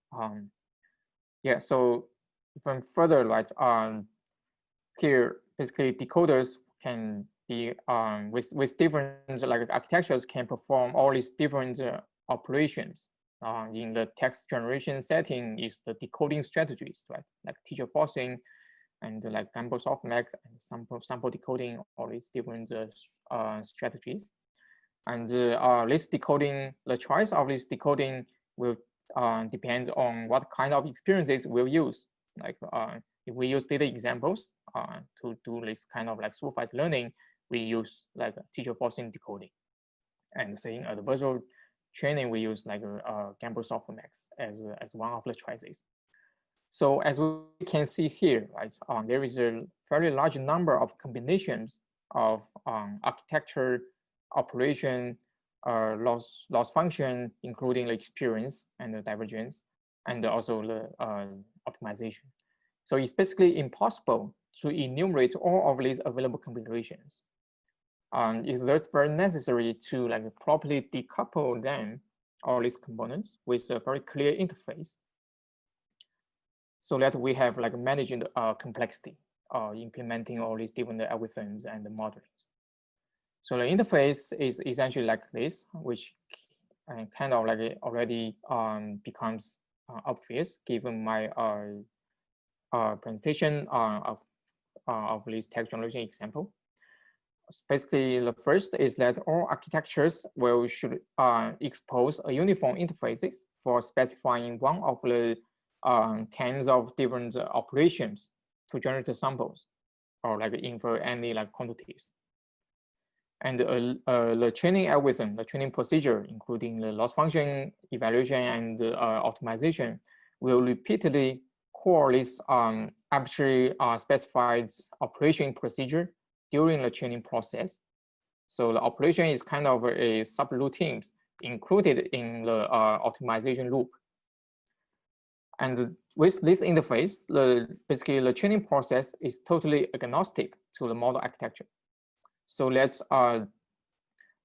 Yeah, so even further, like here, basically decoders can be with different like architectures can perform all these different operations. In the text generation setting is the decoding strategies, right? Like teacher forcing, and like gamble softmax and sample decoding, all these different strategies. And this decoding, the choice of this decoding will depend on what kind of experiences we'll use. Like if we use data examples to do this kind of like supervised learning, we use like teacher forcing decoding. And say in adversarial training, we use like gamble softmax as one of the choices. So as we can see here, right, there is a very large number of combinations of architecture, operation, loss function, including the experience and the divergence, and also the optimization. So it's basically impossible to enumerate all of these available configurations. It's thus very necessary to like properly decouple them, all these components, with a very clear interface, so that we have like managing the complexity, implementing all these different algorithms and the modelings. So the interface is essentially like this, which kind of like already becomes obvious given my presentation of this text generation example. Basically, the first is that all architectures should expose a uniform interfaces for specifying one of the tens of different operations to generate the samples, or like infer any like quantities. And the training algorithm, the training procedure, including the loss function, evaluation, and optimization, will repeatedly call this arbitrary specified operation procedure during the training process. So the operation is kind of a subroutine included in the optimization loop. And with this interface, basically the training process is totally agnostic to the model architecture. So that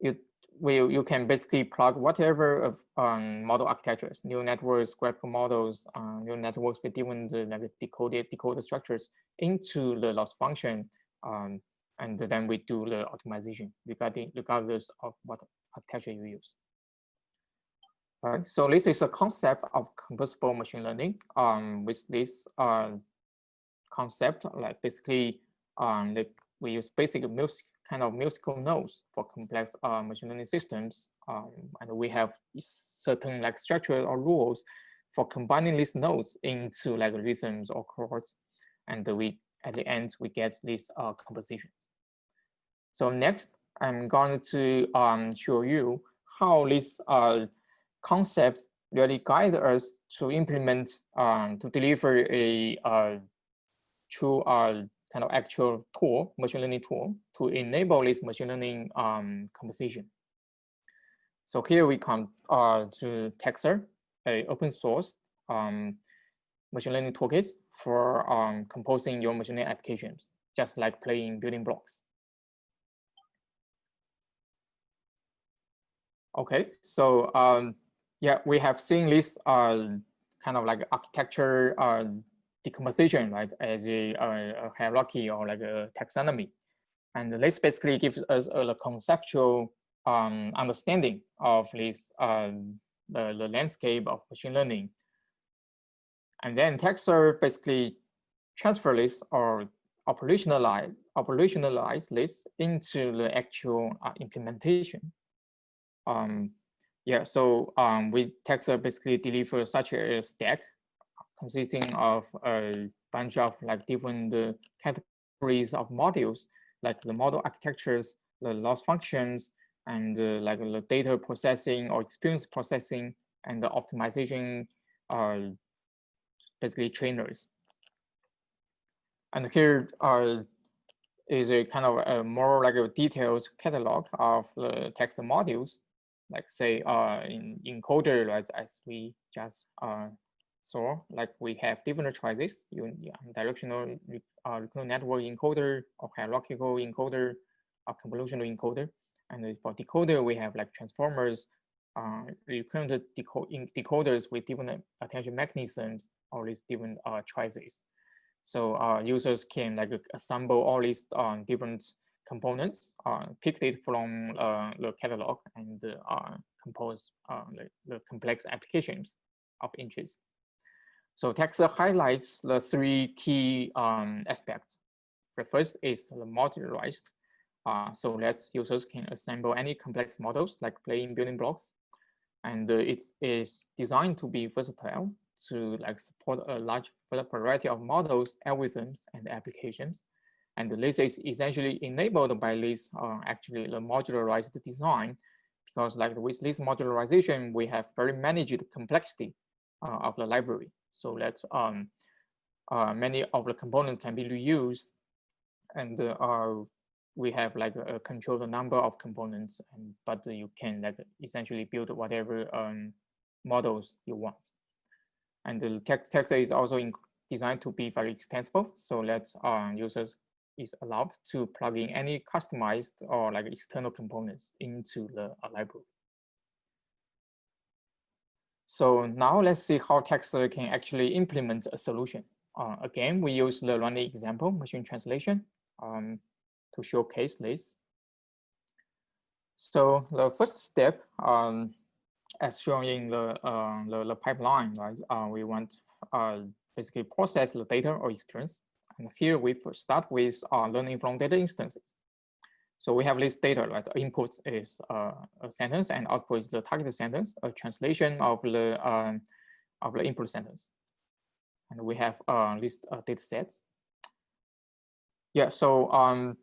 you can basically plug whatever of model architectures, neural networks, graphical models, neural networks with different like decoder structures into the loss function, and then we do the optimization regardless of what architecture you use. All right, so this is a concept of composable machine learning. With this concept, like basically, we use basic kind of musical notes for complex machine learning systems, and we have certain like structure or rules for combining these nodes into like rhythms or chords, and we at the end we get this composition. So next, I'm going to show you how this concepts really guide us to implement, to deliver a true kind of actual tool, machine learning tool, to enable this machine learning composition. So here we come to Texer, a open source machine learning toolkit for composing your machine learning applications, just like playing building blocks. Okay, so yeah, we have seen this kind of like architecture decomposition, right, as a hierarchy or like a taxonomy. And this basically gives us a conceptual understanding of this the landscape of machine learning. And then tensor basically transfer this or operationalize this into the actual implementation. Yeah, so we tensor basically deliver such a stack consisting of a bunch of like different categories of modules, like the model architectures, the loss functions, and like the data processing or experience processing, and the optimization basically trainers. And here is a kind of a more like a detailed catalog of the text modules, like say in encoder, right, as we just saw, like we have different choices, directional recurrent network encoder, or hierarchical encoder, or convolutional encoder. And for decoder, we have like transformers, recurrent decoders with different attention mechanisms, all these different choices. So users can like assemble all these different components, pick it from the catalog, and compose the complex applications of interest. So Tensor highlights the three key aspects. The first is the modularized. So that users can assemble any complex models like plain building blocks. And it is designed to be versatile to like support a large variety of models, algorithms, and applications. And this is essentially enabled by this actually the modularized design, because like with this modularization, we have very managed complexity of the library, so that many of the components can be reused, and we have like control the number of components, but you can like essentially build whatever models you want. And the tensor is also designed to be very extensible, so that users is allowed to plug in any customized or like external components into the library. So now let's see how tensor can actually implement a solution. Again, we use the running example machine translation to showcase this. So the first step, as shown in the pipeline, right? We want basically process the data or experience. And here we first start with learning from data instances. So we have this data, right? Input is a sentence, and output is the targeted sentence, a translation of the input sentence. And we have these data sets. Yeah, so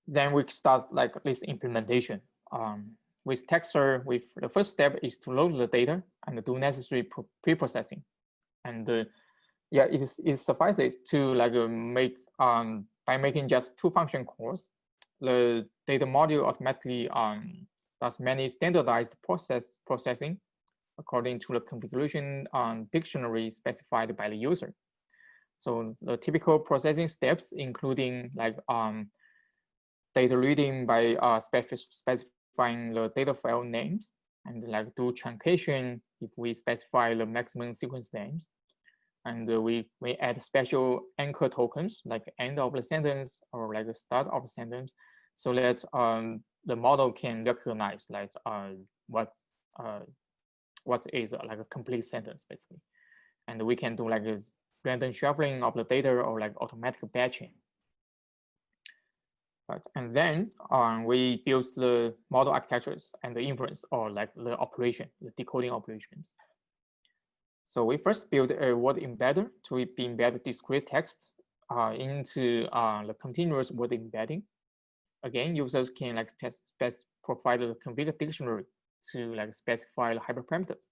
then we start like this implementation. With tensor, the first step is to load the data and do necessary pre-processing. And yeah, it suffices to like make by making just two function calls, the data module automatically does many standardized processing according to the configuration dictionary specified by the user. So the typical processing steps, including like data reading by specifying the data file names, and like do truncation if we specify the maximum sequence names. And we add special anchor tokens like end of the sentence or like the start of the sentence, so that the model can recognize like what is like a complete sentence basically. And we can do like a random shuffling of the data or like automatic batching. Right. And then we build the model architectures and the inference or like the operation, the decoding operations. So we first build a word embedder to embed discrete text into the continuous word embedding. Again, users can like provide the configure dictionary to like specify the hyperparameters,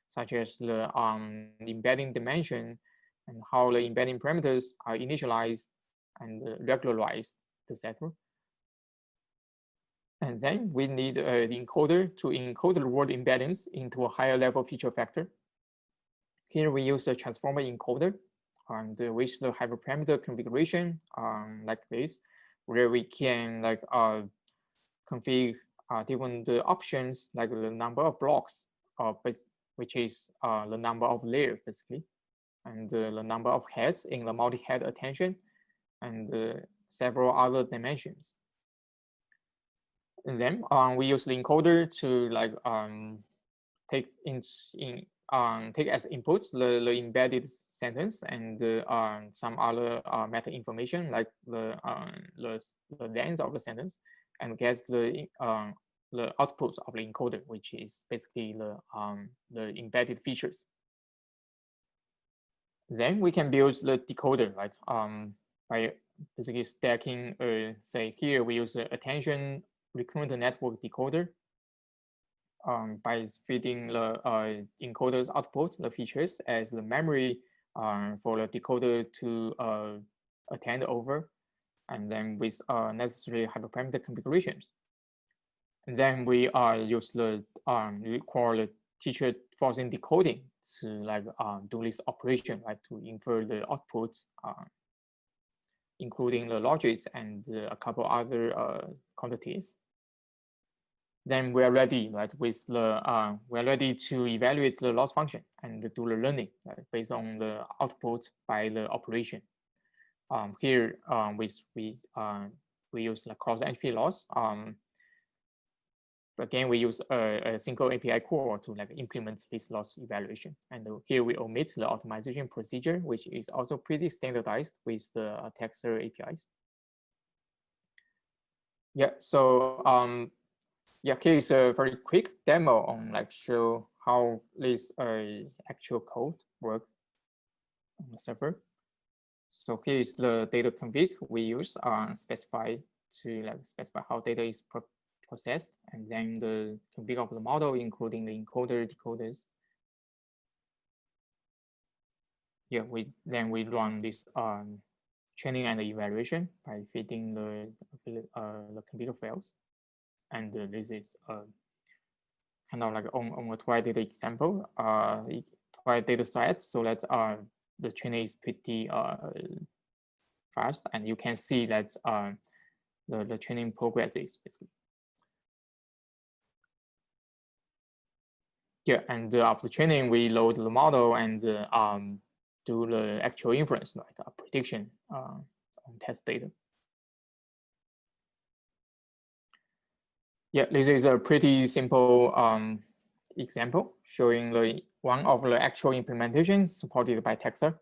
such as the embedding dimension and how the embedding parameters are initialized and regularized, etc. And then we need the encoder to encode the word embeddings into a higher level feature factor. Here we use a transformer encoder and with the hyperparameter configuration like this, where we can like configure different options like the number of blocks, which is the number of layers basically, and the number of heads in the multi-head attention, and several other dimensions. And then we use the encoder to like take take as inputs the embedded sentence and some other meta information like the length of the sentence, and gets the output of the encoder, which is basically the embedded features. Then we can build the decoder, right? By basically stacking, say here we use the attention recurrent network decoder. By feeding the encoder's output, the features, as the memory for the decoder to attend over, and then with necessary hyperparameter configurations. And then we use the we call the teacher forcing decoding to like do this operation, like to infer the outputs, including the logics and a couple other quantities. Then we are ready, right? With the we are ready to evaluate the loss function and do the learning, right, based on the output by the operation. Here we use the cross entropy loss. Again, we use a single API core to like implement this loss evaluation. And here we omit the optimization procedure, which is also pretty standardized with the Texter APIs. Yeah. So yeah, here is a very quick demo on like show how this actual code work on the server. So here is the data config we use specify to like specify how data is processed, and then the config of the model, including the encoder, decoders. Yeah, we run this training and evaluation by feeding the config files. And this is kind of like on a TWI data example, TWI data set, so that the training is pretty fast, and you can see that the training progresses basically. Yeah, and after training, we load the model and do the actual inference, like prediction on test data. Yeah, this is a pretty simple example showing one of the actual implementations supported by Texter.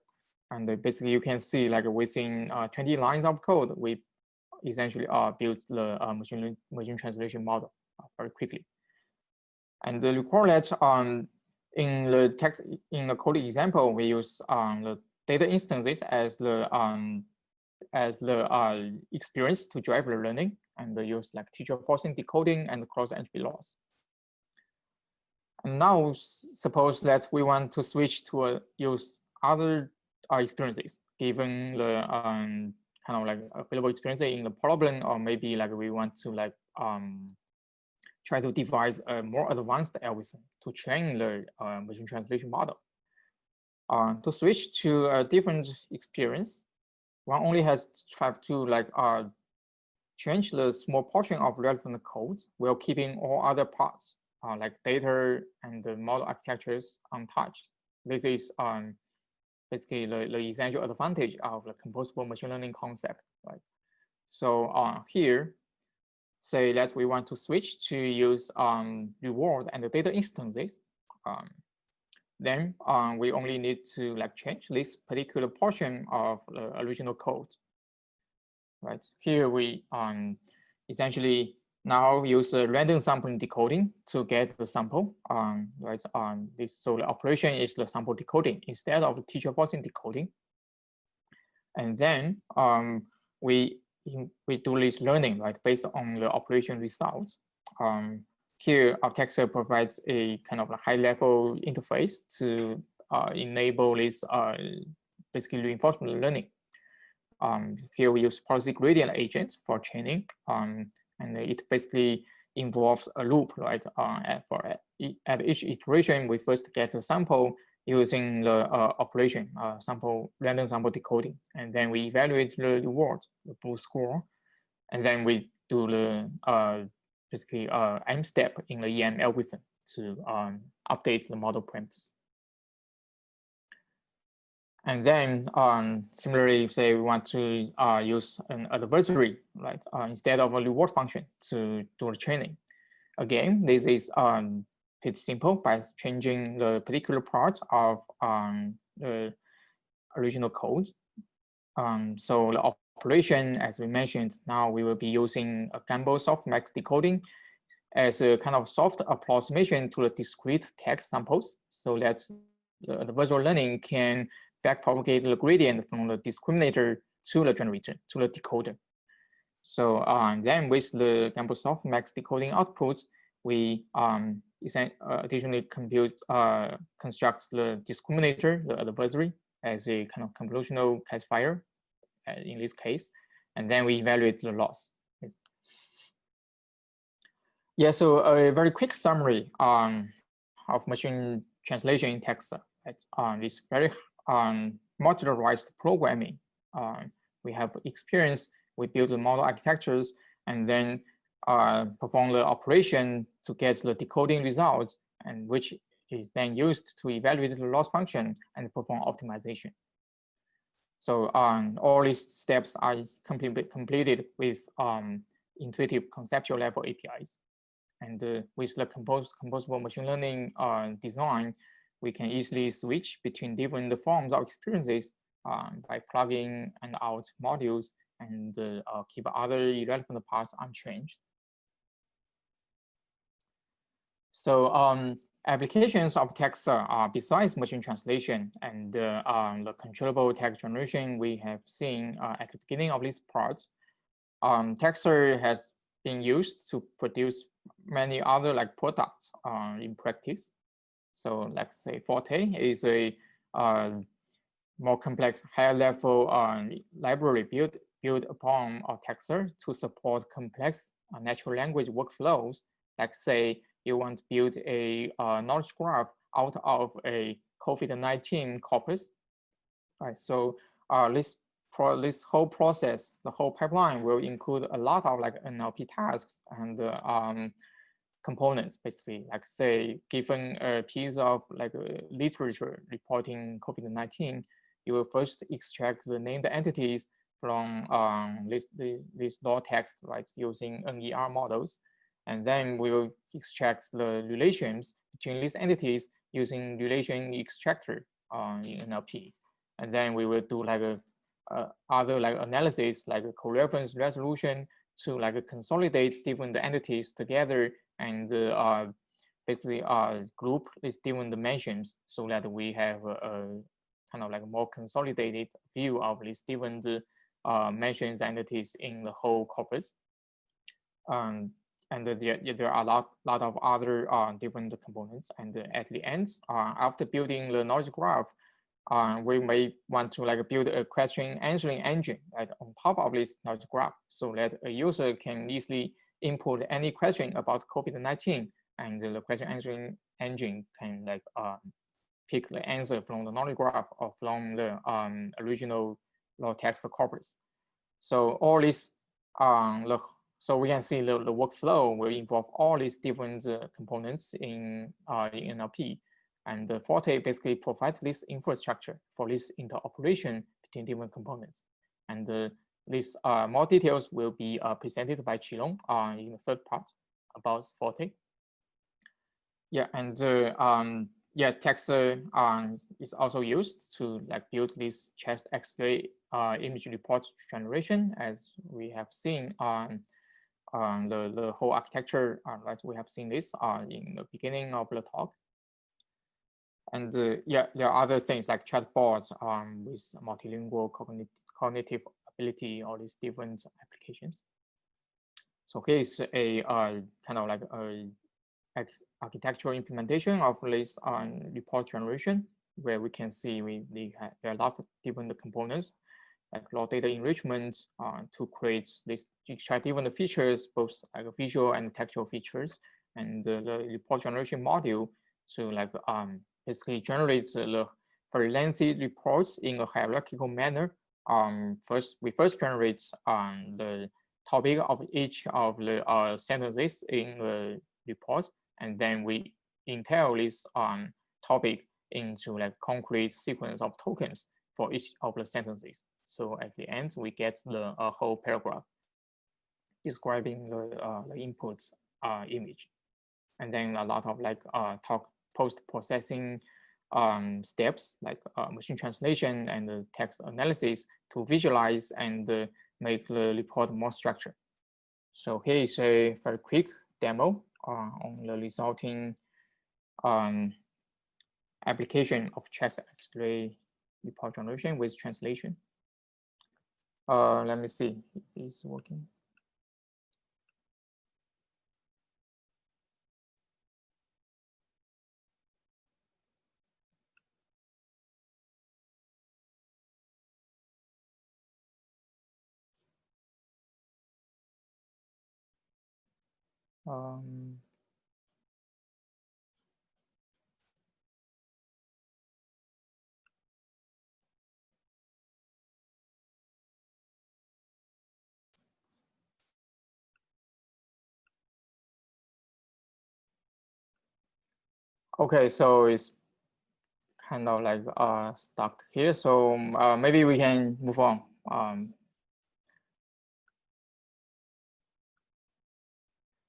And basically you can see like within 20 lines of code, we essentially built the machine translation model very quickly. And the recall that in the code example, we use the data instances as the experience to drive the learning, and they use like teacher forcing decoding and cross entropy loss. And now suppose that we want to switch to use other experiences given the kind of like available experiences in the problem, or maybe like we want to like try to devise a more advanced algorithm to train the machine translation model. To switch to a different experience, one only have to like change the small portion of relevant code while keeping all other parts like data and the model architectures untouched. This is basically the essential advantage of the composable machine learning concept, right? So here, say that we want to switch to use reward and the data instances, then we only need to like change this particular portion of the original code, right? Here we essentially now use a random sampling decoding to get the sample, right? So the operation is the sample decoding instead of the teacher forcing decoding. And then we do this learning, right, based on the operation results. Here, our Texter provides a kind of a high-level interface to enable this basically reinforcement learning. Here we use policy gradient agent for training, and it basically involves a loop, right? At each iteration, we first get a sample using the operation random sample decoding, and then we evaluate the reward, the blue score, and then we do the basically M step in the EM algorithm to update the model parameters. And then similarly, say we want to use an adversary, right, instead of a reward function to do the training. Again, this is pretty simple by changing the particular part of the original code. So the operation, as we mentioned, now we will be using a Gamble softmax decoding as a kind of soft approximation to the discrete text samples, so that the visual learning can backpropagate the gradient from the discriminator to the generator, to the decoder. So then with the Gamble softmax decoding outputs, we additionally construct the discriminator, the adversary, as a kind of convolutional classifier in this case, and then we evaluate the loss. Yeah, so a very quick summary of machine translation in text. This very modularized programming. We have experience. We build the model architectures and then perform the operation to get the decoding results, and which is then used to evaluate the loss function and perform optimization. So all these steps are completed with intuitive conceptual level APIs. And with the composable machine learning design, we can easily switch between different forms of experiences by plugging and out modules and keep other irrelevant parts unchanged. So applications of text besides machine translation and the controllable text generation we have seen at the beginning of this part, Texter has been used to produce many other products in practice. So let's say Forte is a more complex, higher level library built upon Texter to support complex natural language workflows. Like say you want to build a knowledge graph out of a COVID-19 corpus. All right, so for this whole process, the whole pipeline will include a lot of NLP tasks and components, basically. Like say, given a piece of literature reporting COVID-19, you will first extract the named entities from this raw text, right, using NER models. And then we will extract the relations between these entities using relation extractor in NLP. And then we will do other analysis, like a coreference resolution, to consolidate different entities together and basically group these different dimensions so that we have a kind of more consolidated view of these different mentions entities in the whole corpus. And there are a lot of other different components. And at the end, after building the knowledge graph, we may want to build a question answering engine on top of this knowledge graph, so that a user can easily input any question about COVID-19, and the question answering engine can pick the answer from the knowledge graph or from the original raw text corpus. So all this, so we can see the workflow will involve all these different components in NLP. And the Forte basically provides this infrastructure for this interoperation between different components. And these more details will be presented by Qirong in the third part about Forte. Yeah, and Texter is also used to build this chest X-ray image report generation, as we have seen on the whole architecture. We have seen this in the beginning of the talk. And there are other things like chatbots with multilingual cognitive ability, all these different applications. So here's a kind of a architectural implementation of this report generation, where we can see there are a lot of different components, like raw data enrichment to create this extract different features, both visual and textual features, and the report generation module to basically generates the very lengthy reports in a hierarchical manner. We first generate the topic of each of the sentences in the report, and then we entail this topic into concrete sequence of tokens for each of the sentences. So at the end, we get the whole paragraph describing the input image. and then a lot of like post-processing steps like machine translation and text analysis to visualize and make the report more structured. So here is a very quick demo on the resulting application of chest X-ray report generation with translation. Let me see if it's working. Okay, so it's kind of like stuck here. So maybe we can move on.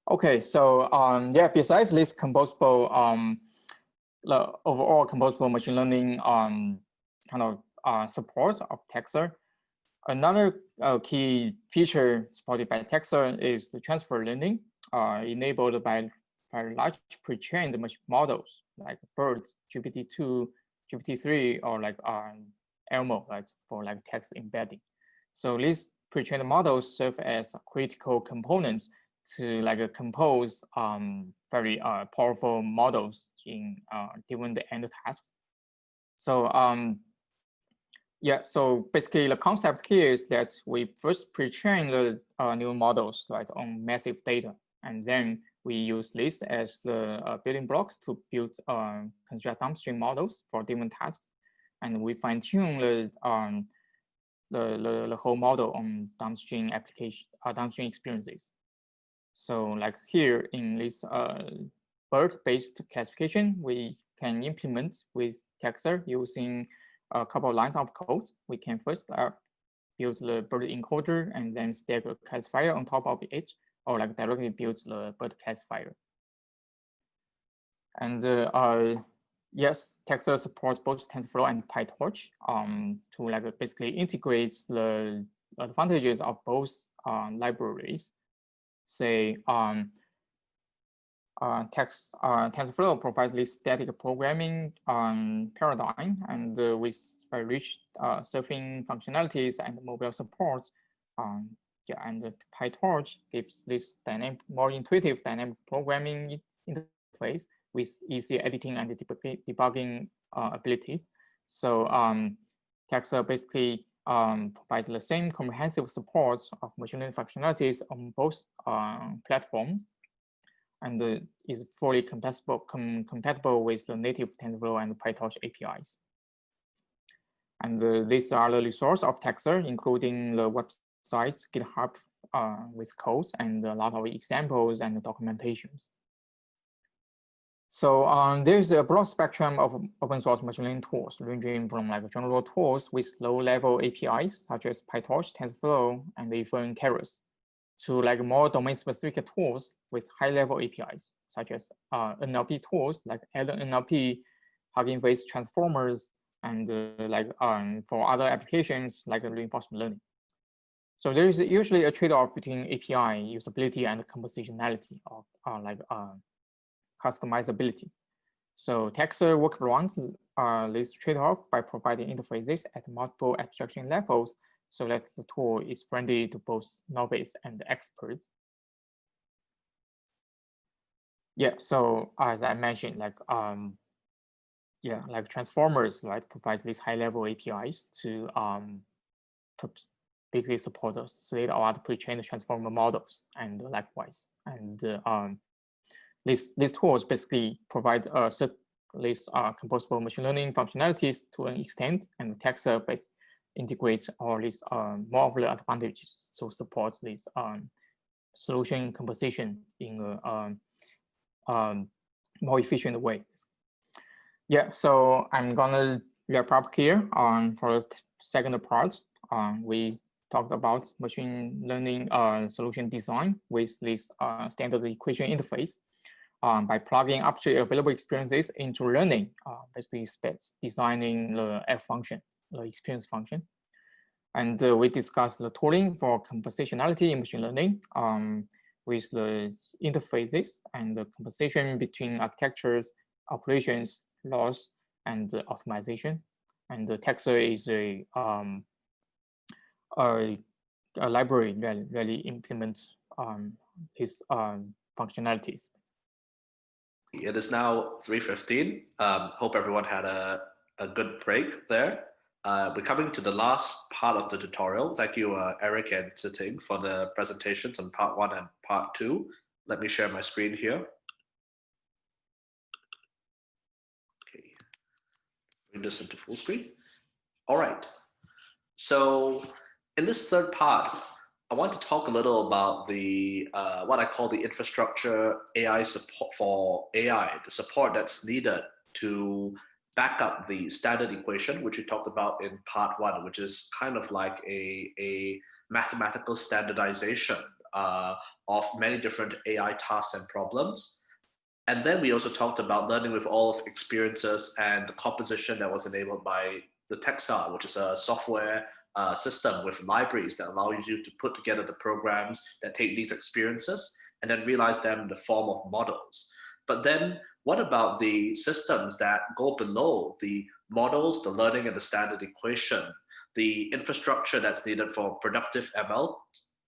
Okay, so yeah, besides this composable, the overall composable machine learning kind of support of Tensor, another key feature supported by Tensor is the transfer learning enabled by large pre-trained models like BERT, GPT-2, GPT-3, or like Elmo, right, for like text embedding. So these pre-trained models serve as critical components to like compose very powerful models in given the end tasks. So yeah, so basically the concept here is that we first pre-train the new models, right, on massive data, and then we use this as the building blocks to build construct downstream models for different tasks, and we fine-tune the whole model on downstream application, downstream experiences. So like here in this BERT-based classification, we can implement with Tensor using a couple of lines of code. We can first build the BERT encoder and then stack a classifier on top of it, or like directly build the BERT classifier. And yes, Tensor supports both TensorFlow and PyTorch to like basically integrate the advantages of both libraries. Say TensorFlow provides this static programming paradigm, and with very rich surfing functionalities and mobile support. Yeah, and PyTorch gives this dynamic, more intuitive dynamic programming interface with easy editing and debugging abilities. So Tensor basically provides the same comprehensive support of machine learning functionalities on both platforms, and is fully compatible with the native TensorFlow and PyTorch APIs. And these are the resources of Tensor, including the websites, GitHub with code, and a lot of examples and documentations. So there's a broad spectrum of open source machine learning tools, ranging from like general tools with low-level APIs, such as PyTorch, TensorFlow, and even Keras, to like more domain-specific tools with high-level APIs, such as NLP tools like NLP, Hugging Face transformers, and like for other applications like reinforcement learning. So there is usually a trade-off between API usability and compositionality, or like customizability. So Tensor works around this trade-off by providing interfaces at multiple abstraction levels so that the tool is friendly to both novice and experts. Yeah, so as I mentioned, like yeah, like transformers, right, provides these high-level APIs to basically support a slate of other pre-trained transformer models, and likewise. And these tools basically provide these composable machine learning functionalities to an extent, and Tensor integrates all these more of the advantages to support this solution composition in a more efficient way. Yeah, so I'm gonna wrap up here for the second part. We talked about machine learning solution design with this standard equation interface. by plugging upstream available experiences into learning, basically designing the F function, the experience function. And we discussed the tooling for compositionality in machine learning with the interfaces and the composition between architectures, operations, laws, and optimization. And the Texer is a library that really implements his functionalities. It is now 3:15. Hope everyone had a good break there. We're coming to the last part of the tutorial. Thank you, Eric and Zhiting, for the presentations on part 1 and part 2. Let me share my screen here. Okay, bring this into full screen. All right. So in this third part, I want to talk a little about the what I call the infrastructure AI support for AI, the support that's needed to back up the standard equation, which we talked about in part 1, which is kind of like a mathematical standardization of many different AI tasks and problems. And then we also talked about learning with all of experiences and the composition that was enabled by the Texar, which is a software system with libraries that allow you to put together the programs that take these experiences and then realize them in the form of models. But then what about the systems that go below the models, the learning and the standard equation, the infrastructure that's needed for productive ML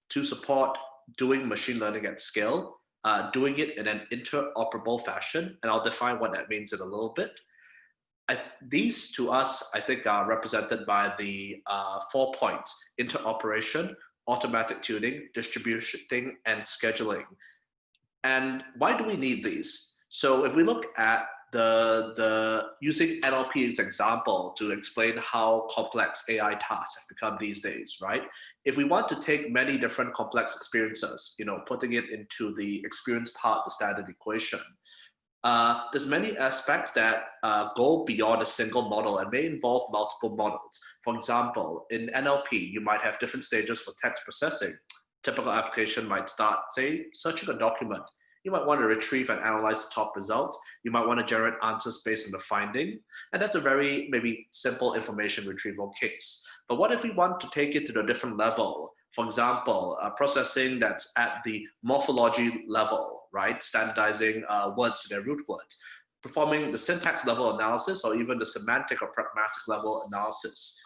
to support doing machine learning at scale, doing it in an interoperable fashion? And I'll define what that means in a little bit. These to us, I think, are represented by the 4 points: interoperation, automatic tuning, distributing, and scheduling. And why do we need these? So if we look at using NLP as an example to explain how complex AI tasks have become these days, right? If we want to take many different complex experiences, putting it into the experience part of the standard equation, there's many aspects that go beyond a single model and may involve multiple models. For example, in NLP, you might have different stages for text processing. Typical application might start, say, searching a document. You might want to retrieve and analyze the top results. You might want to generate answers based on the finding. And that's a very maybe simple information retrieval case. But what if we want to take it to a different level? For example, processing that's at the morphology level, right? Standardizing words to their root words, performing the syntax level analysis, or even the semantic or pragmatic level analysis.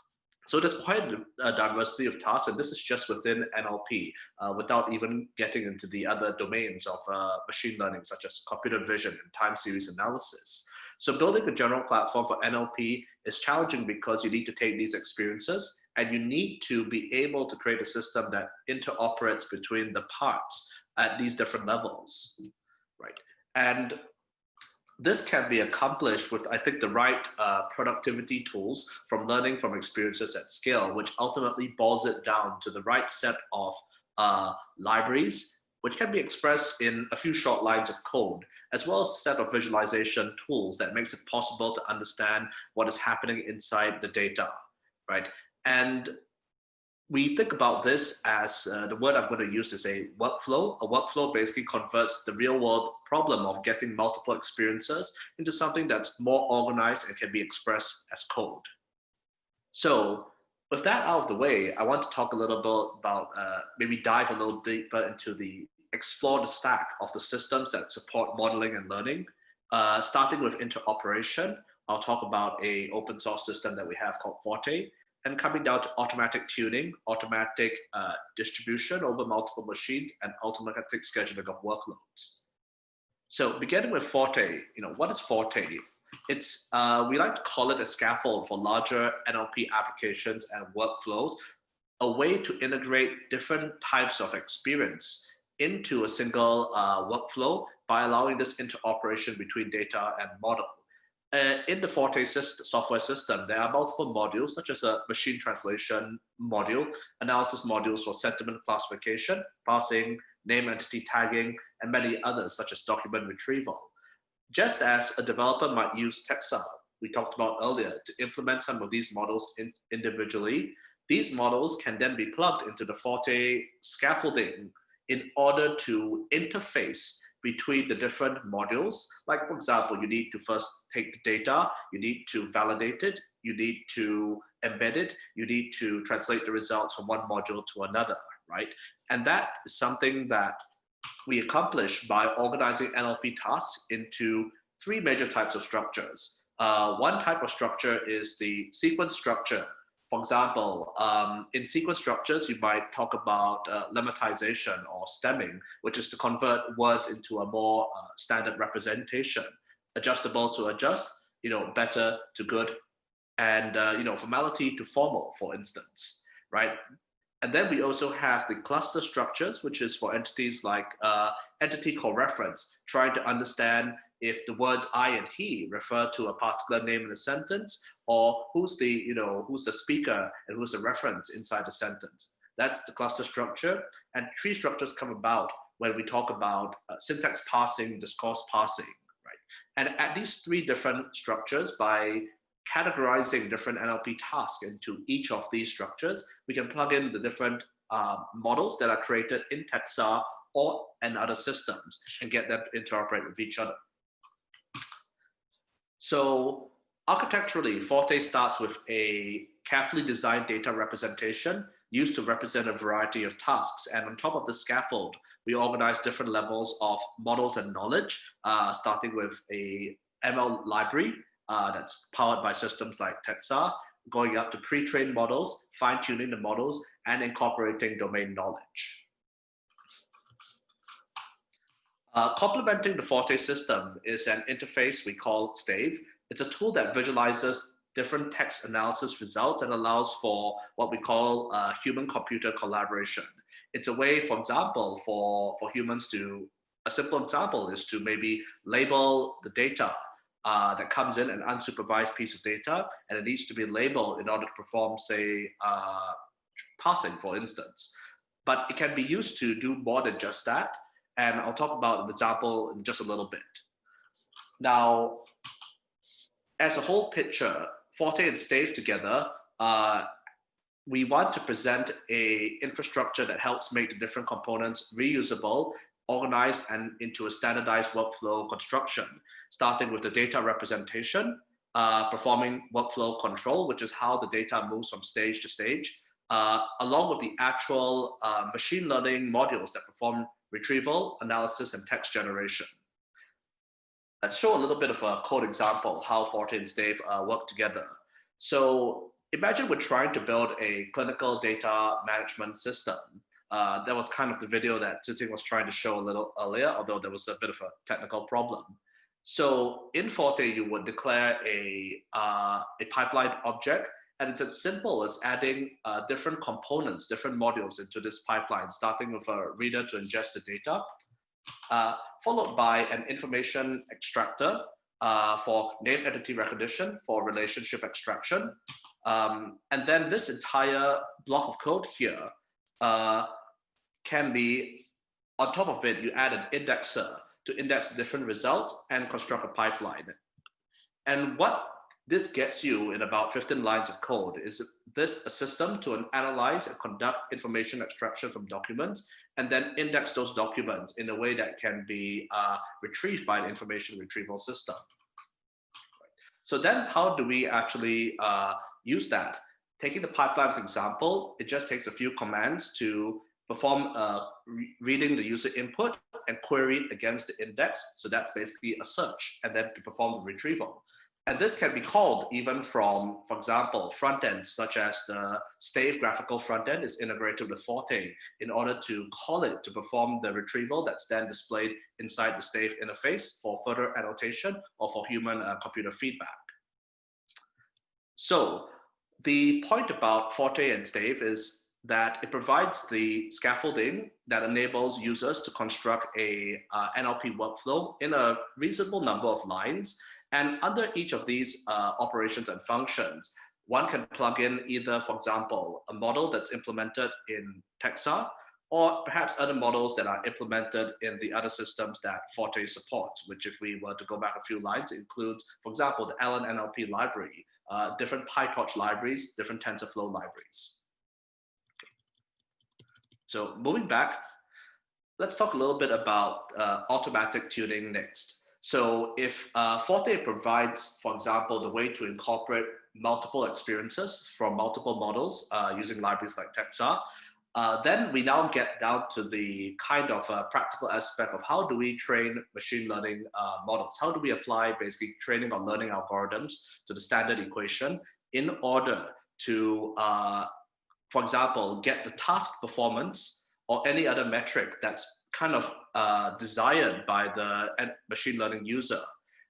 So there's quite a diversity of tasks, and this is just within NLP, without even getting into the other domains of machine learning, such as computer vision and time series analysis. So building a general platform for NLP is challenging because you need to take these experiences and you need to be able to create a system that interoperates between the parts at these different levels, right? And this can be accomplished with, I think, the right productivity tools from learning from experiences at scale, which ultimately boils it down to the right set of libraries, which can be expressed in a few short lines of code, as well as a set of visualization tools that makes it possible to understand what is happening inside the data, right? And we think about this as the word I'm going to use is a workflow. A workflow basically converts the real world problem of getting multiple experiences into something that's more organized and can be expressed as code. So with that out of the way, I want to talk a little bit about, maybe dive a little deeper into explore the stack of the systems that support modeling and learning. Starting with interoperation, I'll talk about an open source system that we have called Forte, and coming down to automatic tuning, automatic distribution over multiple machines, and automatic scheduling of workloads. So beginning with Forte, what is Forte? It's, we like to call it a scaffold for larger NLP applications and workflows, a way to integrate different types of experience into a single workflow by allowing this interoperation between data and model. In the Forte software system, there are multiple modules, such as a machine translation module, analysis modules for sentiment classification, parsing, name entity tagging, and many others, such as document retrieval. Just as a developer might use Texar, we talked about earlier, to implement some of these models individually, these models can then be plugged into the Forte scaffolding in order to interface between the different modules. Like, for example, you need to first take the data, you need to validate it, you need to embed it, you need to translate the results from one module to another, right? And that is something that we accomplish by organizing NLP tasks into three major types of structures. One type of structure is the sequence structure. For example, in sequence structures, you might talk about lemmatization or stemming, which is to convert words into a more standard representation, adjustable to adjust, better to good, and formality to formal, for instance, right? And then we also have the cluster structures, which is for entities like entity co-reference, trying to understand if the words I and he refer to a particular name in a sentence, or who's the speaker and who's the reference inside the sentence. That's the cluster structure. And tree structures come about when we talk about syntax parsing, discourse parsing, right? And at these three different structures, by categorizing different NLP tasks into each of these structures, we can plug in the different models that are created in Texar or in other systems and get them to interoperate with each other. So architecturally, Forte starts with a carefully designed data representation used to represent a variety of tasks. And on top of the scaffold, we organize different levels of models and knowledge, starting with a ML library that's powered by systems like Texar, going up to pre-trained models, fine-tuning the models, and incorporating domain knowledge. Complementing the Forte system is an interface we call Stave. It's a tool that visualizes different text analysis results and allows for what we call human-computer collaboration. It's a way, for example, for humans to, a simple example is to maybe label the data that comes in, an unsupervised piece of data, and it needs to be labeled in order to perform, say, parsing, for instance. But it can be used to do more than just that. And I'll talk about an example in just a little bit. Now, as a whole picture, Forte and Stave together, we want to present an infrastructure that helps make the different components reusable, organized, and into a standardized workflow construction, starting with the data representation, performing workflow control, which is how the data moves from stage to stage, along with the actual machine learning modules that perform retrieval, analysis, and text generation. Let's show a little bit of a code example how Forte and Stave work together. So imagine we're trying to build a clinical data management system. That was kind of the video that Zhiting was trying to show a little earlier, although there was a bit of a technical problem. So in Forte, you would declare a pipeline object, and it's as simple as adding different components, different modules into this pipeline, starting with a reader to ingest the data, followed by an information extractor for name entity recognition, for relationship extraction. And then this entire block of code here can be, on top of it, you add an indexer to index different results and construct a pipeline. And what this gets you in about 15 lines of code is this a system to analyze and conduct information extraction from documents and then index those documents in a way that can be retrieved by an information retrieval system. So then how do we actually use that? Taking the pipeline example, it just takes a few commands to perform reading the user input and query it against the index. So that's basically a search, and then to perform the retrieval. And this can be called even from, for example, front ends, such as the Stave graphical front end is integrated with Forte in order to call it to perform the retrieval that's then displayed inside the Stave interface for further annotation or for human computer feedback. So the point about Forte and Stave is that it provides the scaffolding that enables users to construct a NLP workflow in a reasonable number of lines. And under each of these operations and functions, one can plug in either, for example, a model that's implemented in Texar, or perhaps other models that are implemented in the other systems that Forte supports, which if we were to go back a few lines, includes, for example, the LN NLP library, different PyTorch libraries, different TensorFlow libraries. So moving back, let's talk a little bit about automatic tuning next. So if Forte provides, for example, the way to incorporate multiple experiences from multiple models using libraries like Texar, then we now get down to the kind of practical aspect of how do we train machine learning models? How do we apply basically training or learning algorithms to the standard equation in order to, for example, get the task performance or any other metric that's kind of desired by the machine learning user?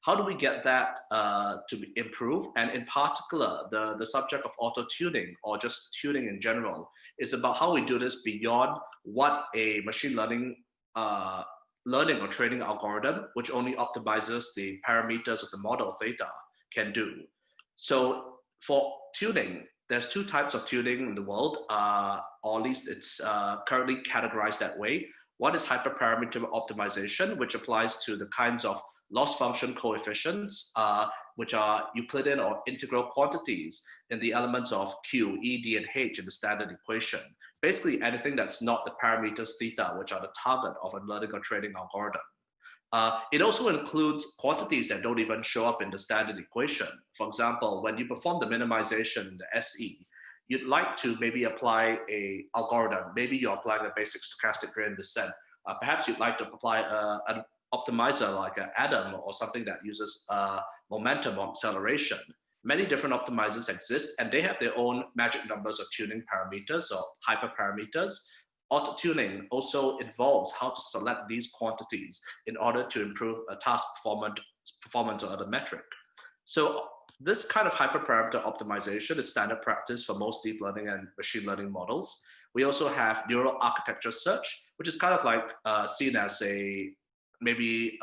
How do we get that to improve? And in particular, the subject of auto-tuning or just tuning in general is about how we do this beyond what a machine learning learning or training algorithm, which only optimizes the parameters of the model theta, can do. So for tuning, there's two types of tuning in the world, or at least it's currently categorized that way. One is hyperparameter optimization, which applies to the kinds of loss function coefficients, which are Euclidean or integral quantities in the elements of Q, E, D, and H in the standard equation. Basically anything that's not the parameters theta, which are the target of a learning or training algorithm. It also includes quantities that don't even show up in the standard equation. For example, when you perform the minimization, the SE, you'd like to maybe apply a algorithm. Maybe you're applying a basic stochastic gradient descent. Perhaps you'd like to apply an optimizer like an Adam or something that uses momentum or acceleration. Many different optimizers exist and they have their own magic numbers of tuning parameters or hyperparameters. Auto-tuning also involves how to select these quantities in order to improve a task performance or other metric. So this kind of hyperparameter optimization is standard practice for most deep learning and machine learning models. We also have neural architecture search, which is kind of like seen as a maybe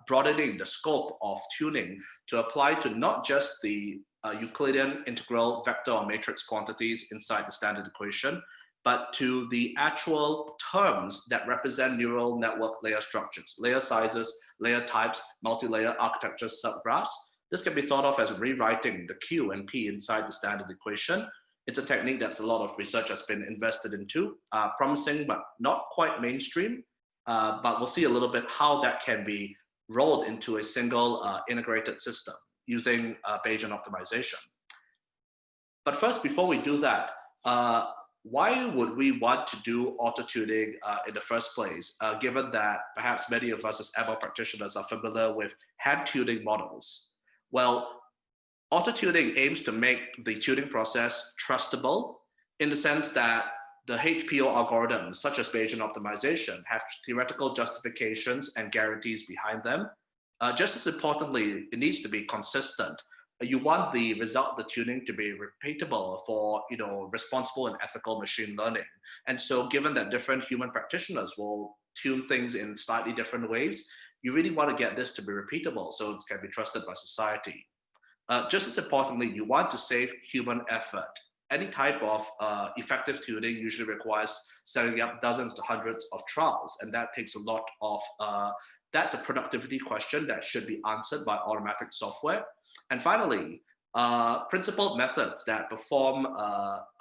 broadening the scope of tuning to apply to not just the Euclidean integral vector or matrix quantities inside the standard equation, but to the actual terms that represent neural network layer structures, layer sizes, layer types, multi-layer architecture subgraphs. This can be thought of as rewriting the Q and P inside the standard equation. It's a technique that's a lot of research has been invested into, promising but not quite mainstream. But we'll see a little bit how that can be rolled into a single integrated system using Bayesian optimization. But first, before we do that, why would we want to do auto-tuning in the first place, given that perhaps many of us as ML practitioners are familiar with hand-tuning models? Well, auto-tuning aims to make the tuning process trustable in the sense that the HPO algorithms, such as Bayesian optimization, have theoretical justifications and guarantees behind them. Just as importantly, it needs to be consistent. You want the result of the tuning to be repeatable for responsible and ethical machine learning. And so given that different human practitioners will tune things in slightly different ways, you really want to get this to be repeatable so it can be trusted by society. Just as importantly, you want to save human effort. Any type of effective tuning usually requires setting up dozens to hundreds of trials, and that takes a lot of, that's a productivity question that should be answered by automatic software. And finally, principled methods that perform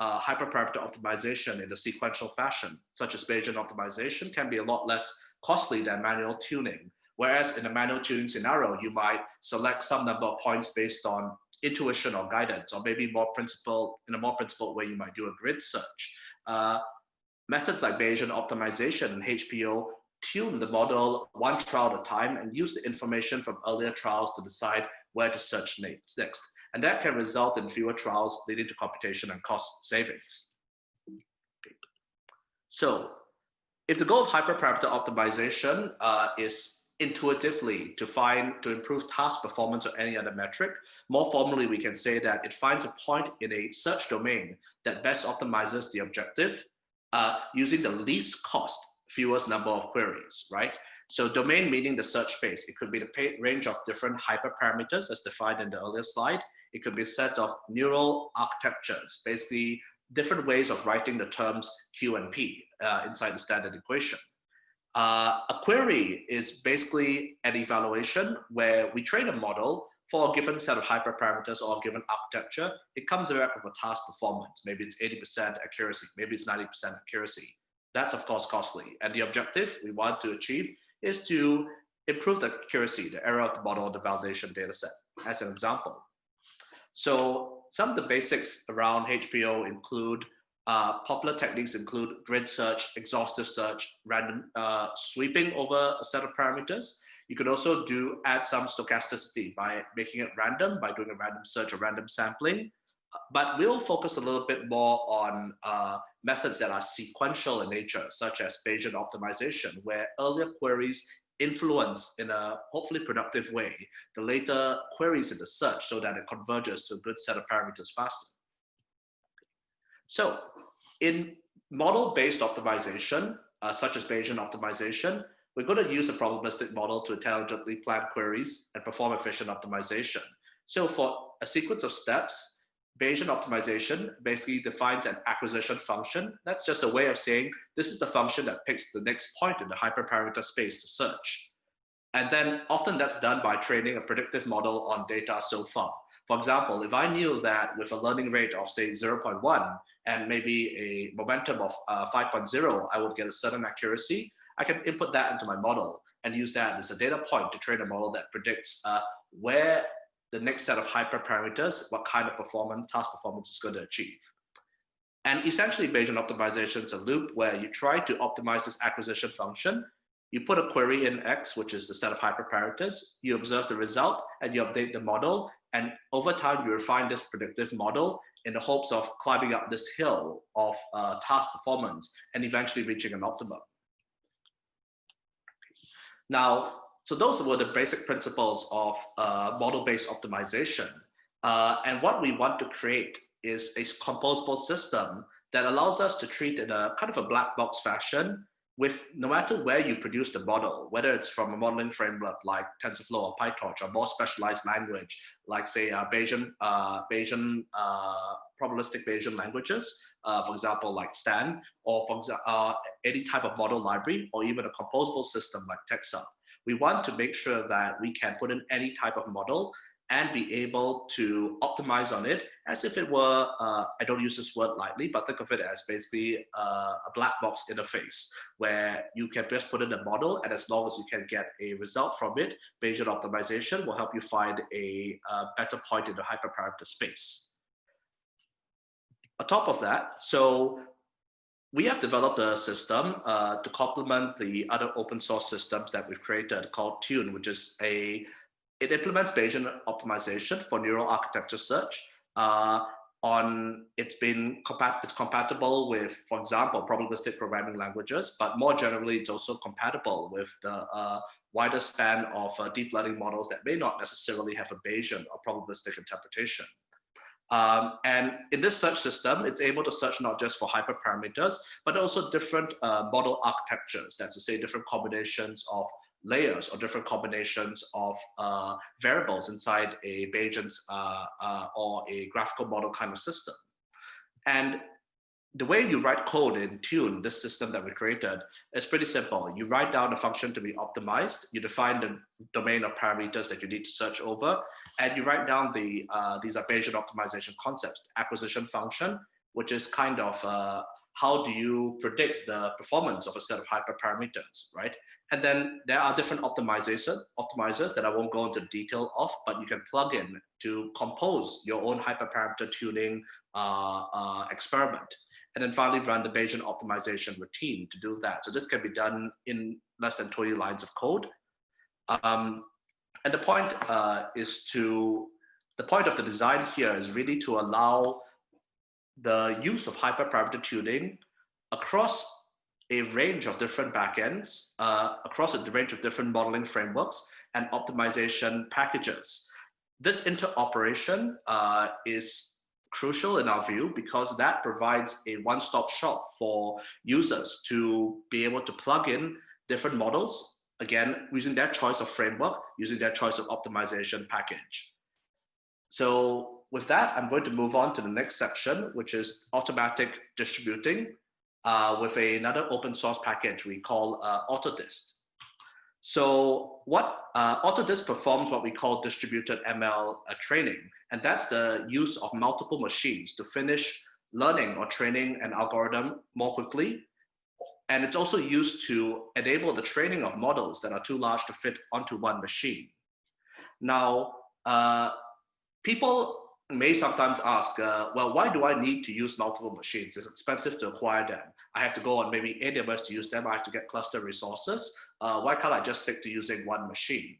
hyperparameter optimization in a sequential fashion, such as Bayesian optimization, can be a lot less costly than manual tuning. Whereas in a manual tuning scenario, you might select some number of points based on intuition or guidance, or maybe in a more principled way, you might do a grid search. Methods like Bayesian optimization and HPO tune the model one trial at a time and use the information from earlier trials to decide where to search next. And that can result in fewer trials, leading to computation and cost savings. So if the goal of hyperparameter optimization is intuitively to improve task performance or any other metric, more formally, we can say that it finds a point in a search domain that best optimizes the objective using the least cost, fewest number of queries, right? So domain meaning the search space. It could be the range of different hyperparameters as defined in the earlier slide. It could be a set of neural architectures, basically different ways of writing the terms Q and P inside the standard equation. A query is basically an evaluation where we train a model for a given set of hyperparameters or a given architecture. It comes back with a task performance. Maybe it's 80% accuracy, maybe it's 90% accuracy. That's of course costly. And the objective we want to achieve is to improve the accuracy, the error of the model of the validation data set, as an example. So some of the basics around HPO include popular techniques include grid search, exhaustive search, random sweeping over a set of parameters. You could also add some stochasticity by making it random, by doing a random search or random sampling. But we'll focus a little bit more on methods that are sequential in nature, such as Bayesian optimization, where earlier queries influence in a hopefully productive way the later queries in the search so that it converges to a good set of parameters faster. So in model-based optimization, such as Bayesian optimization, we're going to use a probabilistic model to intelligently plan queries and perform efficient optimization. So for a sequence of steps, Bayesian optimization basically defines an acquisition function. That's just a way of saying this is the function that picks the next point in the hyperparameter space to search. And then often that's done by training a predictive model on data so far. For example, if I knew that with a learning rate of say 0.1 and maybe a momentum of 5.0, I would get a certain accuracy, I can input that into my model and use that as a data point to train a model that predicts where the next set of hyperparameters, what kind of task performance is going to achieve. And essentially Bayesian optimization is a loop where you try to optimize this acquisition function. You put a query in X, which is the set of hyperparameters, you observe the result and you update the model. And over time, you refine this predictive model in the hopes of climbing up this hill of task performance and eventually reaching an optimum. Now, so those were the basic principles of model-based optimization. And what we want to create is a composable system that allows us to treat in a kind of a black box fashion with no matter where you produce the model, whether it's from a modeling framework like TensorFlow or PyTorch, or more specialized language like say probabilistic Bayesian languages, for example, like Stan, or for example, any type of model library, or even a composable system like Texa. We want to make sure that we can put in any type of model and be able to optimize on it as if it were, I don't use this word lightly, but think of it as basically a black box interface where you can just put in a model, and as long as you can get a result from it, Bayesian optimization will help you find a better point in the hyperparameter space. On top of that, so we have developed a system to complement the other open source systems that we've created called Tune, which is it implements Bayesian optimization for neural architecture search. It's compatible with, for example, probabilistic programming languages, but more generally, it's also compatible with the wider span of deep learning models that may not necessarily have a Bayesian or probabilistic interpretation. And in this search system, it's able to search not just for hyperparameters, but also different model architectures. That's to say different combinations of layers or different combinations of variables inside a Bayesian's or a graphical model kind of system. And the way you write code in Tune, this system that we created, is pretty simple. You write down a function to be optimized, you define the domain of parameters that you need to search over, and you write down these are Bayesian optimization concepts, acquisition function, which is kind of how do you predict the performance of a set of hyperparameters, right? And then there are different optimizers that I won't go into detail of, but you can plug in to compose your own hyperparameter tuning experiment. And then finally run the Bayesian optimization routine to do that. So this can be done in less than 20 lines of code. And the point the point of the design here is really to allow the use of hyperparameter tuning across a range of different backends, across a range of different modeling frameworks and optimization packages. This interoperation is crucial in our view because that provides a one-stop shop for users to be able to plug in different models, again, using their choice of framework, using their choice of optimization package. So with that, I'm going to move on to the next section, which is automatic distributing with another open source package we call AutoDist. So what AutoDist performs what we call distributed ML training, and that's the use of multiple machines to finish learning or training an algorithm more quickly And it's also used to enable the training of models that are too large to fit onto one machine. Now, people may sometimes ask, well, why do I need to use multiple machines? It's expensive to acquire them. I have to go on maybe AWS to use them. I have to get cluster resources. Why can't I just stick to using one machine?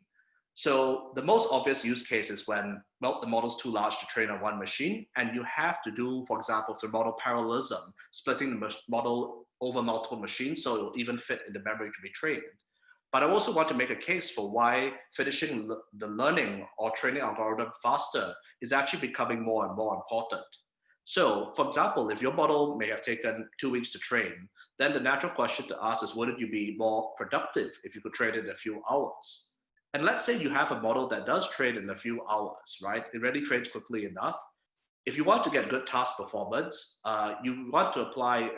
So the most obvious use case is when, well, the model's too large to train on one machine, and you have to do, for example, through model parallelism, splitting the model over multiple machines so it will even fit in the memory to be trained. But I also want to make a case for why finishing the learning or training algorithm faster is actually becoming more and more important. So, for example, if your model may have taken 2 weeks to train, then the natural question to ask is, wouldn't you be more productive if you could train it in a few hours? And let's say you have a model that does train in a few hours, right? It really trains quickly enough. If you want to get good task performance, you want to apply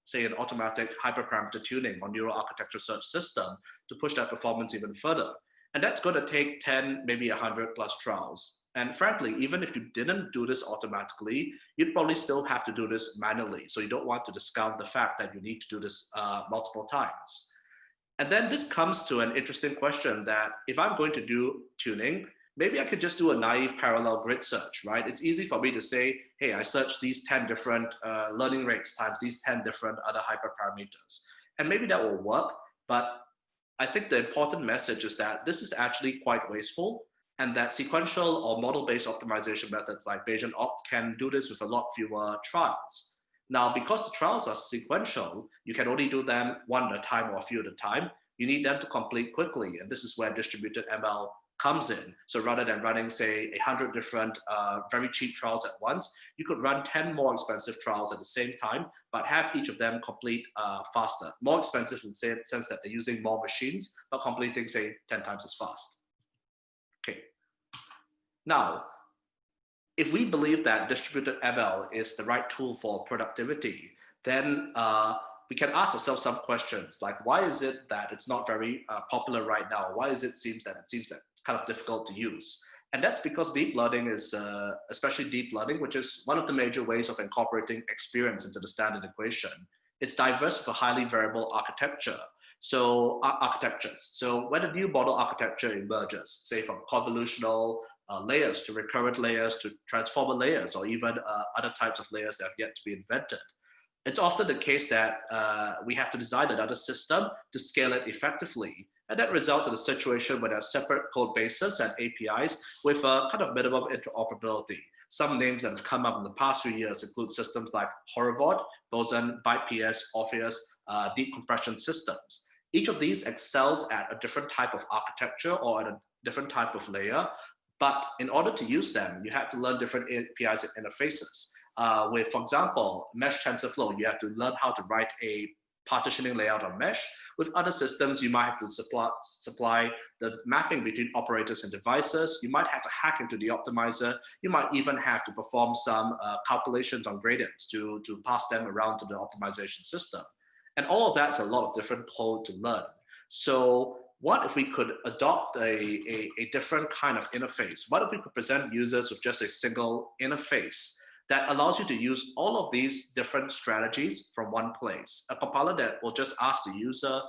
say an automatic hyperparameter tuning or neural architecture search system to push that performance even further. And that's going to take 10, maybe 100 plus trials. And frankly, even if you didn't do this automatically, you'd probably still have to do this manually. So you don't want to discount the fact that you need to do this multiple times. And then this comes to an interesting question that if I'm going to do tuning, maybe I could just do a naive parallel grid search, right? It's easy for me to say, hey, I searched these 10 different learning rates times these 10 different other hyperparameters. And maybe that will work, but I think the important message is that this is actually quite wasteful, and that sequential or model-based optimization methods like Bayesian opt can do this with a lot fewer trials. Now, because the trials are sequential, you can only do them one at a time or a few at a time. You need them to complete quickly, and this is where distributed ML comes in. So rather than running, say, 100 different very cheap trials at once, you could run 10 more expensive trials at the same time, but have each of them complete faster. More expensive in the sense that they're using more machines, but completing, say, 10 times as fast. Okay. Now, if we believe that distributed ML is the right tool for productivity, then we can ask ourselves some questions like, why is it that it's not very popular right now? Why is it seems that it's kind of difficult to use? And that's because deep learning is, especially deep learning, which is one of the major ways of incorporating experience into the standard equation. It's diverse with a highly variable architecture. So architectures. So when a new model architecture emerges, say from convolutional layers to recurrent layers to transformer layers, or even other types of layers that have yet to be invented, it's often the case that we have to design another system to scale it effectively. And that results in a situation where there are separate code bases and APIs with a kind of minimum interoperability. Some names that have come up in the past few years include systems like Horovod, Boson, BytePS, Orpheus, deep compression systems. Each of these excels at a different type of architecture or at a different type of layer. But in order to use them, you have to learn different APIs and interfaces. With, for example, mesh TensorFlow, you have to learn how to write a partitioning layout on mesh. With other systems, you might have to supply the mapping between operators and devices. You might have to hack into the optimizer. You might even have to perform some calculations on gradients to pass them around to the optimization system. And all of that's a lot of different code to learn. So what if we could adopt a different kind of interface? What if we could present users with just a single interface that allows you to use all of these different strategies from one place? A compiler that will just ask the user,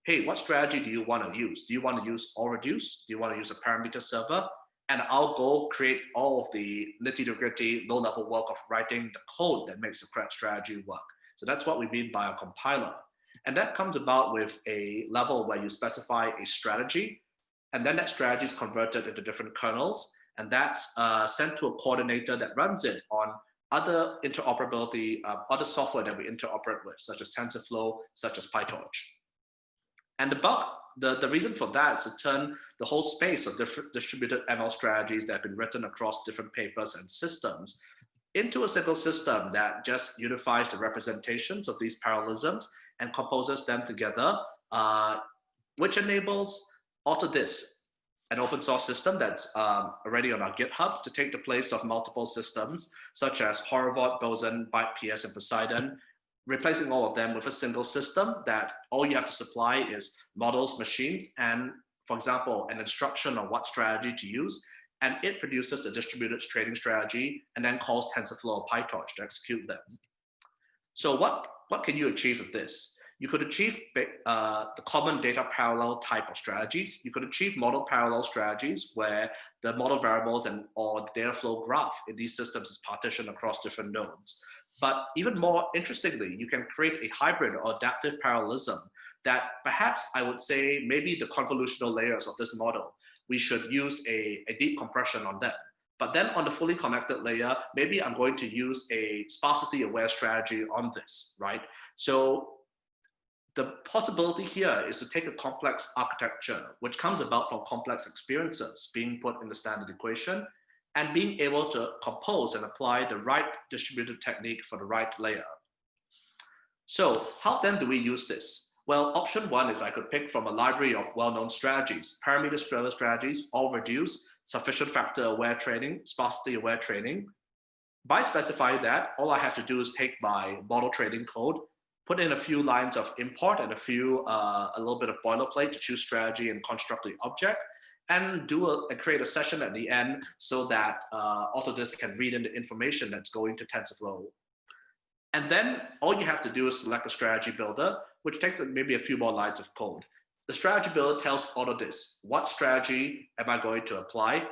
hey, what strategy do you want to use? Do you want to use all reduce? Do you want to use a parameter server? And I'll go create all of the nitty-gritty low-level work of writing the code that makes the correct strategy work. So that's what we mean by a compiler. And that comes about with a level where you specify a strategy, and then that strategy is converted into different kernels, and that's sent to a coordinator that runs it on other interoperability, other software that we interoperate with, such as TensorFlow, such as PyTorch. And the reason for that is to turn the whole space of different distributed ML strategies that have been written across different papers and systems into a single system that just unifies the representations of these parallelisms and composes them together, which enables AutoDist, an open source system that's already on our GitHub, to take the place of multiple systems such as Horovod, Boson, BytePS, and Poseidon, replacing all of them with a single system that all you have to supply is models, machines, and, for example, an instruction on what strategy to use, and it produces the distributed training strategy and then calls TensorFlow or PyTorch to execute them. So what can you achieve with this? You could achieve the common data parallel type of strategies. You could achieve model parallel strategies where the model variables or the data flow graph in these systems is partitioned across different nodes. But even more interestingly, you can create a hybrid or adaptive parallelism that perhaps I would say maybe the convolutional layers of this model, we should use a deep compression on them. But then on the fully connected layer, maybe I'm going to use a sparsity aware strategy on this, right? So the possibility here is to take a complex architecture, which comes about from complex experiences being put in the standard equation, and being able to compose and apply the right distributed technique for the right layer. So how then do we use this? Well, option one is I could pick from a library of well-known strategies, parameter strategies, all reduce, sufficient factor aware training, sparsity aware training. By specifying that, all I have to do is take my model training code, put in a few lines of import and a little bit of boilerplate to choose strategy and construct the object, and create a session at the end so that AutoDist can read in the information that's going to TensorFlow. And then all you have to do is select a strategy builder, which takes maybe a few more lines of code. The strategy builder tells AutoDist what strategy am I going to apply,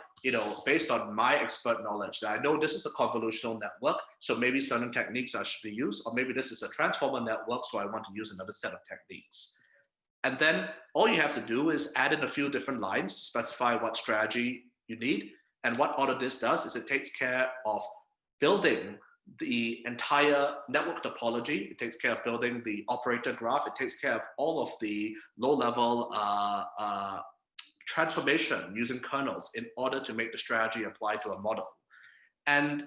based on my expert knowledge that I know this is a convolutional network, so maybe certain techniques I should be used, or maybe this is a transformer network, so I want to use another set of techniques. And then all you have to do is add in a few different lines to specify what strategy you need. And what AutoDist does is it takes care of building the entire network topology. It takes care of building the operator graph. It takes care of all of the low-level transformation using kernels in order to make the strategy apply to a model. And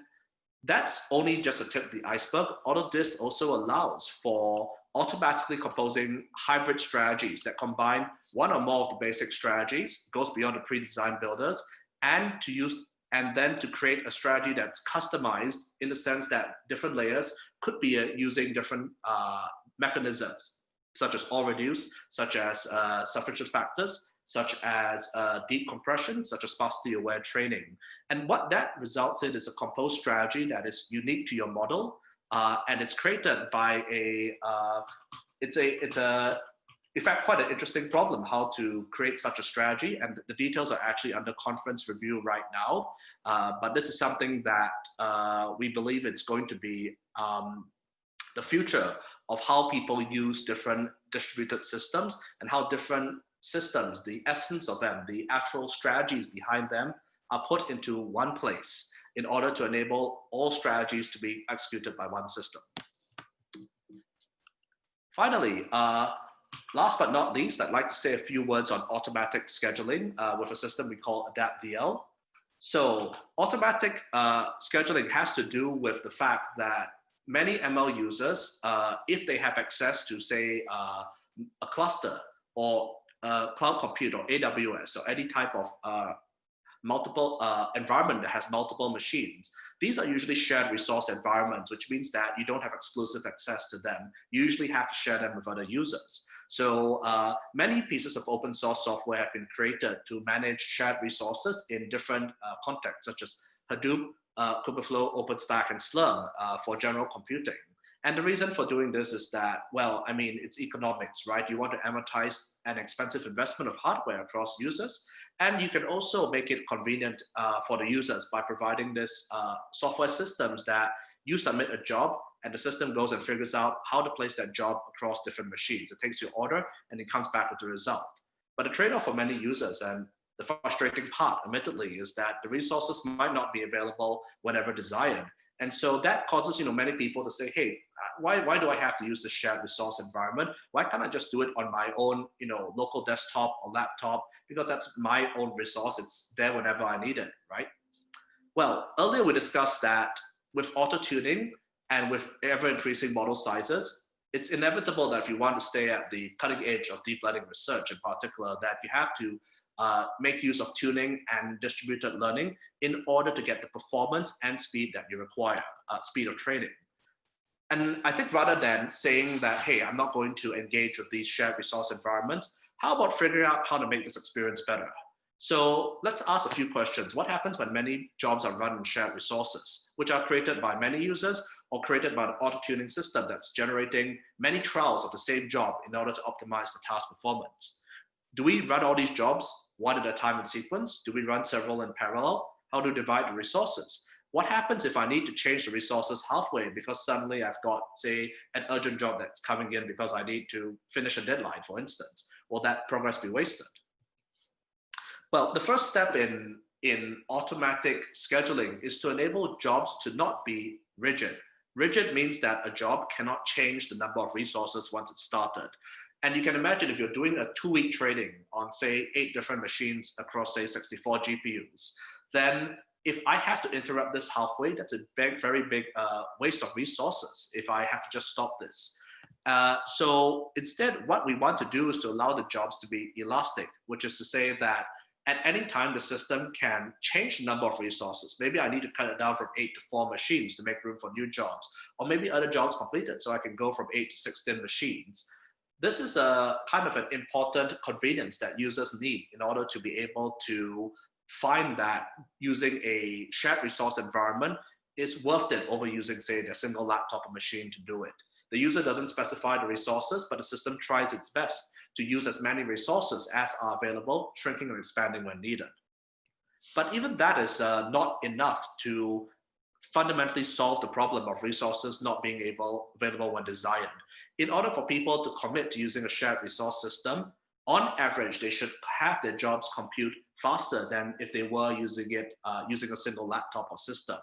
that's only just a tip of the iceberg. AutoDist also allows for automatically composing hybrid strategies that combine one or more of the basic strategies, goes beyond the pre-designed builders, and then to create a strategy that's customized in the sense that different layers could be using different mechanisms, such as all reduce, such as sufficient factors, such as deep compression, such as sparsity aware training. And what that results in is a composed strategy that is unique to your model, and it's created by in fact, quite an interesting problem, how to create such a strategy. And the details are actually under conference review right now. But this is something that we believe it's going to be the future of how people use different distributed systems, and how different systems, the essence of them, the actual strategies behind them, are put into one place in order to enable all strategies to be executed by one system. Finally, last but not least, I'd like to say a few words on automatic scheduling with a system we call AdaptDL. So automatic scheduling has to do with the fact that many ML users, if they have access to, say, a cluster or cloud compute or AWS or any type of multiple environment that has multiple machines, these are usually shared resource environments, which means that you don't have exclusive access to them. You usually have to share them with other users. So many pieces of open source software have been created to manage shared resources in different contexts, such as Hadoop, Kubeflow, OpenStack, and Slurm for general computing. And the reason for doing this is that, well, I mean, it's economics, right? You want to amortize an expensive investment of hardware across users. And you can also make it convenient for the users by providing this software systems that you submit a job and the system goes and figures out how to place that job across different machines. It takes your order and it comes back with the result. But the trade-off for many users, and the frustrating part, admittedly, is that the resources might not be available whenever desired. And so that causes many people to say, hey, why do I have to use this shared resource environment? Why can't I just do it on my own local desktop or laptop? Because that's my own resource. It's there whenever I need it, right? Well, earlier we discussed that with auto-tuning and with ever-increasing model sizes, it's inevitable that if you want to stay at the cutting edge of deep learning research in particular, that you have to make use of tuning and distributed learning in order to get the performance and speed that you require, speed of training. And I think rather than saying that, hey, I'm not going to engage with these shared resource environments, how about figuring out how to make this experience better? So let's ask a few questions. What happens when many jobs are run in shared resources, which are created by many users or created by the auto-tuning system that's generating many trials of the same job in order to optimize the task performance? Do we run all these jobs one at a time in sequence? Do we run several in parallel? How do we divide the resources? What happens if I need to change the resources halfway because suddenly I've got, say, an urgent job that's coming in because I need to finish a deadline, for instance? Will that progress be wasted? Well, the first step in automatic scheduling is to enable jobs to not be rigid. Rigid means that a job cannot change the number of resources once it's started. And you can imagine if you're doing a 2-week training on, say, 8 different machines across, say, 64 GPUs, then if I have to interrupt this halfway, that's a very big waste of resources if I have to just stop this. So instead, what we want to do is to allow the jobs to be elastic, which is to say that at any time, the system can change the number of resources. Maybe I need to cut it down from 8 to 4 machines to make room for new jobs, or maybe other jobs completed, so I can go from 8 to 16 machines. This is a kind of an important convenience that users need in order to be able to find that using a shared resource environment is worth it over using, say, their single laptop or machine to do it. The user doesn't specify the resources, but the system tries its best to use as many resources as are available, shrinking and expanding when needed. But even that is not enough to fundamentally solve the problem of resources not being available when desired. In order for people to commit to using a shared resource system, on average, they should have their jobs compute faster than if they were using it using a single laptop or system.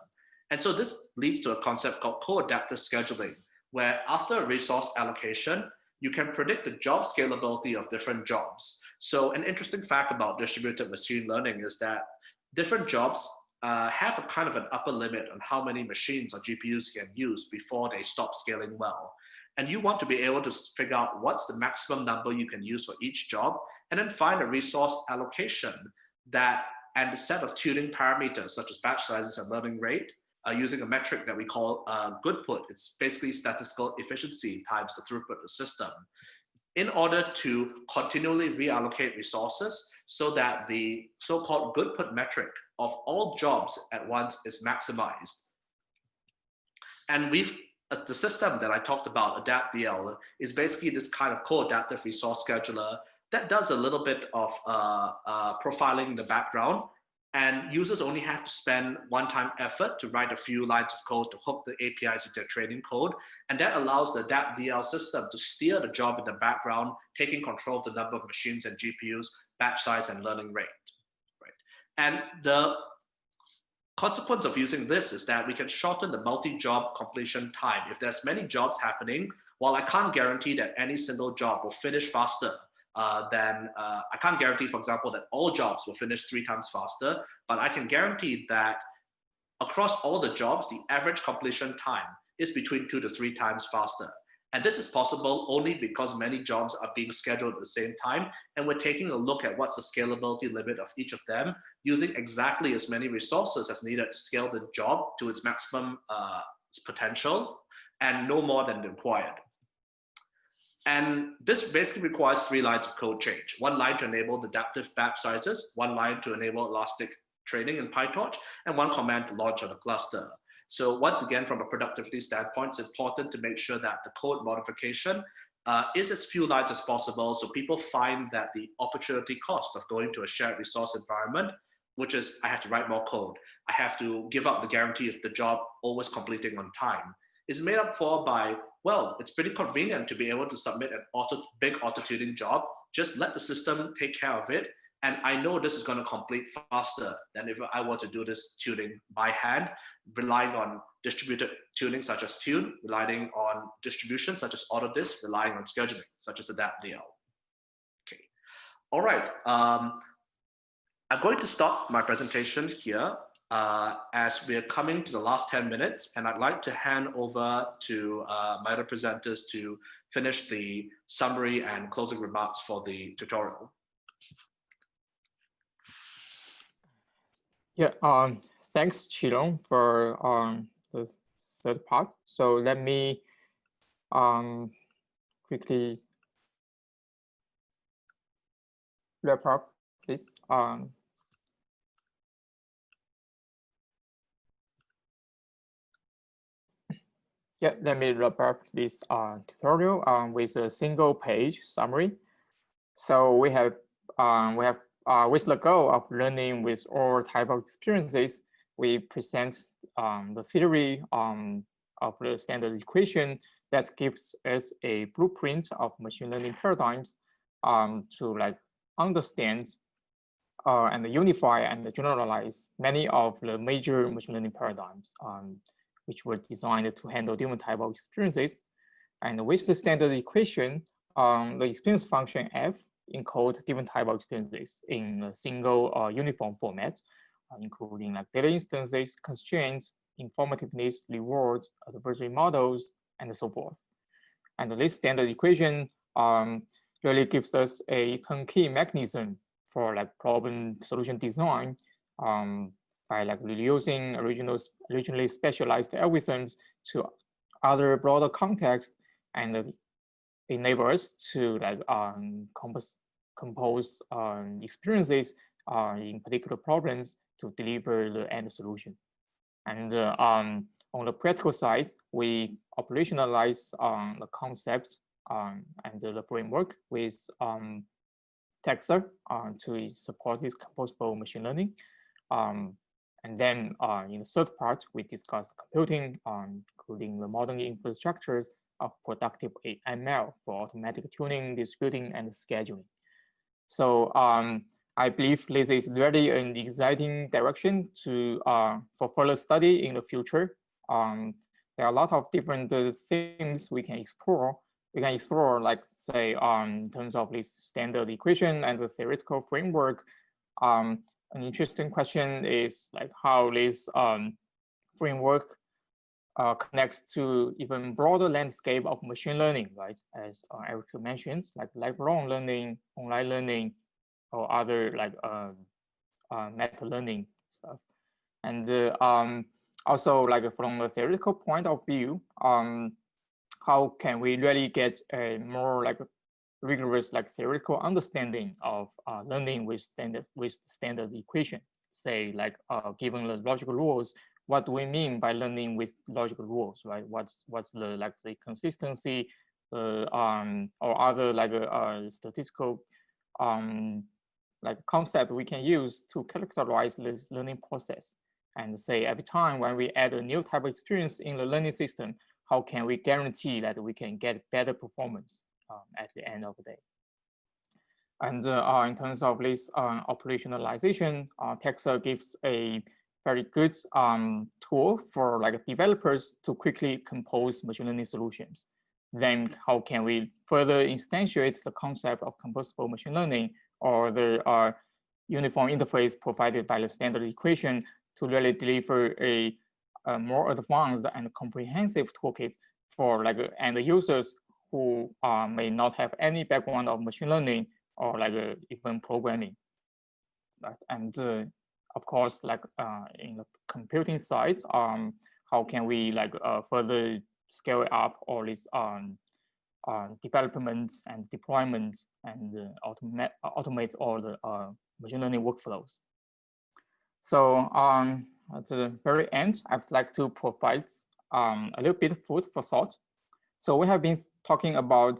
And so this leads to a concept called co-adaptive scheduling, where after a resource allocation, you can predict the job scalability of different jobs. So an interesting fact about distributed machine learning is that different jobs have a kind of an upper limit on how many machines or GPUs you can use before they stop scaling well. And you want to be able to figure out what's the maximum number you can use for each job, and then find a resource allocation and a set of tuning parameters such as batch sizes and learning rate, using a metric that we call goodput. It's basically statistical efficiency times the throughput of the system, in order to continually reallocate resources so that the so-called goodput metric of all jobs at once is maximized. And the system that I talked about, AdaptDL, is basically this kind of co-adaptive resource scheduler that does a little bit of profiling in the background. And users only have to spend one-time effort to write a few lines of code to hook the APIs into their training code. And that allows the AdaptDL system to steer the job in the background, taking control of the number of machines and GPUs, batch size, and learning rate. Right? And the consequence of using this is that we can shorten the multi-job completion time. If there's many jobs happening, while I can't guarantee that any single job will finish faster, I can't guarantee, for example, that all jobs will finish 3 times faster, but I can guarantee that across all the jobs, the average completion time is between 2 to 3 times faster. And this is possible only because many jobs are being scheduled at the same time, and we're taking a look at what's the scalability limit of each of them, using exactly as many resources as needed to scale the job to its maximum potential, and no more than required. And this basically requires 3 lines of code change. 1 line to enable the adaptive batch sizes, 1 line to enable elastic training in PyTorch, and 1 command to launch on a cluster. So once again, from a productivity standpoint, it's important to make sure that the code modification is as few lines as possible, so people find that the opportunity cost of going to a shared resource environment, which is I have to write more code, I have to give up the guarantee of the job always completing on time, is made up for by, well, it's pretty convenient to be able to submit a big auto-tuning job. Just let the system take care of it. And I know this is going to complete faster than if I were to do this tuning by hand, relying on distributed tuning such as Tune, relying on distribution such as AutoDist, relying on scheduling such as AdaptDL. Okay. All right. I'm going to stop my presentation here as we're coming to the last 10 minutes, and I'd like to hand over to my other presenters to finish the summary and closing remarks for the tutorial. Yeah, thanks, Qirong, for the third part. So let me quickly wrap up, please. Yeah, let me wrap up this tutorial with a single page summary. So we have with the goal of learning with all type of experiences, we present the theory of the standard equation that gives us a blueprint of machine learning paradigms to like understand and unify and generalize many of the major machine learning paradigms which were designed to handle different type of experiences. And with the standard equation, the experience function f encodes different type of experiences in a single uniform format, including like data instances, constraints, informativeness, rewards, adversary models, and so forth. And this standard equation really gives us a turnkey mechanism for like problem solution design by like reusing originally specialized algorithms to other broader contexts and enable us to like compose experiences in particular problems to deliver the end solution. And on the practical side, we operationalize the concepts and the framework with Tensor to support this composable machine learning. And then in the third part, we discussed computing, including the modern infrastructures of productive ML for automatic tuning, distributing, and scheduling. So I believe this is really an exciting direction to for further study in the future. There are a lot of different things we can explore. We can explore, like say, in terms of this standard equation and the theoretical framework. An interesting question is like how this framework connects to even broader landscape of machine learning, right? As Eric mentioned, like lifelong learning, online learning, or other like meta learning stuff. And also like from a theoretical point of view, how can we really get a more like rigorous like theoretical understanding of learning with standard equation? Say like given the logical rules, what do we mean by learning with logical rules, right? What's the like the consistency, or other like statistical like concept we can use to characterize the learning process? And say every time when we add a new type of experience in the learning system, how can we guarantee that we can get better performance at the end of the day? And in terms of this operationalization, Tensor gives a very good tool for like developers to quickly compose machine learning solutions. Then how can we further instantiate the concept of composable machine learning or the uniform interface provided by the standard equation to really deliver a more advanced and comprehensive toolkit for like end users who may not have any background of machine learning or like even programming, right? And of course, like in the computing side, how can we like further scale up all these development and deployment and automate all the machine learning workflows? So at the very end, I'd like to provide a little bit of food for thought. So we have been talking about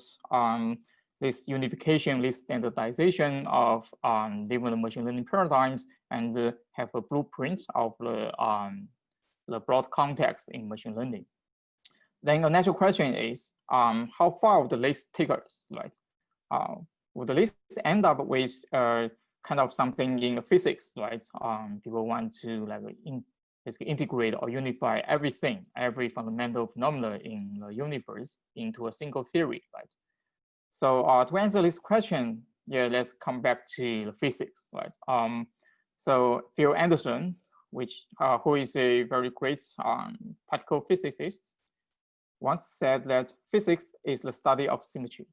this unification, this standardization of different machine learning paradigms, and have a blueprint of the broad context in machine learning. Then the natural question is, how far would the list take us, right? Would the list end up with kind of something in physics, right? People want to like basically integrate or unify everything, every fundamental phenomena in the universe into a single theory, right? So to answer this question, yeah, let's come back to the physics, right? So Phil Anderson, who is a very great particle physicist, once said that physics is the study of symmetry.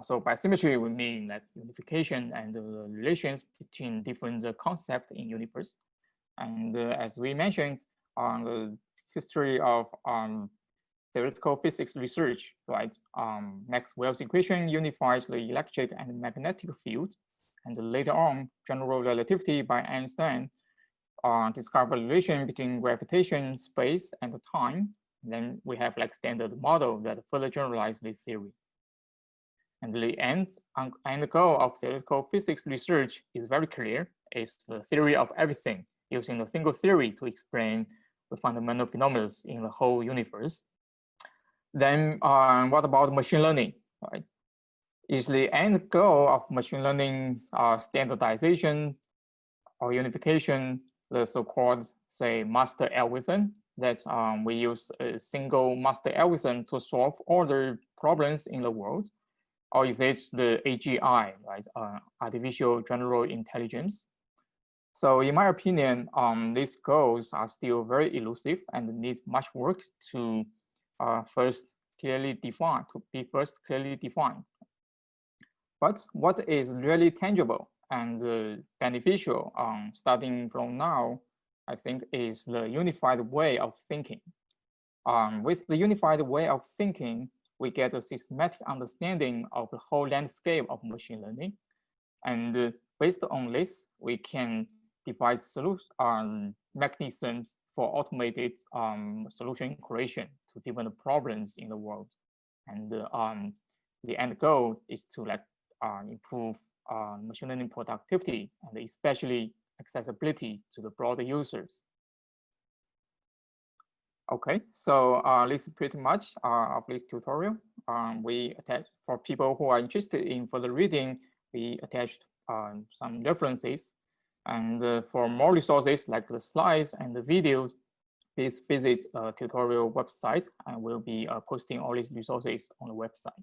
So by symmetry, we mean like unification and the relations between different concepts in universe. And as we mentioned, the history of theoretical physics research, right? Maxwell's equation unifies the electric and magnetic field. And later on, general relativity by Einstein discovered a relation between gravitation, space, and time. Then we have like standard model that further generalize this theory. And the end goal of theoretical physics research is very clear. It's the theory of everything, using a single theory to explain the fundamental phenomena in the whole universe. Then what about machine learning, right? Is the end goal of machine learning standardization or unification, the so-called, say, master algorithm, that we use a single master algorithm to solve all the problems in the world? Or is it the AGI, right? Artificial General Intelligence. So in my opinion, these goals are still very elusive and need much work to first clearly defined. But what is really tangible and beneficial starting from now, I think, is the unified way of thinking. With the unified way of thinking, we get a systematic understanding of the whole landscape of machine learning. And based on this, we can devise mechanisms for automated solution creation to different problems in the world. And the end goal is to improve machine learning productivity and especially accessibility to the broader users. Okay, so this is pretty much of this tutorial. We attached, for people who are interested in further reading, we attached some references. And for more resources like the slides and the videos, please visit the tutorial website, and we'll be posting all these resources on the website.